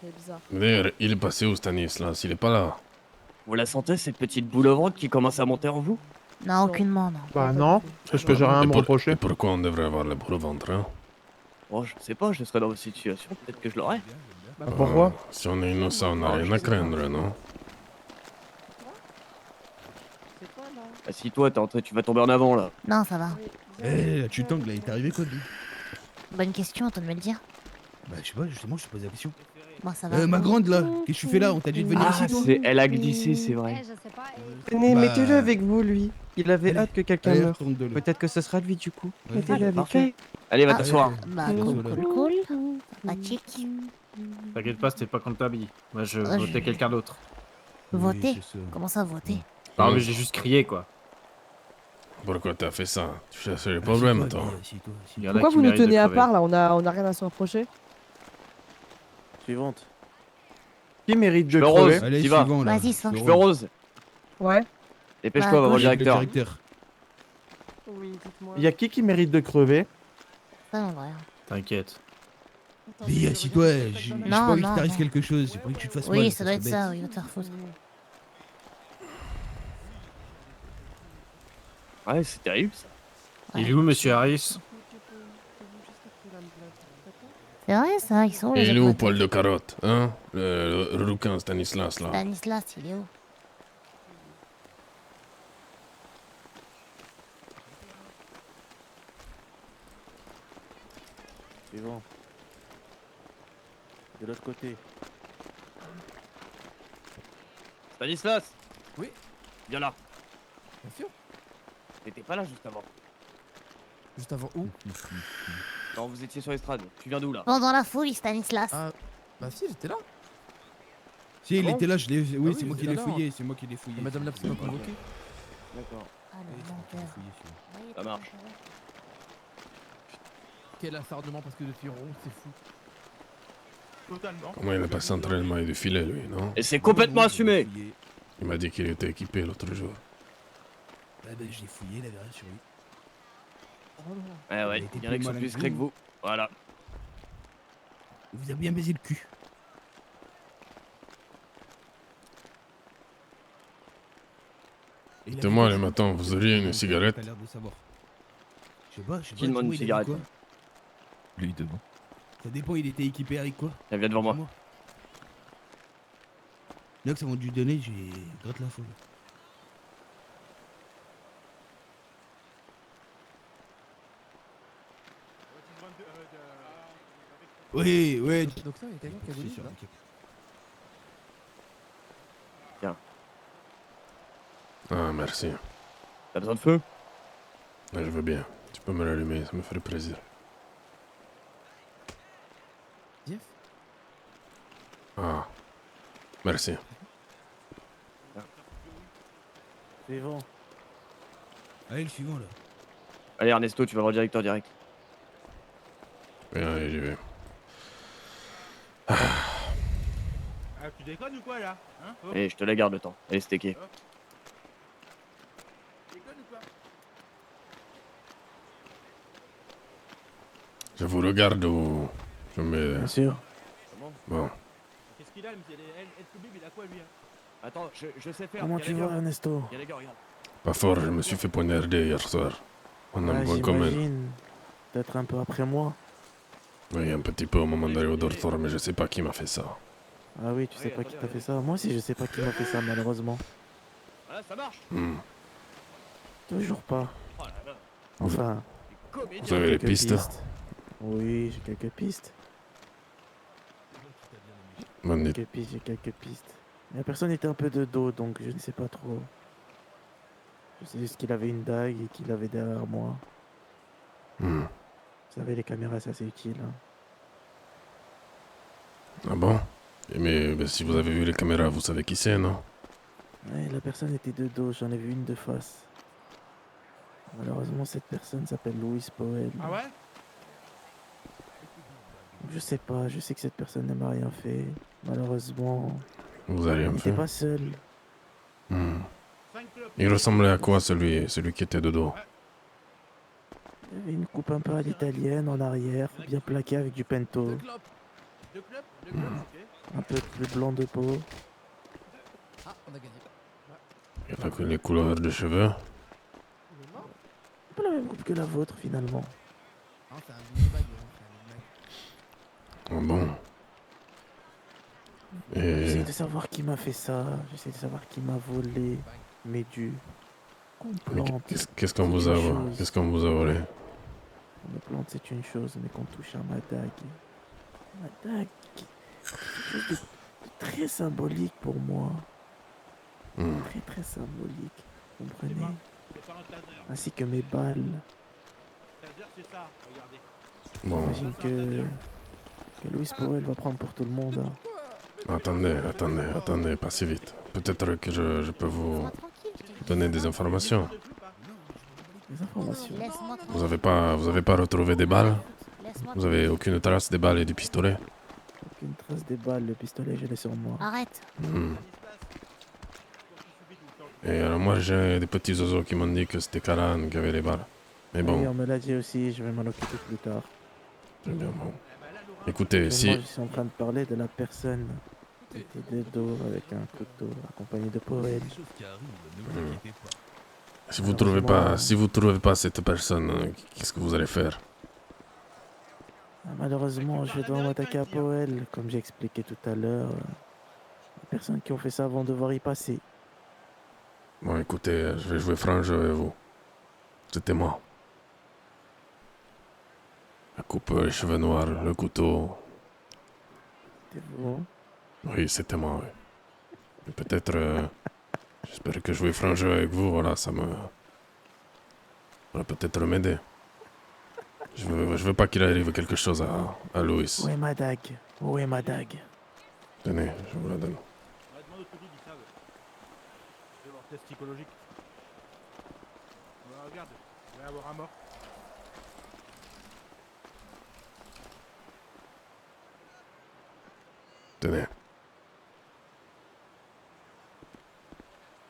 S2: Ok, bizarre.
S1: D'ailleurs, il est passé où Stanislas? Il est pas là.
S14: Vous la sentez cette petite boule au ventre qui commence à monter en vous?
S19: Non, aucunement, non.
S10: Bah non, parce que j'ai rien à me reprocher.
S1: Et pourquoi on devrait avoir le ventre, hein?
S14: Oh, je sais pas, je serais dans votre situation, peut-être que je l'aurais.
S10: Pourquoi?
S1: Si on est innocent, on n'a rien à craindre, non?
S14: Bah, si toi, tu vas tomber en avant là.
S19: Non, ça va.
S15: Eh, tu tangles là, il est arrivé quoi lui?
S19: Bonne question, toi de me le dire.
S15: Bah, je sais pas, justement, je te pose la question.
S19: Bon, ça va.
S15: Ma grande là, qu'est-ce que tu fais là? On t'a dit de venir
S14: Ah,
S15: ici toi?
S14: elle a glissé, c'est vrai.
S3: Tenez,
S15: Bah,
S3: mettez-le avec vous, lui. Il avait
S15: allez,
S3: hâte que quelqu'un
S15: allez,
S3: meure.
S15: retourne-le.
S3: Peut-être que ce sera lui du coup.
S15: Ouais.
S3: Mettez-le avec
S14: parfait.
S3: lui.
S14: Allez, va
S19: Ah.
S14: t'asseoir.
S19: Bah,
S15: Mmh.
S19: cool. Sympathique.
S20: T'inquiète pas, c'était pas contre Tabi. Moi, je
S19: Ouais,
S20: votais quelqu'un d'autre.
S19: Voter?
S15: c'est ça.
S19: Comment ça, voter?
S20: Non, mais j'ai juste crié, quoi.
S1: Pourquoi t'as fait ça? Tu cherches les problèmes,
S15: Assieds-toi,
S1: toi.
S15: Guy, assieds-toi, assieds-toi.
S20: Il y en a
S2: Pourquoi
S20: qui
S2: vous nous
S20: méritent de
S2: tenez à
S20: crever.
S2: part là? On a rien à se reprocher.
S11: Suivante.
S3: Qui mérite de
S14: Cheveux
S3: crever?
S14: roses,
S15: Allez,
S14: t'y vas.
S15: suivant là.
S19: Vas-y, sans
S14: Cheveux roses,
S2: Ouais.
S14: dépêche-toi,
S19: Bah,
S14: va voir le
S19: gauche.
S14: directeur.
S2: Oui, dites-moi.
S10: Il y a qui mérite de crever?
S19: Ça, en vrai.
S20: T'inquiète.
S15: Bi, assis-toi, j'ai
S19: Non,
S15: pas envie que
S19: non,
S15: t'arrive
S19: non.
S15: quelque chose, j'ai pas envie que tu te fasses mal.
S19: Oui, ça doit être
S15: serait
S19: ça,
S15: bête.
S19: oui, va te faire foutre.
S14: Ouais, c'est terrible ça.
S20: Il est où, monsieur Harris?
S19: C'est vrai, ça, ils sont
S1: Et
S19: les
S1: il est où,
S19: autres
S1: poil de carotte, hein? Le rouquin Stanislas, là.
S19: Stanislas, il est où?
S11: Suivant. De l'autre côté.
S14: Stanislas.
S5: Oui.
S14: Viens là.
S5: Bien sûr.
S14: T'étais pas là juste avant.
S5: Juste avant où?
S14: Non, vous étiez sur l'estrade. Tu viens d'où là?
S19: Pendant la fouille, Stanislas.
S5: Ah, bah si, j'étais là.
S15: Si, il
S14: Ah bon
S15: était là, je l'ai. Oui,
S5: Ah
S15: c'est
S5: oui,
S15: moi qui
S5: il
S15: l'ai
S5: était là.
S15: fouillé, c'est moi qui l'ai fouillé.
S5: Madame la m'a convoqué.
S14: D'accord.
S19: Ah,
S15: Oui,
S19: le
S15: c'est moi qui l'ai
S19: menteur.
S15: fouillé, celui-là.
S14: Ça marche.
S5: Quel affardement parce que je suis rond, c'est fou.
S8: Totalement.
S1: Comment il a passé entre les mailles du filet, lui, non?
S14: Et c'est complètement
S15: Non, je l'ai
S14: assumé.
S15: fouillé.
S1: Il m'a dit qu'il était équipé l'autre jour.
S15: Ah ben, je l'ai fouillé, il avait rien sur lui.
S14: Ouais, ouais,
S15: Il était
S14: il y en a qui
S15: plus
S14: sont
S15: malin
S14: plus
S15: que
S14: discrets que
S15: vous.
S14: vous. Voilà.
S15: Il vous a bien baisé le cul. Et il avait
S1: Dites-moi,
S15: pas
S1: les
S15: de-
S1: matins, vous auriez une
S15: T'as
S1: cigarette?
S15: l'air de savoir. Je sais pas,
S14: Qui demande une
S15: dis-moi, il a dit
S14: cigarette?
S15: quoi
S5: Lui devant.
S15: Ça dépend, il était équipé avec quoi?
S14: Elle vient devant moi.
S15: Là que ça m'a dû donner, j'ai gratte la foule. Oui, ouais.
S5: Donc ça, il y a quelqu'un qui a
S15: C'est
S5: voulu
S15: sûr,
S5: là.
S15: ok.
S14: Tiens,
S1: Ah, merci.
S14: t'as besoin de feu?
S1: Ouais, je veux bien. Tu peux me l'allumer, ça me ferait plaisir.
S5: Jeff.
S1: Ah. Merci.
S11: Suivant.
S15: Allez, le suivant là.
S14: Allez, Ernesto, tu vas voir le directeur direct.
S1: Oui, allez, j'y vais.
S8: Ah, tu déconnes ou quoi là hein? Oh.
S14: Allez, je te la garde le temps. Allez, steaké.
S8: Tu déconnes ou quoi?
S1: Je vous regarde ou je mets...
S11: Bien sûr.
S1: Bon.
S8: Qu'est-ce qu'il a, il a quoi lui hein?
S14: Attends, je sais faire.
S11: Comment tu vas, Ernesto?
S14: Y'a les gars, regarde.
S1: Pas fort, je me suis fait poignarder hier soir. On a un point commun.
S11: J'imagine. Peut-être un peu après moi.
S1: Oui, un petit peu au moment d'arriver au dortoir, mais je sais pas qui m'a fait ça.
S11: Ah oui, tu sais pas qui t'a fait ça. Moi aussi, je sais pas qui m'a fait ça, malheureusement.
S14: Ah, ça marche.
S11: Toujours pas. Enfin.
S1: Vous avez les
S11: quelques
S1: pistes?
S11: Oui, j'ai quelques pistes. J'ai quelques pistes. La personne était un peu de dos, donc je ne sais pas trop. Je sais juste qu'il avait une dague et qu'il avait derrière moi. Vous savez, les caméras, c'est assez utile. Hein.
S1: Ah bon? Mais si vous avez vu les caméras, vous savez qui c'est, non?
S11: Ouais, la personne était de dos, j'en ai vu une de face. Malheureusement, cette personne s'appelle Louis Powell.
S8: Ah ouais?
S11: Je sais pas, je sais que cette personne ne m'a rien fait. Malheureusement.
S1: Vous avez rien
S11: il
S1: fait?
S11: n'était pas seul.
S1: Il ressemblait à quoi, celui qui était de dos?
S11: Il avait une coupe un peu à l'italienne en arrière, bien plaquée avec du pento. Un peu plus blanc de peau.
S5: Ah, on a gagné.
S1: Il n'y a pas que les couleurs de cheveux.
S11: C'est pas la même coupe que la vôtre, finalement.
S5: Ah, c'est un mini-bag,
S1: Ah bon?
S11: J'essaie de savoir qui m'a fait ça. J'essaie de savoir qui m'a volé mes dus.
S1: Qu'est-ce qu'on vous a volé? Qu'est-ce qu'on vous a volé?
S11: On me plante, c'est une chose, mais qu'on touche à ma dague. Ma dague, c'est quelque chose de très symbolique pour moi. Très très symbolique, vous comprenez? Ainsi que mes balles.
S1: Bon.
S11: J'imagine que Louis Powell va prendre pour tout le monde. Hein.
S1: Attendez, pas si vite. Peut-être que je peux vous donner des informations.
S11: Des informations?
S1: Vous avez pas retrouvé des balles? Vous avez aucune trace des balles et du pistolet?
S11: Aucune trace des balles, le pistolet, je l'ai sur moi.
S19: Arrête.
S1: Et alors moi j'ai des petits oiseaux qui m'ont dit que c'était Karan qui avait les balles. Mais bon.
S11: Oui, on me l'a dit aussi, je vais m'en occuper plus tard.
S1: Très bien, bon. Écoutez, si...
S11: Moi, je suis en train de parler de la personne qui était de dos avec un couteau, accompagné de Powell.
S1: Si vous trouvez pas cette personne, qu'est-ce que vous allez faire?
S11: Malheureusement, je dois m'attaquer à Powell, comme j'ai expliqué tout à l'heure. Les personnes qui ont fait ça vont devoir y passer.
S1: Bon, écoutez, je vais jouer franc jeu avec vous. C'était moi. La coupe, les cheveux noirs, le couteau.
S11: C'était vous?
S1: Oui, c'était moi, oui. Et peut-être... j'espère que jouer franc jeu avec vous, voilà, ça va peut-être m'aider. Je veux pas qu'il arrive quelque chose à Louis.
S11: Où est ma dague? Où est ma dague?
S1: Tenez, je vous la donne.
S8: On va demander au public, ils savent. Je vais voir test psychologique. Regarde, il va y avoir un mort.
S1: Tenez.
S8: Il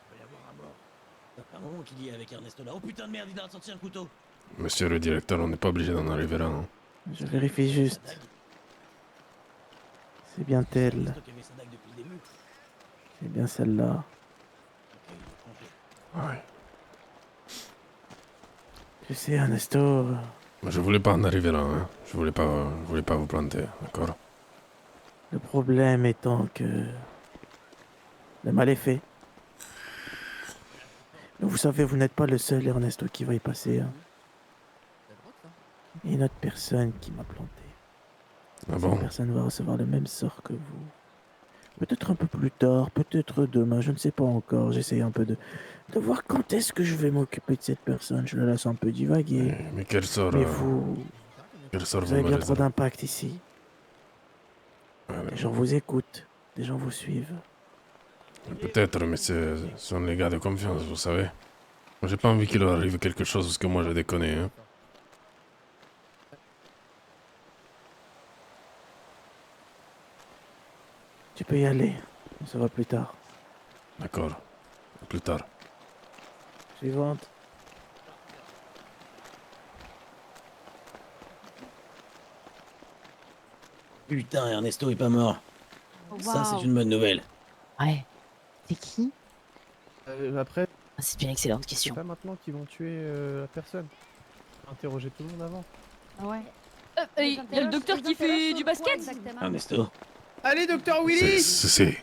S8: va y avoir un mort.
S13: Ça fait un moment qu'il y est avec Ernesto là. Oh putain de merde, il a sorti un couteau.
S1: Monsieur le directeur, on n'est pas obligé d'en arriver là, hein.
S11: Je vérifie juste. C'est bien elle. C'est bien celle-là.
S1: Ouais.
S11: Tu sais, Ernesto...
S1: Je voulais pas en arriver là, hein. Je voulais pas vous planter, d'accord?
S11: Le problème étant que... le mal est fait. Mais vous savez, vous n'êtes pas le seul Ernesto qui va y passer. Hein. Il y a une autre personne qui m'a planté.
S1: Ah bon?
S11: Cette personne va recevoir le même sort que vous. Peut-être un peu plus tard, peut-être demain, je ne sais pas encore. J'essaie un peu de voir quand est-ce que je vais m'occuper de cette personne. Je la laisse un peu divaguer.
S1: Mais quel sort...
S11: Mais vous avez bien trop d'impact ici.
S1: Ouais,
S11: les gens vous écoutent, les gens vous suivent.
S1: Peut-être, mais ce sont les gars de confiance, vous savez. Moi, j'ai pas envie qu'il leur arrive quelque chose parce que moi, je déconne, hein.
S11: Tu peux y aller. On se voit plus tard.
S1: D'accord. À plus tard.
S11: Suivante.
S13: Putain, Ernesto est pas mort. Ça, c'est une bonne nouvelle.
S12: Ouais. C'est qui?
S10: Après.
S12: Ah, c'est une excellente question.
S10: C'est pas maintenant qu'ils vont tuer la personne. Interroger tout le monde avant.
S4: Ah ouais. Il y a le docteur qui fait du basket.
S13: Ernesto.
S10: Allez, docteur Willy.
S1: C'est.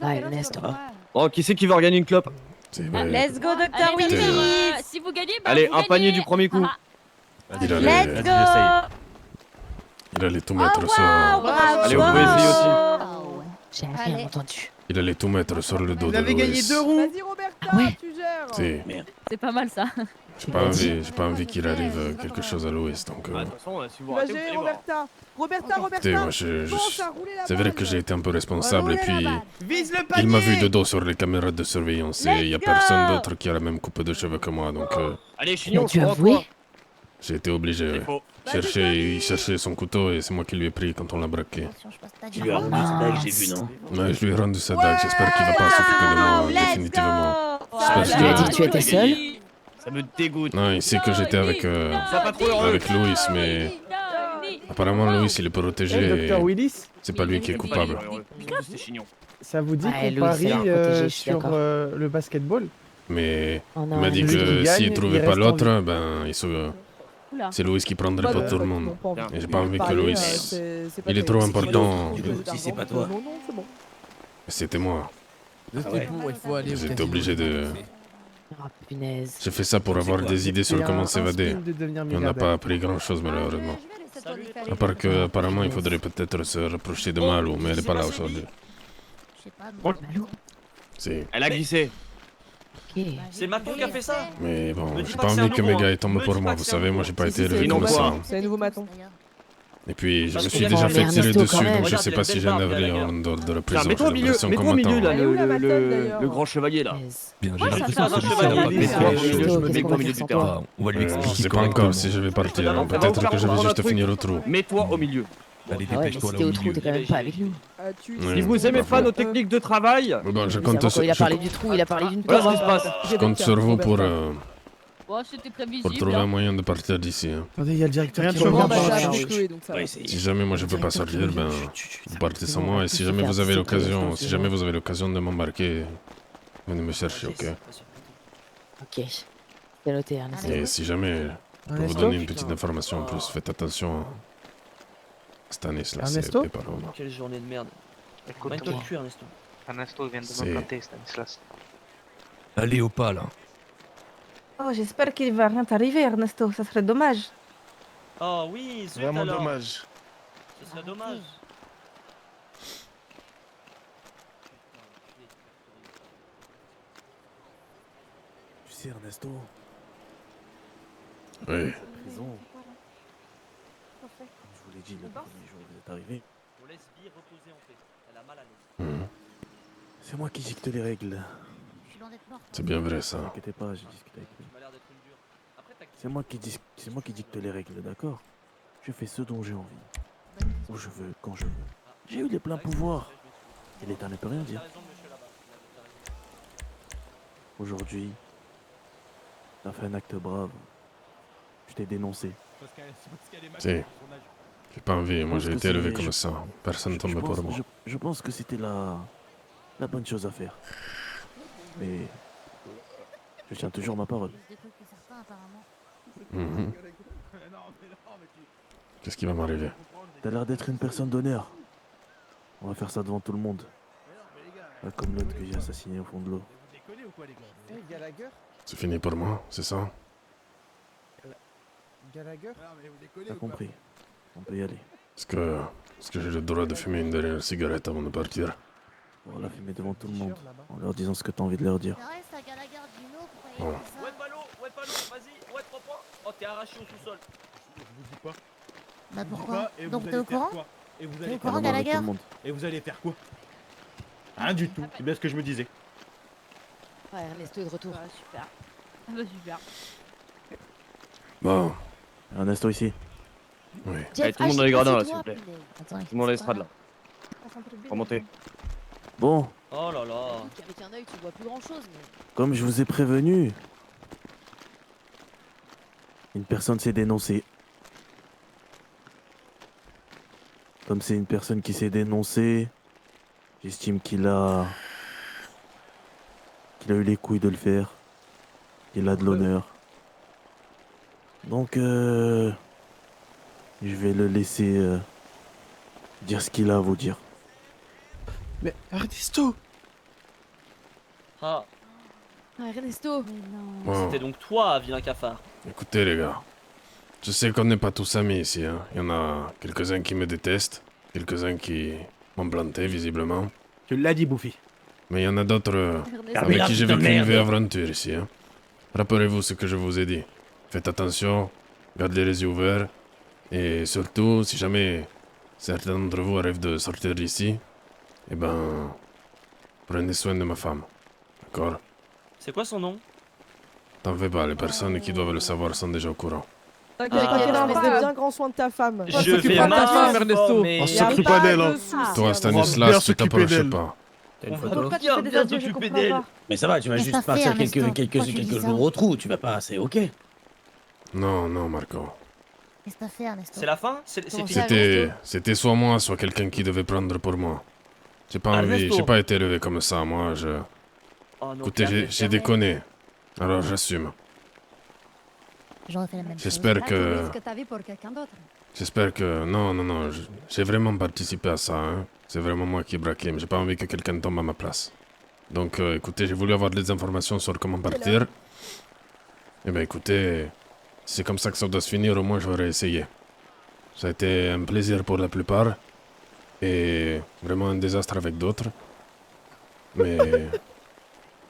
S12: Ah, Ernesto.
S14: Oh, qui c'est qui veut regagner une clope?
S17: Let's go, docteur
S4: Allez,
S17: Willy.
S4: docteur, si vous gagnez, bah,
S14: Allez,
S4: vous
S14: un panier
S4: gagnez.
S14: du premier coup.
S1: Il allait...
S17: Let's go.
S1: Il allait tout mettre sur...
S14: Allez, vous pouvez essayer aussi.
S12: J'ai rien entendu.
S1: Il allait tout mettre sur le dos
S10: Vous
S1: de
S10: avez gagné
S1: Louis.
S10: 2 roues.
S2: Vas-y, Roberta, tu gères.
S1: Si.
S4: C'est pas mal ça.
S1: J'ai pas envie qu'il arrive quelque chose à Louis, donc...
S14: De toute façon, si vous
S2: Tu vas
S14: ratez, vous
S2: gérer,
S14: allez voir.
S2: Roberta. Roberta,
S1: Écoutez, moi,
S2: Pense à rouler la
S1: c'est vrai
S2: balle.
S1: que j'ai été un peu responsable, et puis...
S10: Vise le
S1: Il m'a
S10: panier.
S1: vu de dos sur les caméras de surveillance, et il y a personne d'autre qui a la même coupe de cheveux que moi, donc...
S14: Allez, Chignon,
S12: Tu as
S14: on prend
S12: avoué?
S14: quoi?
S1: J'ai été obligé, ouais.
S14: faux.
S1: Il cherchait son couteau, et c'est moi qui lui ai pris quand on l'a braqué.
S13: Tu lui as rendu sa dague, j'ai vu, non?
S1: Ouais, je lui ai rendu sa dague, j'espère qu'il va pas s'occuper de moi, définitivement.
S12: Tu as dit que tu étais seul?
S14: Ça me dégoûte.
S1: Non, il sait que j'étais avec Louis, mais apparemment Louis il est protégé.
S10: Docteur
S1: Et
S10: Willis.
S1: c'est pas lui qui est coupable.
S14: C'est Chignon.
S10: Ça vous dit
S12: Ouais,
S10: qu'on
S12: Louis,
S10: parie
S12: c'est leur protégé, je suis
S10: sur
S12: d'accord.
S10: le basketball?
S1: Mais
S12: Oh
S1: il
S12: non,
S1: m'a dit
S12: Louis
S1: que
S10: qui gagne,
S1: s'il trouvait
S10: il
S1: pas
S10: reste en
S1: l'autre, ben
S4: Oula.
S1: c'est Louis qui prendrait
S2: Pas
S1: pas
S2: de-
S1: tout le
S2: pas de-
S1: monde.
S2: non, pas envie.
S1: Et j'ai pas envie que
S2: Parier,
S1: Louis.
S2: c'est pas
S1: Il est
S2: terrible.
S1: trop important.
S13: Si c'est pas toi.
S2: Non, non, c'est bon.
S1: C'était moi.
S5: De
S13: Ah ouais.
S5: pour, il faut aller au
S1: J'étais
S5: casino.
S1: obligé de.
S12: Oh, punaise.
S1: J'ai fait ça pour avoir des idées sur comment s'évader.
S10: de devenir
S1: Et on n'a
S10: milliardaire.
S1: pas appris grand chose malheureusement. À part que apparemment il faudrait peut-être se rapprocher de Malou, mais elle est pas là aujourd'hui.
S19: Je sais pas.
S12: Malou?
S1: Si.
S14: Elle a glissé.
S12: Ok.
S9: C'est Macron qui a fait ça.
S1: Mais bon,
S9: Me dis
S1: j'ai
S9: pas
S1: pas
S9: que c'est
S1: envie
S9: un
S1: que mes
S9: nouveau,
S1: gars
S9: hein.
S1: ils tombent
S9: Me
S1: pour
S9: dis
S1: moi,
S9: pas
S1: vous
S9: que c'est un
S1: savez, moi
S9: nouveau.
S1: j'ai pas
S2: Si,
S1: été
S2: si,
S1: élevé
S2: c'est
S1: comme
S2: un
S1: ça.
S2: nouveau. C'est un nouveau maton.
S1: Et puis je
S9: Parce
S1: me
S9: qu'il
S1: suis
S9: y a
S1: déjà
S9: des
S1: fait
S12: Ernesto,
S1: tirer
S12: quand
S1: dessus,
S12: même.
S1: donc je
S9: Regarde,
S1: sais
S9: il
S1: pas
S9: a
S1: si
S9: une
S1: j'ai un
S9: belle barbe,
S1: avenir
S9: la
S1: en dehors de la
S14: Tiens,
S1: prison.
S14: mets-toi au
S1: J'ai
S14: milieu,
S1: l'impression
S14: mets-toi
S1: qu'on
S14: au milieu là,
S1: m'attend.
S2: Elle est où, la Madeleine, d'ailleurs
S14: le grand chevalier là.
S19: Bien, j'ai
S4: Ouais,
S19: l'impression
S4: ça
S19: que
S4: fait
S19: c'est
S4: un
S19: le
S4: chevalier.
S14: Mets-toi au milieu, je me
S12: Qu'est-ce
S14: mets
S12: qu'on
S14: au
S12: va
S14: milieu
S12: faire
S14: du
S12: sans toi?
S14: terrain.
S19: On va lui
S1: Je
S19: expliquer
S1: sais pas encore
S19: correctement.
S1: si je vais partir, hein.
S14: On va
S1: Peut-être
S14: faire
S1: que je vais
S14: comprendre un
S1: juste
S14: truc.
S1: finir au trou.
S14: Mets-toi au milieu.
S19: Allez,
S12: Ah ouais, mais
S19: dépêche-toi
S12: si
S19: là
S12: t'es
S19: au
S12: au trou,
S19: milieu.
S12: t'es quand même pas avec nous.
S2: Tu
S1: Ouais.
S14: Si vous aimez pas nos techniques de travail,
S1: Bon, je
S12: Mais
S1: compte
S12: c'est
S1: sur,
S12: il a
S1: je,
S12: parlé du trou, il a parlé d'une
S14: voilà ce
S12: corde.
S14: qui se passe.
S1: je compte sur vous pour
S4: Bon, c'était prévisible.
S1: trouver un
S4: hein.
S1: moyen de partir d'ici. hein.
S10: Attendez, il y a le directeur
S5: Rien
S10: qui
S5: de
S10: revient.
S5: choquant,
S2: bah,
S5: bah,
S2: ça a
S5: oui.
S2: Chloé, donc ça va.
S1: Si jamais moi je peux pas sortir, ben vous partez sans moi. Et si jamais vous avez l'occasion, si jamais vous avez l'occasion de m'embarquer, venez me chercher, ok?
S12: Ok. C'est noté, Ernesto.
S1: Et si jamais, pour vous
S10: Ernesto
S1: donner une petite information en plus, faites attention à Stanis là, c'est
S10: Ernesto
S1: pas vraiment.
S9: Quelle journée de merde.
S6: Écoute,
S9: Mets-toi le cul, Ernesto.
S6: Ernesto il vient de
S1: C'est-
S6: me planter, Stanislas.
S19: Allez au pas là.
S18: Oh, j'espère qu'il va rien t'arriver, Ernesto. Ça serait dommage.
S9: Oh oui, zut
S11: Vraiment
S9: alors.
S11: dommage.
S9: Ce serait dommage.
S11: Tu sais, Ernesto,
S1: Oui.
S11: prison, comme je vous l'ai dit le premier jour où vous êtes arrivé,
S9: On laisse Vi reposer en paix. Elle a mal à l'œil.
S1: Mhm.
S11: c'est moi qui dicte les règles.
S19: Je suis loin d'être mort.
S1: C'est bien vrai
S11: Ne
S1: ça.
S11: vous inquiétez pas, j'ai discuté avec lui.
S9: Tu m'as l'air d'être une dure. Après, t'as
S11: C'est moi qui dicte les règles, d'accord? Je fais ce dont j'ai envie. Où je veux, quand je veux. J'ai eu les pleins pouvoirs. Et l'État ne peut rien dire. Aujourd'hui, t'as fait un acte brave. Je t'ai dénoncé.
S1: Si. J'ai pas envie, moi
S11: Je
S1: j'ai
S11: pense
S1: été
S11: que
S1: élevé
S11: c'est-
S1: comme ça. Personne
S11: Je
S1: tombe
S11: pense-
S1: pour moi.
S11: je pense que c'était la bonne chose à faire. Mais je tiens toujours ma parole.
S19: Plus de trucs que certains apparemment.
S1: Mhm. Qu'est-ce qui va m'arriver?
S11: T'as l'air d'être une personne d'honneur. On va faire ça devant tout le monde. Pas comme l'autre que j'ai assassiné au fond de l'eau.
S10: Gallagher
S1: C'est fini pour moi, c'est ça?
S10: Gallagher
S11: T'as compris. On peut y aller.
S1: Est-ce que j'ai le droit de fumer une dernière cigarette avant de partir?
S11: On va la fumer devant tout le monde. En leur disant ce que t'as envie de leur dire.
S19: Ça reste à Gallagher Dino, pourquoi il
S1: Bon.
S19: a fait ça?
S9: Ouais, Palo, vas-y, ouais, 3 points. Oh, t'es arraché au sous-sol.
S8: Je vous dis pas.
S19: Bah
S8: Je vous dis
S19: pourquoi?
S8: pas, et
S19: Donc
S8: vous
S19: t'es au
S8: allez faire
S19: courant?
S8: quoi? Et vous
S19: T'es
S8: allez
S19: au courant,
S8: faire quoi?
S19: Gallagher?
S11: Tout le monde.
S8: Et vous allez faire quoi? Rien du tout. C'est bien ce que je me disais.
S12: Ouais, Ernesto est de retour.
S4: Super. Ah bah, super.
S1: Bon.
S11: Ernesto ici.
S1: Oui.
S7: Allez, tout le monde dans les gradins là, s'il vous plaît. Tout le monde dans l'estrade là. Remontez.
S11: Bon,
S9: Oh là là.
S12: Avec un œil, tu vois plus grand chose, mais.
S11: comme je vous ai prévenu, une personne s'est dénoncée. Comme c'est une personne qui s'est dénoncée, j'estime qu'il a eu les couilles de le faire. Il a de l'honneur. Donc, je vais le laisser dire ce qu'il a à vous dire.
S10: Mais Ernesto!
S9: Ah,
S12: Ah, Ernesto!
S1: Bon.
S9: c'était donc toi, vilain cafard.
S1: Écoutez les gars, je sais qu'on n'est pas tous amis ici. Hein. Il y en a quelques-uns qui me détestent, quelques-uns qui m'ont planté visiblement.
S8: Tu l'as dit, Bouffi.
S1: Mais il y en a d'autres avec qui j'ai vécu une vraie aventure ici. Hein. Rappelez-vous ce que je vous ai dit. Faites attention, gardez les yeux ouverts. Et surtout, si jamais certains d'entre vous arrivent de sortir d'ici, eh ben, prenez soin de ma femme. D'accord?
S9: C'est quoi son nom?
S1: T'en fais pas, les personnes qui doivent le savoir sont déjà au courant.
S2: T'inquiète, fais bien grand soin de ta femme.
S9: Je vais ma femme, Ernesto.
S10: On s'occupe pas d'elle, hein.
S1: Toi, Stanislas, tu t'approches pas.
S9: On va
S18: Pourquoi tu
S9: bien,
S18: fais des
S9: bien
S18: adieux, je
S9: t'occuper
S18: comprends
S9: d'elle.
S18: pas.
S13: Mais ça va, tu vas
S19: Mais
S13: juste
S19: ça fait,
S13: partir
S19: Ernesto. Pourquoi tu dis
S13: quelques
S19: ça
S13: jours au trou, tu vas pas, c'est ok.
S1: Non, non, Marco.
S19: Qu'est-ce que t'as fait, Ernesto?
S9: C'est la fin? C'est fini?
S1: C'était soit moi, soit quelqu'un qui devait prendre pour moi. J'ai pas envie,
S9: Ernesto.
S1: j'ai pas été élevé comme ça, moi,
S9: Oh non,
S1: Écoutez,
S9: Claire,
S1: j'ai
S9: fermé.
S1: déconné. Alors j'assume.
S19: J'aurais fait la même chose.
S1: J'espère que...
S19: Ce que t'as vu pour quelqu'un d'autre.
S1: J'espère que... Non, non, non, j'ai vraiment participé à ça, hein. C'est vraiment moi qui ai braqué, mais j'ai pas envie que quelqu'un tombe à ma place. Donc, écoutez, j'ai voulu avoir des informations sur comment partir. Eh ben, écoutez, si c'est comme ça que ça doit se finir, au moins j'aurais essayé. Ça a été un plaisir pour la plupart, et vraiment un désastre avec d'autres. Mais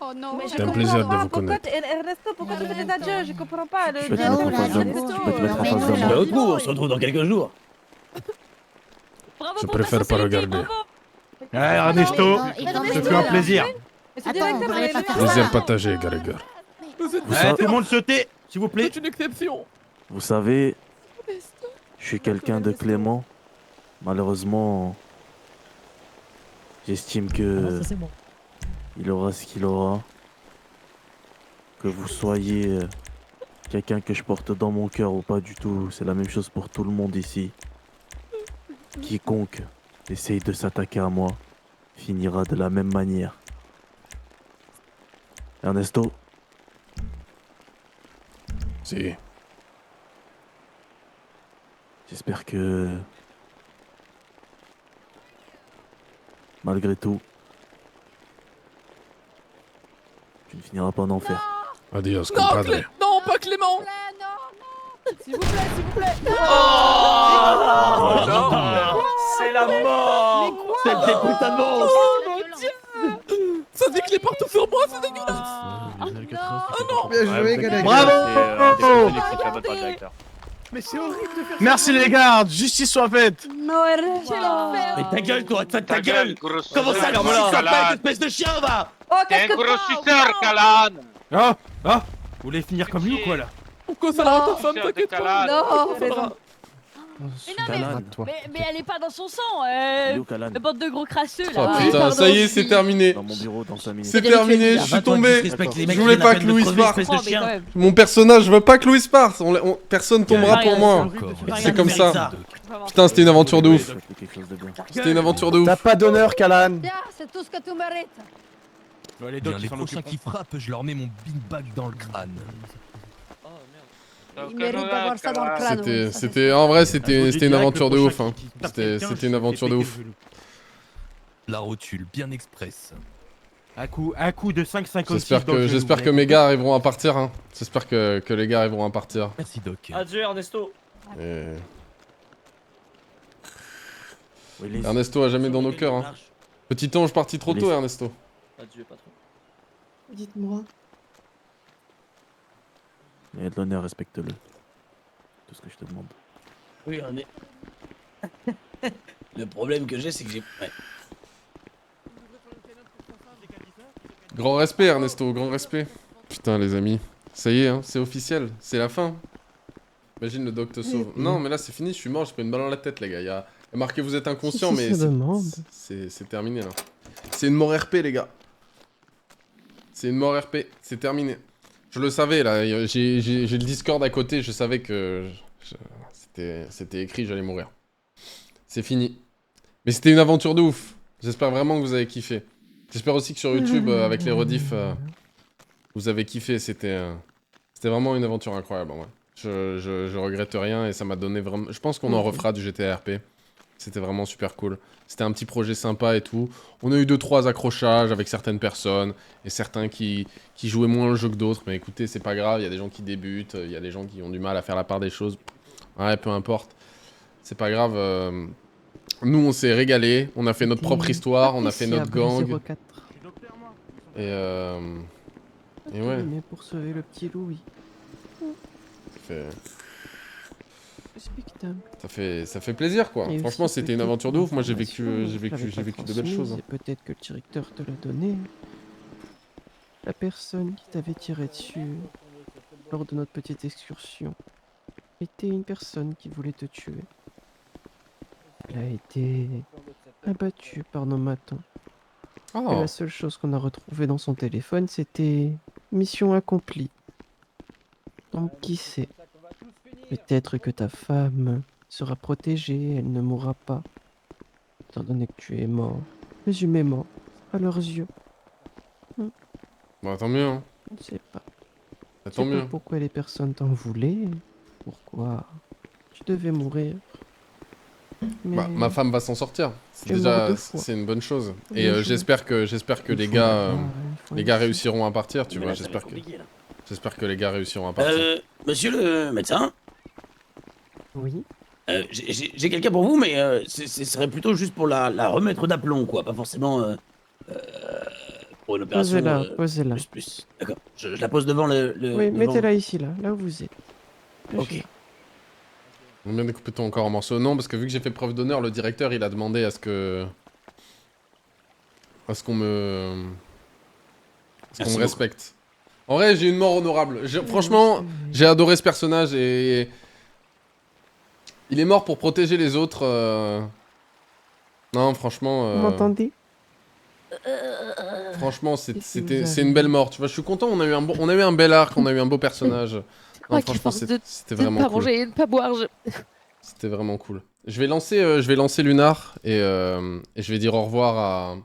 S18: Oh non, mais
S1: c'était un plaisir de vous connaître.
S18: Ernesto, pourquoi tu fais des adieux? Je comprends pas.
S11: Tu peux te mettre en face de moi. Tu peux te mettre en face de moi.
S13: Au trou, on se retrouve dans quelques jours.
S1: Je préfère pas regarder.
S8: Ouais, Ernesto, c'est plus un plaisir.
S1: Plaisir partagé, Gallagher.
S8: Ouais, tout le monde se tait, s'il vous plaît.
S5: C'est une exception.
S11: Vous savez, je suis quelqu'un de clément. Malheureusement, j'estime que il aura ce qu'il aura. Que vous soyez quelqu'un que je porte dans mon cœur ou pas du tout, c'est la même chose pour tout le monde ici. Quiconque essaye de s'attaquer à moi finira de la même manière. Ernesto,
S1: Si.
S11: j'espère que malgré tout, tu ne finiras pas en enfer.
S1: Adios,
S5: Non,
S1: compadre.
S5: non, pas Clément.
S2: S'il vous plaît, s'il vous plaît.
S9: C'est la mort.
S13: C'est le putain de monstre.
S5: Oh mon dieu. Ça dit que les partout sur moi, c'est dégueulasse. Oh non.
S10: Bien joué, Gallagher.
S8: Bravo.
S10: Mais c'est horrible de faire ça.
S8: Merci les gars, justice soit faite.
S18: Non, Ernesto.
S13: Mais ta gueule, toi, ta gueule.
S6: gros
S13: Comment ça,
S6: suceur,
S13: comment ça s'appelle,
S6: Calan.
S13: espèce de chien, va?
S18: Oh,
S6: T'es
S18: qu'est-ce
S6: un
S18: que
S6: gros
S18: t'as?
S6: suceur, Calan.
S8: Ah, ah, vous voulez finir comme nous ou quoi là?
S5: Pourquoi ça l'arrête ta femme,
S6: Suceur de
S5: t'inquiète pas.
S6: Calan.
S18: Non,
S5: Faudra-
S11: Calan,
S4: Mais elle est pas dans son sang,
S11: il est où, Calan?
S4: la bande de gros crasseux
S1: Oh
S4: là.
S1: putain, ça y est, c'est terminé.
S11: Dans mon bureau, dans 5 minutes.
S1: C'est terminé, je suis tombé. Je voulais pas que Louis parte.
S18: Oh, mais quand même.
S1: Mon personnage, je veux pas que Louis parte. Personne tombera pour moi. C'est comme ça. Putain, c'était une aventure de ouf. C'était une aventure de ouf.
S10: T'as pas d'honneur, Calan.
S19: C'est tout ce que tu mérites.
S8: Les
S15: Bien,
S8: deux
S15: les prochains qui frappent, je leur mets mon big bag dans le crâne.
S19: Il mérite d'avoir ça dans le crâne.
S1: En vrai, c'était une aventure de ouf. Hein. C'était une aventure de ouf.
S15: La rotule, bien express.
S8: Un coup de 5,56.
S1: J'espère que mes gars arriveront à partir. Hein. J'espère que les gars arriveront à partir.
S15: Merci, Doc.
S9: Adieu, Ernesto.
S1: Et... Ernesto a jamais dans nos cœurs. Hein. Petit ange parti trop tôt, Ernesto.
S9: Adieu, patron.
S18: Dites-moi.
S11: Il y a de l'honneur, respecte-le. Tout ce que je te demande.
S13: Oui, on est. Le problème que j'ai, c'est que j'ai. Ouais.
S1: Grand respect, Ernesto, grand respect. Putain, les amis. Ça y est, hein, c'est officiel. C'est la fin. Imagine le doc te sauve. Non, mais là, c'est fini. Je suis mort. J'ai pris une balle dans la tête, les gars. Il y a marqué vous êtes inconscient, mais c'est terminé, là. C'est une mort RP, les gars. C'est une mort RP. C'est terminé. Je le savais, là. J'ai le Discord à côté. Je savais que... C'était écrit, j'allais mourir. C'est fini. Mais c'était une aventure de ouf. J'espère vraiment que vous avez kiffé. J'espère aussi que sur YouTube, avec les rediffs, vous avez kiffé. C'était vraiment une aventure incroyable, en vrai. Je regrette rien et ça m'a donné vraiment... Je pense qu'on en refera du GTA RP. C'était vraiment super cool. C'était un petit projet sympa et tout. On a eu 2-3 accrochages avec certaines personnes et certains qui jouaient moins le jeu que d'autres. Mais écoutez, c'est pas grave, il y a des gens qui débutent, il y a des gens qui ont du mal à faire la part des choses. Ouais, peu importe. C'est pas grave. Nous, on s'est régalé. On a fait notre propre histoire, on a fait notre gang. Et ouais.
S3: Mais pour sauver le petit Louis.
S1: Ça fait plaisir, quoi. Franchement, c'était une aventure de ouf. Moi, j'ai vécu de belles choses.
S3: Et peut-être que le directeur te l'a donné. La personne qui t'avait tiré dessus lors de notre petite excursion était une personne qui voulait te tuer. Elle a été abattue par nos matins.
S1: Oh.
S3: Et la seule chose qu'on a retrouvée dans son téléphone, c'était mission accomplie. Donc qui sait? Peut-être que ta femme sera protégée, elle ne mourra pas. Étant donné que tu es mort, présumément, à leurs yeux.
S1: Bah tant mieux, hein.
S3: Je ne sais pas.
S1: Bah,
S3: Je
S1: tant
S3: sais
S1: mieux.
S3: pas pourquoi les personnes t'en voulaient, pourquoi tu devais mourir. Mais
S1: Bah, ma femme va s'en sortir.
S3: tu es mort 2 fois.
S1: C'est une bonne chose.
S3: Oui,
S1: Et
S3: je-
S1: j'espère que les gars réussiront à partir, tu vois. J'espère que les gars réussiront à partir.
S13: Monsieur le médecin?
S3: Oui.
S13: J'ai quelqu'un pour vous, mais ce serait plutôt juste pour la remettre d'aplomb, quoi. Pas forcément pour une opération.
S3: Posez-la.
S13: Plus. D'accord. Je la pose devant le.
S3: Oui,
S13: devant-
S3: mettez-la ici, là où vous êtes.
S13: Ok.
S1: On vient découper ton encore en morceaux. Non, parce que vu que j'ai fait preuve d'honneur, le directeur, il a demandé à ce qu'on me respecte. En vrai, j'ai une mort honorable. Franchement, j'ai adoré ce personnage et... Il est mort pour protéger les autres. Non, franchement...
S3: Vous m'entendez?
S1: Franchement, c'est une belle mort. Tu vois, je suis content. On a eu un bel arc, on a eu un beau personnage. Non, franchement, c'était vraiment cool.
S12: Manger et ne pas boire.
S1: C'était vraiment cool. Je vais lancer Lunar et je vais dire au revoir à...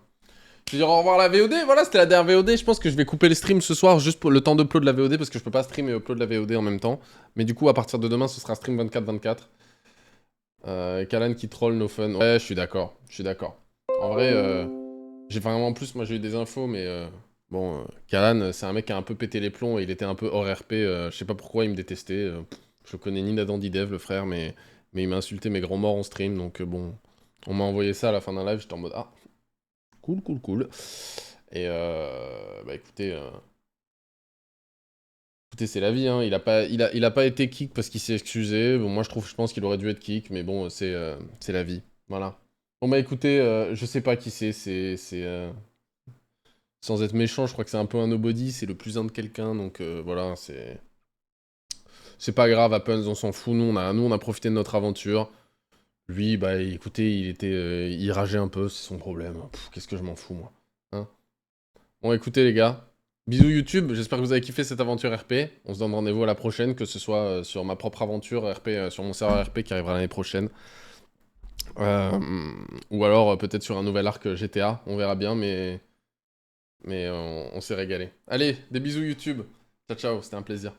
S1: Je vais dire au revoir à la VOD. Voilà, c'était la dernière VOD. Je pense que je vais couper les streams ce soir juste pour le temps d'upload de la VOD parce que je peux pas stream et upload la VOD en même temps. Mais du coup, à partir de demain, ce sera stream 24-24. Kalan qui troll no fun. Ouais, je suis d'accord. En vrai, j'ai vraiment en plus, moi j'ai eu des infos, mais bon, Kalan, c'est un mec qui a un peu pété les plombs et il était un peu hors RP. Je sais pas pourquoi il me détestait. Je connais ni Nadan ni Dev, le frère, mais il m'a insulté mes grands morts en stream. Donc bon, on m'a envoyé ça à la fin d'un live. J'étais en mode ah, cool. Et bah écoutez. Écoutez, c'est la vie, hein. Il a pas été kick parce qu'il s'est excusé. Bon, moi, je pense qu'il aurait dû être kick, mais bon, c'est la vie. Voilà. Bon, bah écoutez, je sais pas qui c'est. Sans être méchant, je crois que c'est un peu un nobody. C'est le plus un de quelqu'un, donc voilà, c'est pas grave, Happens, on s'en fout. Nous, on a profité de notre aventure. Lui, bah écoutez, il rageait un peu, c'est son problème. Qu'est-ce que je m'en fous, moi. Hein? Bon, écoutez, les gars. Bisous YouTube, j'espère que vous avez kiffé cette aventure RP. On se donne rendez-vous à la prochaine, que ce soit sur ma propre aventure RP, sur mon serveur RP qui arrivera l'année prochaine. Ou alors peut-être sur un nouvel arc GTA, on verra bien, mais on s'est régalé. Allez, des bisous YouTube. Ciao, c'était un plaisir.